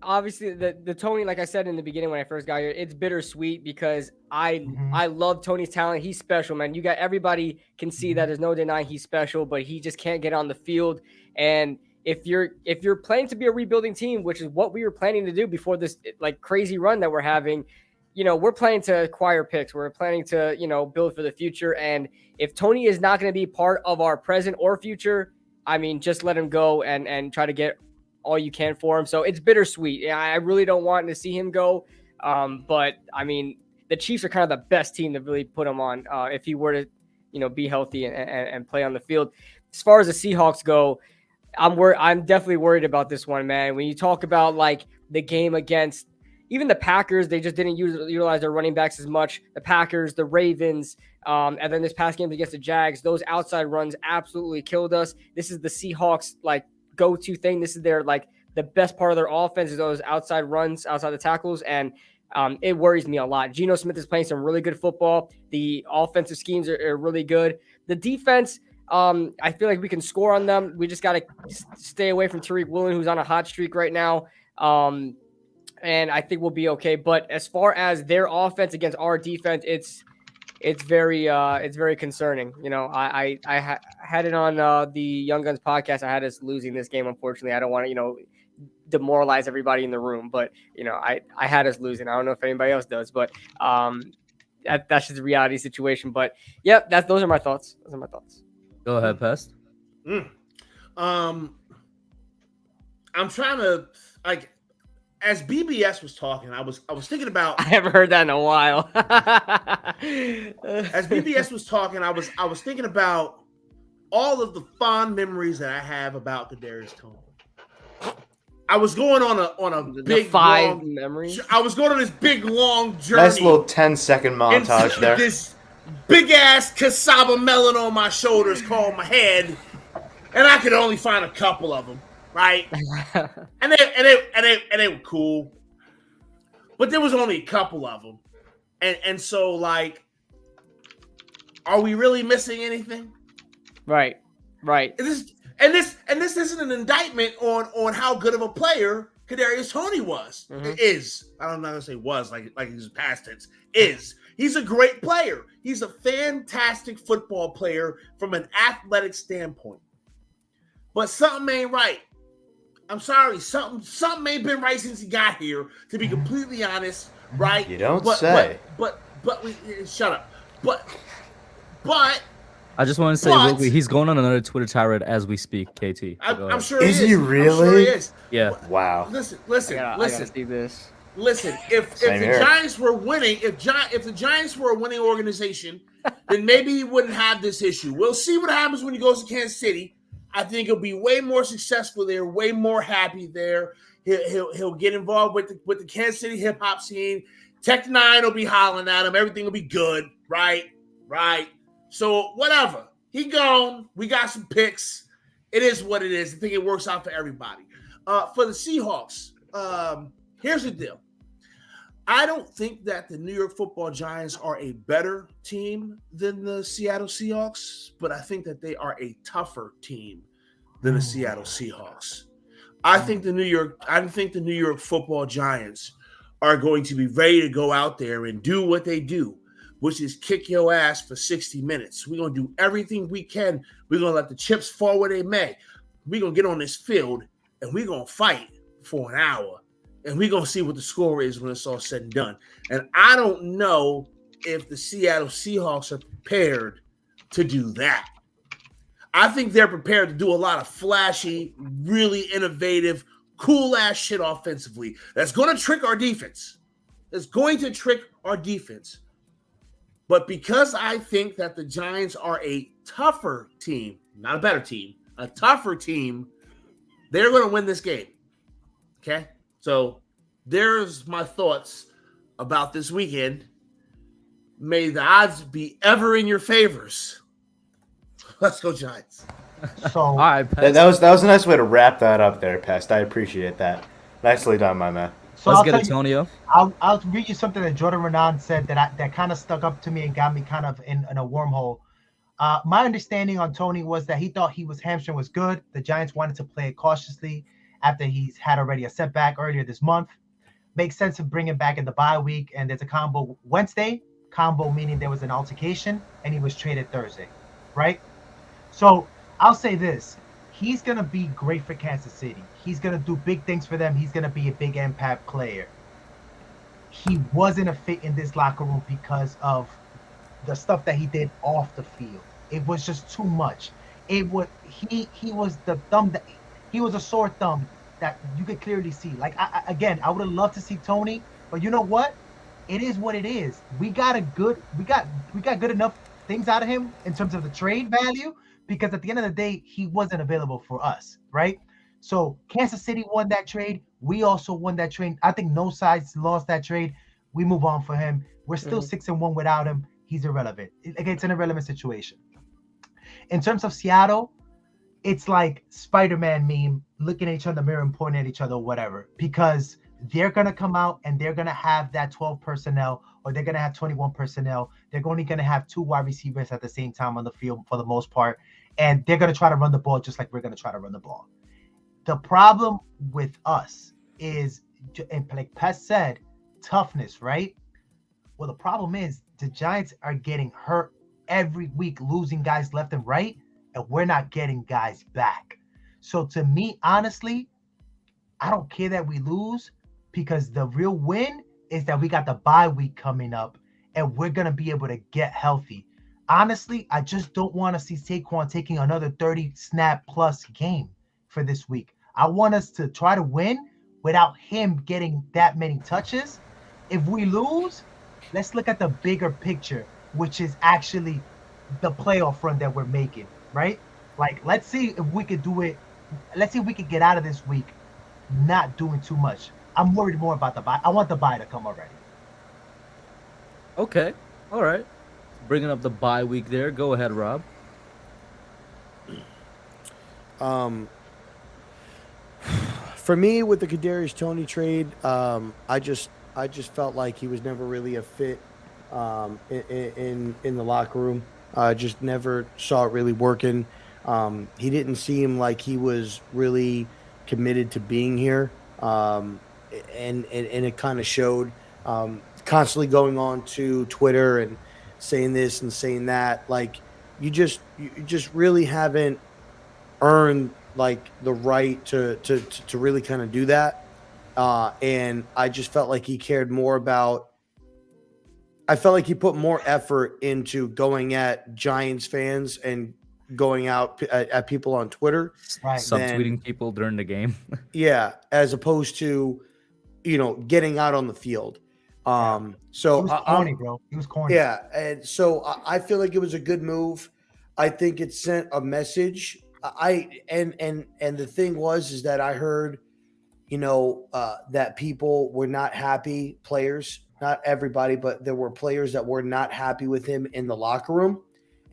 Obviously the Tony, like I said in the beginning when I first got here, it's bittersweet because I love Tony's talent. He's special, man. You got everybody can see that there's no denying he's special, but he just can't get on the field. And if you're planning to be a rebuilding team, which is what we were planning to do before this like crazy run that we're having, we're planning to acquire picks. We're planning to, build for the future. And if Tony is not going to be part of our present or future, I mean, just let him go and try to get all you can for him. So it's bittersweet. I really don't want to see him go. But I mean, the Chiefs are kind of the best team to really put him on if he were to, be healthy and play on the field. As far as the Seahawks go, I'm definitely worried about this one, man. When you talk about like the game against even the Packers, they just didn't utilize their running backs as much. The Packers, the Ravens, and then this past game against the Jags, those outside runs absolutely killed us. This is the Seahawks like go-to thing. This is their like the best part of their offense is those outside runs, outside the tackles, and it worries me a lot. Geno Smith is playing some really good football. The offensive schemes are really good. The defense, I feel like we can score on them. We just got to stay away from Tariq Woolen, who's on a hot streak right now. And I think we'll be okay. But as far as their offense against our defense, it's very concerning. I had it on the Young Guns podcast. I had us losing this game. Unfortunately, I don't want to demoralize everybody in the room, but I had us losing. I don't know if anybody else does, but that's just the reality situation. But yep, those are my thoughts. Go ahead, Pest. I'm trying to like. As BBS was talking, I was thinking about. I haven't heard that in a while. As BBS was talking, I was thinking about all of the fond memories that I have about Kadarius Tony. I was going on a big long memories. I was going on this big long journey. Nice little 10-second montage into there. This big ass cassava melon on my shoulders called my head, and I could only find a couple of them. Right, and they were cool, but there was only a couple of them, and so like, are we really missing anything? Right. This isn't an indictment on how good of a player Kadarius Tony was. Mm-hmm. It is. I'm not gonna say was like he's past tense. Is. He's a great player. He's a fantastic football player from an athletic standpoint, but something ain't right. I'm sorry, something ain't been right since he got here, to be completely honest, right? You don't say. But shut up. But I just want to say real quick, he's going on another Twitter tirade as we speak, KT. I'm sure Is he really? I'm sure he is. Yeah. Wow. Listen. I gotta see this. Listen, if the here. Giants were winning, if the Giants were a winning organization, then maybe he wouldn't have this issue. We'll see what happens when he goes to Kansas City. I think he'll be way more successful there, way more happy there. He'll get involved with the Kansas City hip hop scene. Tech 9 will be hollering at him. Everything will be good, right? So whatever. He gone. We got some picks. It is what it is. I think it works out for everybody. For the Seahawks, here's the deal. I don't think that the New York Football Giants are a better team than the Seattle Seahawks, but I think that they are a tougher team than the Seattle Seahawks. I think the New York Football Giants are going to be ready to go out there and do what they do, which is kick your ass for 60 minutes. We're going to do everything we can. We're going to let the chips fall where they may. We're going to get on this field and we're going to fight for an hour. and we're gonna see what the score is when it's all said and done. And I don't know if the Seattle Seahawks are prepared to do that. I think they're prepared to do a lot of flashy, really innovative, cool ass shit offensively. That's going to trick our defense. That's going to trick our defense. But because I think that the Giants are a tougher team, not a better team, a tougher team, they're going to win this game. Okay? So there's my thoughts about this weekend. May the odds be ever in your favors. Let's go, Giants. So All right, That was a nice way to wrap that up there, Pest. I appreciate that. Nicely done, my man. so let's I'll get tell it, you, Tonio. I'll read you something that Jordan Renan said that kind of stuck up to me and got me kind of in a wormhole. My understanding on Tony was that he thought his hamstring was good. The Giants wanted to play it cautiously after he's had already a setback earlier this month. Makes sense to bring him back in the bye week, and there's a combo Wednesday. Combo meaning there was an altercation, and he was traded Thursday, right? So I'll say this. He's going to be great for Kansas City. He's going to do big things for them. He's going to be a big impact player. He wasn't a fit in this locker room because of the stuff that he did off the field. It was just too much. He was the thumb that he was a sore thumb that you could clearly see. Like I would have loved to see Tony, but you know what? It is what it is. We got good enough things out of him in terms of the trade value, because at the end of the day, he wasn't available for us, right? So Kansas City won that trade. We also won that trade. I think no sides lost that trade. We move on for him. We're still 6-1 without him. He's irrelevant. Again, it's an irrelevant situation. In terms of Seattle, it's like Spider-Man meme, looking at each other in the mirror and pointing at each other or whatever, because they're going to come out and they're going to have that 12 personnel, or they're going to have 21 personnel. They're only going to have 2 wide receivers at the same time on the field for the most part. And they're going to try to run the ball just like we're going to try to run the ball. The problem with us is, and like Pest said, toughness, right? Well, the problem is the Giants are getting hurt every week, losing guys left and right, and we're not getting guys back. So to me, honestly, I don't care that we lose, because the real win is that we got the bye week coming up and we're going to be able to get healthy. Honestly, I just don't want to see Saquon taking another 30 snap plus game for this week. I want us to try to win without him getting that many touches. If we lose, let's look at the bigger picture, which is actually the playoff run that we're making, right? Like, let's see if we could do it. Let's see if we could get out of this week not doing too much. I'm worried more about the bye. I want the bye to come already. Okay. All right. Bringing up the bye week there. Go ahead, Rob. For me, with the Kadarius Toney trade, I just felt like he was never really a fit in the locker room. Just never saw it really working. He didn't seem like he was really committed to being here, and it kind of showed. Constantly going on to Twitter and saying this and saying that, like you just really haven't earned like the right to really kind of do that. And I just felt like he cared more about. I felt like he put more effort into going at Giants fans and going out at people on Twitter, Right. Subtweeting people during the game. yeah, as opposed to, getting out on the field. He So was corny, bro. He was corny. yeah, and so I feel like it was a good move. I think it sent a message. And the thing is that I heard, that people were not happy, players, not everybody, but there were players that were not happy with him in the locker room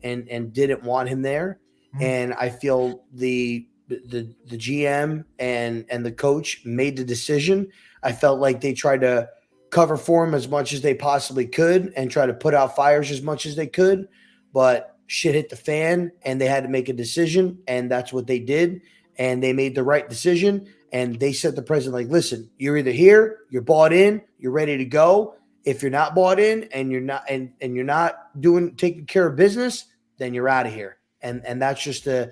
and didn't want him there. And I feel the GM and the coach made the decision. I felt like they tried to cover for him as much as they possibly could and try to put out fires as much as they could, but shit hit the fan and they had to make a decision, and that's what they did. And they made the right decision, and they said to the president, like, listen, you're either here, you're bought in, you're ready to go. If you're not bought in and you're not taking care of business, then you're out of here. And that's just the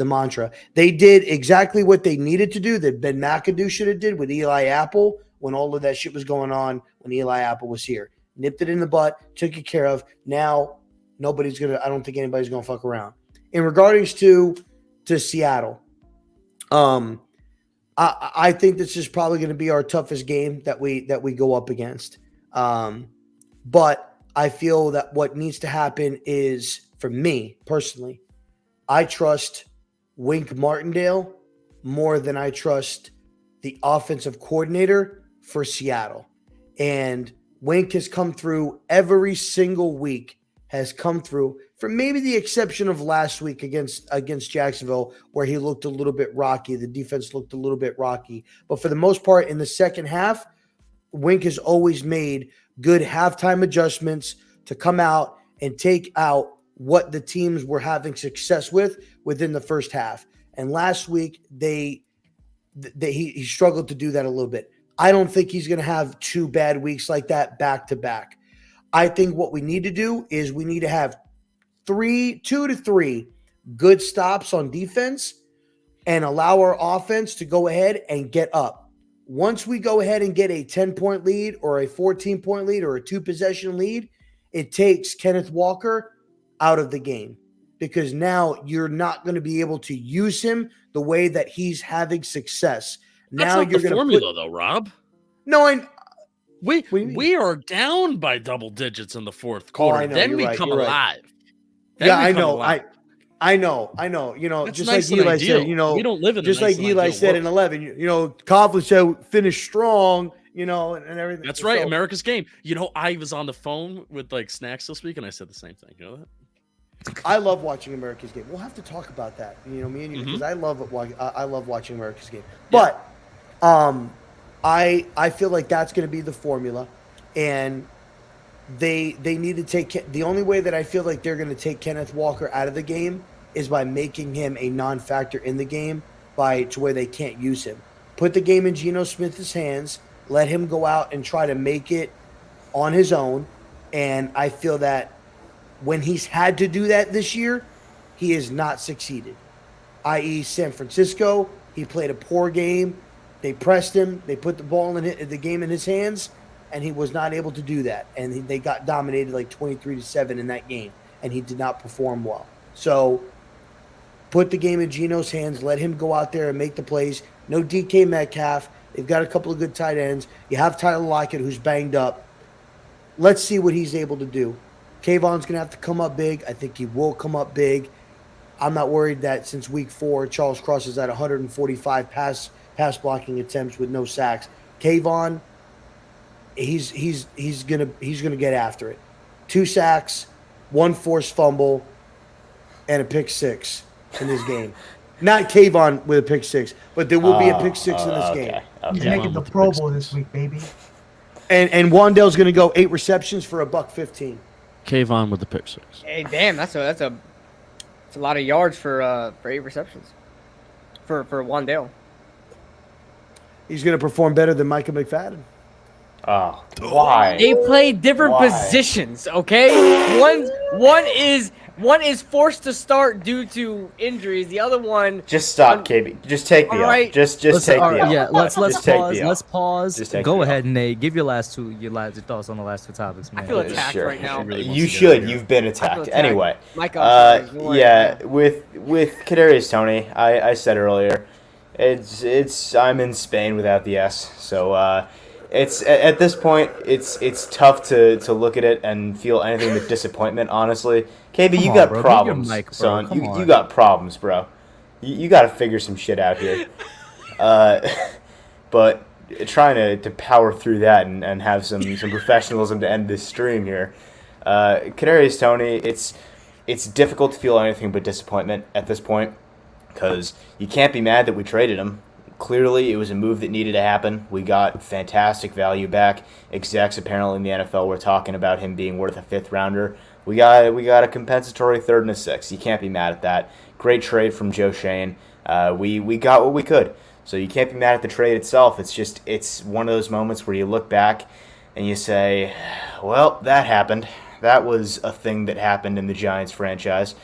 mantra. They did exactly what they needed to do that Ben McAdoo should have did with Eli Apple when all of that shit was going on when Eli Apple was here. Nipped it in the butt, took it care of. Now I don't think anybody's gonna fuck around. In regards to Seattle, I think this is probably going to be our toughest game that we go up against. But I feel that what needs to happen is, for me personally, I trust Wink Martindale more than I trust the offensive coordinator for Seattle. And Wink has come through every single week, has come through, for maybe the exception of last week against Jacksonville, where he looked a little bit rocky. The defense looked a little bit rocky. But for the most part, in the second half, Wink has always made good halftime adjustments to come out and take out what the teams were having success with within the first half. And last week, he struggled to do that a little bit. I don't think he's going to have 2 bad weeks like that back to back. I think what we need to do is we need to have 2 to 3 good stops on defense and allow our offense to go ahead and get up. Once we go ahead and get a 10-point lead or a 14-point lead or a 2-possession lead, it takes Kenneth Walker out of the game, because now you're not going to be able to use him the way that he's having success. That's now not you're the going formula, though, Rob. No, We are down by double digits in the fourth quarter. I know, then you're we right, come you're right. alive. Then yeah, we I come know. alive. I know. That's Just nice like and Eli ideal. said, We don't live in a just nice like and Eli ideal said in world. 11, Coughlin said finish strong, and everything. That's right, So, America's game. I was on the phone with Snacks this week, and I said the same thing. You know that? I love watching America's game. We'll have to talk about that, me and you, because I love watching America's game. Yeah. But I feel like that's going to be the formula, and they need to take the only way that I feel like they're going to take Kenneth Walker out of the game is by making him a non-factor in the game to where they can't use him. Put the game in Geno Smith's hands, let him go out and try to make it on his own, and I feel that when he's had to do that this year, he has not succeeded. I.e., San Francisco, he played a poor game. They pressed him. They put the ball in the game in his hands, and he was not able to do that. And they got dominated like 23-7 in that game, and he did not perform well. So put the game in Geno's hands. Let him go out there and make the plays. No DK Metcalf. They've got a couple of good tight ends. You have Tyler Lockett, who's banged up. Let's see what he's able to do. Kayvon's going to have to come up big. I think he will come up big. I'm not worried that since week 4, Charles Cross is at 145 pass blocking attempts with no sacks. Kayvon, he's gonna get after it. 2 sacks, 1 forced fumble, and a pick 6 in this game. Not Kayvon with a pick 6, but there will be a pick 6 in this game. He's making the Pro Bowl this week, baby. And Wandale's gonna go 8 receptions for $115. Kayvon with the pick 6. Hey, damn, that's a lot of yards for 8 receptions for Wandale. He's gonna perform better than Micah McFadden. Oh, why? They play different Why? positions, okay? One is forced to start due to injuries. The other one, Just stop, KB. Just take the All L. right. Just take the L. Yeah, let's Just take pause. the L. Let's pause. Just take Go the L. ahead, Nate. Give your thoughts on the last 2 topics, man. I feel attacked Sure. right now. You should. You've been I attacked. feel attacked. Anyway, Mike, I'm sorry. You weren't- yeah, with Kadarius Tony, I said earlier, I'm in Spain without the S, so it's at this point it's tough to look at it and feel anything but disappointment. Honestly, KB, you on, got bro. Give your problems, mic, bro. son. Come You on. got problems, bro. You got to figure some shit out here. But trying to power through that and have some professionalism to end this stream here. Kadarius Toney, it's difficult to feel anything but disappointment at this point because you can't be mad that we traded him. Clearly, it was a move that needed to happen. We got fantastic value back. Execs apparently in the NFL were talking about him being worth a 5th rounder. We got a compensatory 3rd and a 6th. You can't be mad at that. Great trade from Joe Shane. We got what we could. So you can't be mad at the trade itself. It's one of those moments where you look back and you say, well, that happened. That was a thing that happened in the Giants franchise.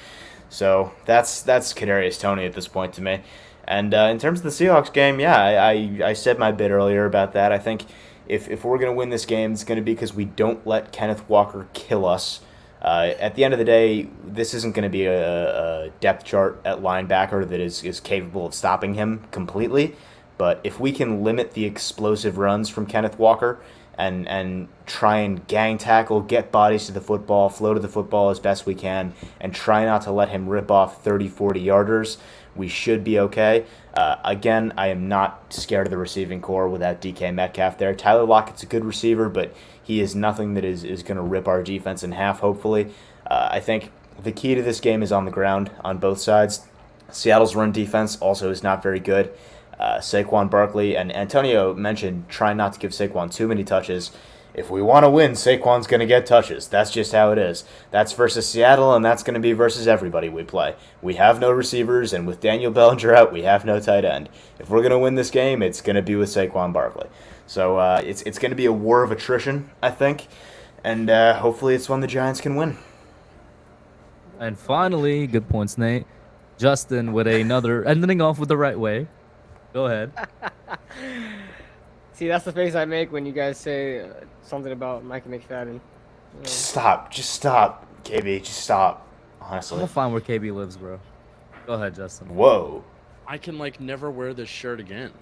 So that's Kadarius Toney at this point to me. And in terms of the Seahawks game, yeah, I said my bit earlier about that. I think if we're going to win this game, it's going to be because we don't let Kenneth Walker kill us. At the end of the day, this isn't going to be a depth chart at linebacker that is capable of stopping him completely. But if we can limit the explosive runs from Kenneth Walker and try and gang tackle, get bodies to the football, flow to the football as best we can, and try not to let him rip off 30, 40-yarders, we should be okay. Again, I am not scared of the receiving core without DK Metcalf there. Tyler Lockett's a good receiver, but he is nothing that is going to rip our defense in half, hopefully. I think the key to this game is on the ground on both sides. Seattle's run defense also is not very good. Saquon Barkley, and Antonio mentioned trying not to give Saquon too many touches. If we want to win, Saquon's going to get touches. That's just how it is. That's versus Seattle, and that's going to be versus everybody we play. We have no receivers, and with Daniel Bellinger out, we have no tight end. If we're going to win this game, it's going to be with Saquon Barkley. So it's going to be a war of attrition, I think, and hopefully it's one the Giants can win. And finally, good points, Nate. Justin with another, ending off with the right way. Go ahead. See, that's the face I make when you guys say something about Micah McFadden. You know. Just stop, KB. Just stop. I'm Honestly. gonna find where KB lives, bro. Go ahead, Justin. Whoa. I can never wear this shirt again.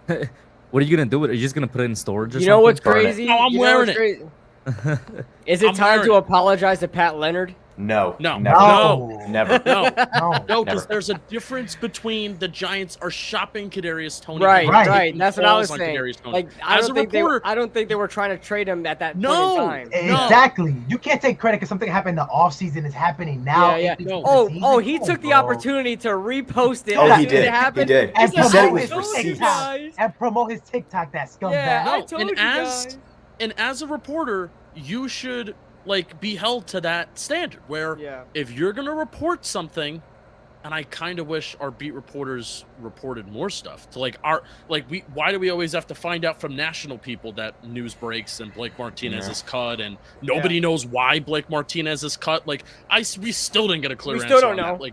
What are you gonna do with it? Are you just gonna put it in storage or You know what's Burn it. crazy? No, I'm You know wearing what's it. crazy? Is it I'm time wearing to it. apologize to Pat Leonard? No. No. Never. No. Never. No, No. no, because Never. there's a difference between the Giants are shopping Kadarius Tony. Right, and Right. taking That's what I was calls on saying. Kadarius Toney. Like, I As don't a think reporter, I don't think they were trying to trade him at that No. point in time. No. Exactly. You can't take credit because something happened in the offseason. It's happening now. Yeah, It's no. the Oh, season. he Come took on, the bro. opportunity to repost it. Oh, as he soon as did. It happened. He did. And He said it promote was his receipts. TikTok. And promote his TikTok, that scumbag. Yeah, I No, told and you guys. as a reporter, you should be held to that standard where Yeah. if you're gonna report something, and I kind of wish our beat reporters reported more stuff to why do we always have to find out from national people that news breaks and Blake Martinez Yeah. is cut and nobody knows why Blake Martinez is cut? We still didn't get a clear We answer still don't on know. that.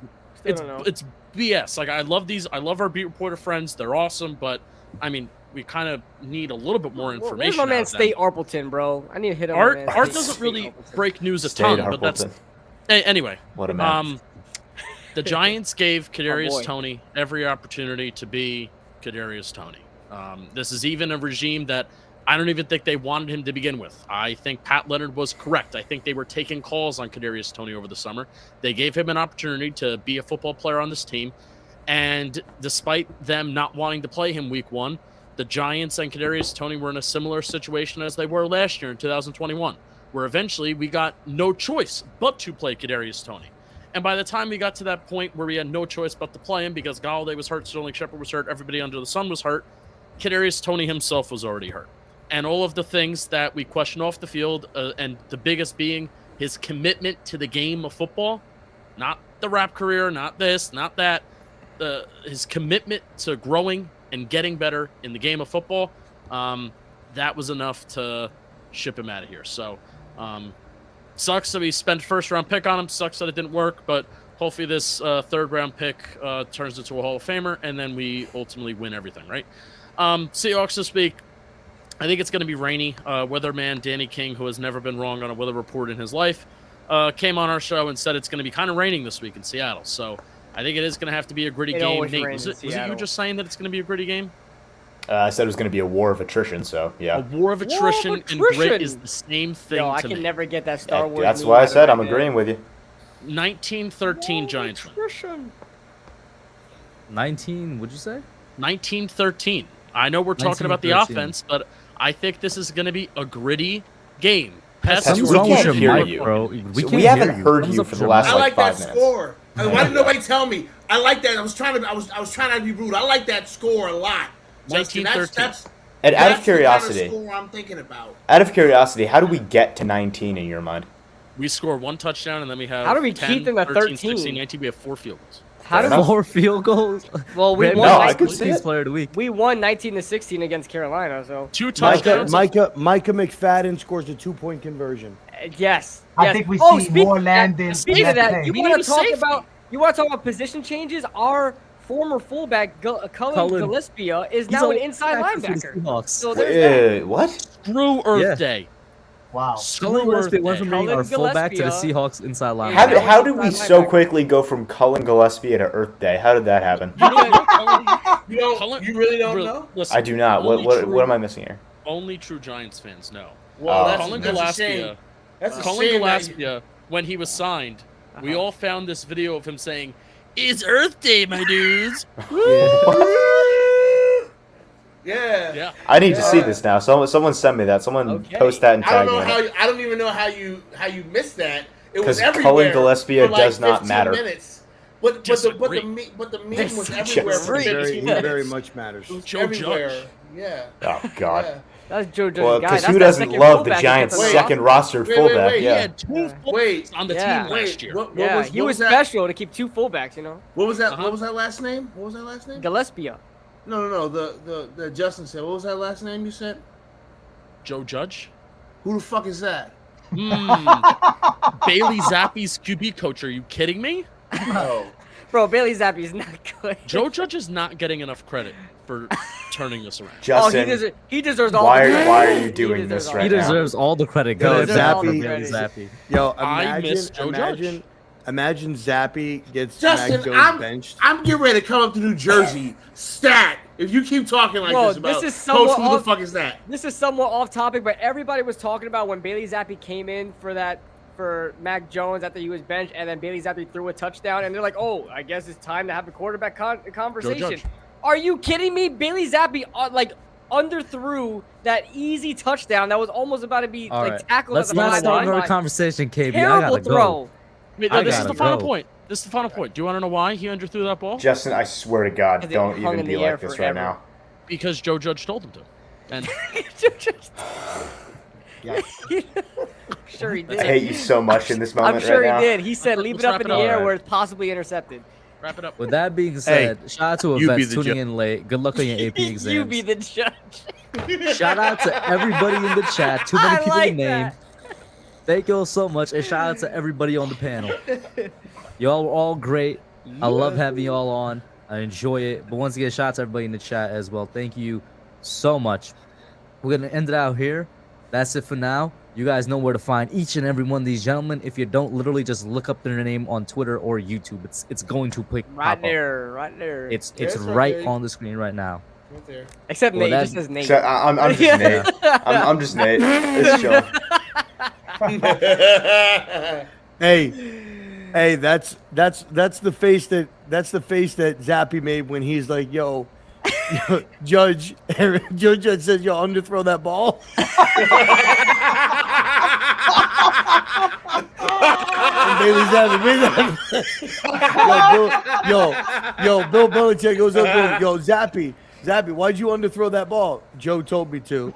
Still don't know. It's BS. I love our beat reporter friends. They're awesome, but I mean, we kind of need a little bit more information. Where's my man out of them. State Arpleton, bro? I need to hit him. Art doesn't really break news a ton, but that's anyway. What a man. The Giants gave Kadarius boy. Toney every opportunity to be Kadarius Toney. This is even a regime that I don't even think they wanted him to begin with. I think Pat Leonard was correct. I think they were taking calls on Kadarius Toney over the summer. They gave him an opportunity to be a football player on this team, and despite them not wanting to play him week one, the Giants and Kadarius Toney were in a similar situation as they were last year in 2021, where eventually we got no choice but to play Kadarius Toney. And by the time we got to that point where we had no choice but to play him because Galladay was hurt, Sterling Shepard was hurt, everybody under the sun was hurt, Kadarius Toney himself was already hurt. And all of the things that we question off the field, and the biggest being his commitment to the game of football, not the rap career, not this, not that, his commitment to growing and getting better in the game of football, that was enough to ship him out of here. So, sucks that we spent first-round pick on him. Sucks that it didn't work, but hopefully this third-round pick turns into a Hall of Famer, and then we ultimately win everything, right? Seahawks this week, I think it's going to be rainy. Weatherman Danny King, who has never been wrong on a weather report in his life, came on our show and said it's going to be kind of raining this week in Seattle. So I think it is going to have to be a gritty It game. always Nate, rains was in it you Seattle. just saying that it's going to be a gritty game? I said it was going to be a war of attrition, so yeah. A war of attrition, and grit is the same thing Yo, I to can me. never get that Star Wars. That's meme why I out of said my I'm head. agreeing with you. 1913 Giants win. 19, would you say? 1913. I know we're talking about the 1913. offense, but I think this is going to be a gritty game. Something's we wrong with can't your hear mic, you. bro. We haven't heard Thumbs you up for to the your last mic. I like that 5 minutes. score. Why did nobody tell me? I like that. I was trying not to be rude. I like that score a lot. Justin. 1913. And out that's of the kind curiosity, score I'm thinking about. how do we get to 19 in your mind? We score one touchdown, and then we have How do we 10, keep them at 13, 13? 16, 19. We have 4 field goals. How did enough. 4 field goals. Well, we Man, won. No, I 19 could see it. player of the week. We won 19-16 against Carolina. So 2 Micah, touchdowns. Micah McFadden scores a 2-point conversion. yes. I yes. think we Oh, see speak- more land than Speaking of that, play. you We want need to a talk safety. about You want to talk about position changes? Our former fullback, Cullen Gillespie, is now an inside linebacker. So there's that. What? Screw Earth Day. Wow. Cullen Gillespie went from being our Cullen fullback to the Gillespie, Seahawks inside linebacker. How did we so quickly go from Cullen Gillespie to Earth Day? How did that happen? You really don't know? Listen, I do not. What am I missing here? Only true Giants fans know. Well, Cullen that's a Gillespie. shame. That's a Cullen shame. Gillespie, when he was signed, we all found this video of him saying, "It's Earth Day, my dudes." Yeah. I need to see this now. Someone send me that. Someone post that and tag me. I don't even know how you missed that. It was Because everywhere. Cullen Gillespie for like does not 15 matter. Minutes. But the meme was everywhere for 15 minutes. Very much matters. It was Joe everywhere. Judge. Yeah. Oh God. Yeah. That's Joe Judge's Well, guy. because That's who that doesn't second love the fullback Giants' that gets second roster Wait, fullback? wait. He Yeah. had 2 fullbacks on the Yeah. team last year. What Yeah, was, he what was that? special to keep 2 fullbacks, you know. What was that? What was that last name? What was that last name? Gillespie. No. The Justin said. What was that last name you said? Joe Judge? Who the fuck is that? Bailey Zappi's QB coach. Are you kidding me? Oh. Bro, Bailey Zappi is not good. Joe Judge is not getting enough credit for turning this around. Justin, he deserves all why the credit. are you doing this right He now? deserves all the credit. Yo, Good job, Zappy- Bailey Zappi. Yo, I miss Joe Judge. imagine Zappy gets Justin, Mac Jones benched. I'm getting ready to come up to New Jersey. Stat. If you keep talking like Bro, this about this is Coach, somewhat who the off- fuck is that? This is somewhat off topic, but everybody was talking about when Bailey Zappi came in for Mac Jones after he was benched, and then Bailey Zappi threw a touchdown, and they're like, "Oh, I guess it's time to have a quarterback conversation." Judge. Are you kidding me? Bailey Zappi underthrew that easy touchdown that was almost about to be All right. tackled Let's at the not start 5-yard another line. conversation, KB. I Terrible gotta throw. go. Wait, I this is gotta the final go. point. This is the final point. Do you want to know why he underthrew that ball? Justin, I swear to God, Because it don't hung even in be the air like this forever. right now. Because Joe Judge told him to. And Yes. I'm sure he did. I hate you so much in this moment I'm sure right now. he did. He said, "Leave it Let's up wrap in it the up. air Alright. where it's possibly intercepted." wrap it up. With that being said, shout out to you be Events the tuning judge. in late. Good luck on your AP exams. You be the judge. Shout out to everybody in the chat. Too many I people like to name. that. Thank you all so much, and shout out to everybody on the panel. Y'all were all great. I love having y'all on. I enjoy it. But once again, shout out to everybody in the chat as well. Thank you so much. We're gonna end it out here. That's it for now. You guys know where to find each and every one of these gentlemen. If you don't, literally just look up their name on Twitter or YouTube. It's going to pop Right up. there. It's it's right right there. on the screen right now. Right there. Except Well, Nate. It just says Nate. I'm just Nate. I'm just Nate. It's chill. Hey, that's the face that Zappy made when he's like, yo, Judge says, yo, underthrow that ball. And Bailey Zappi, Bill Belichick goes up to him, yo, Zappy, why'd you underthrow that ball? Joe told me to.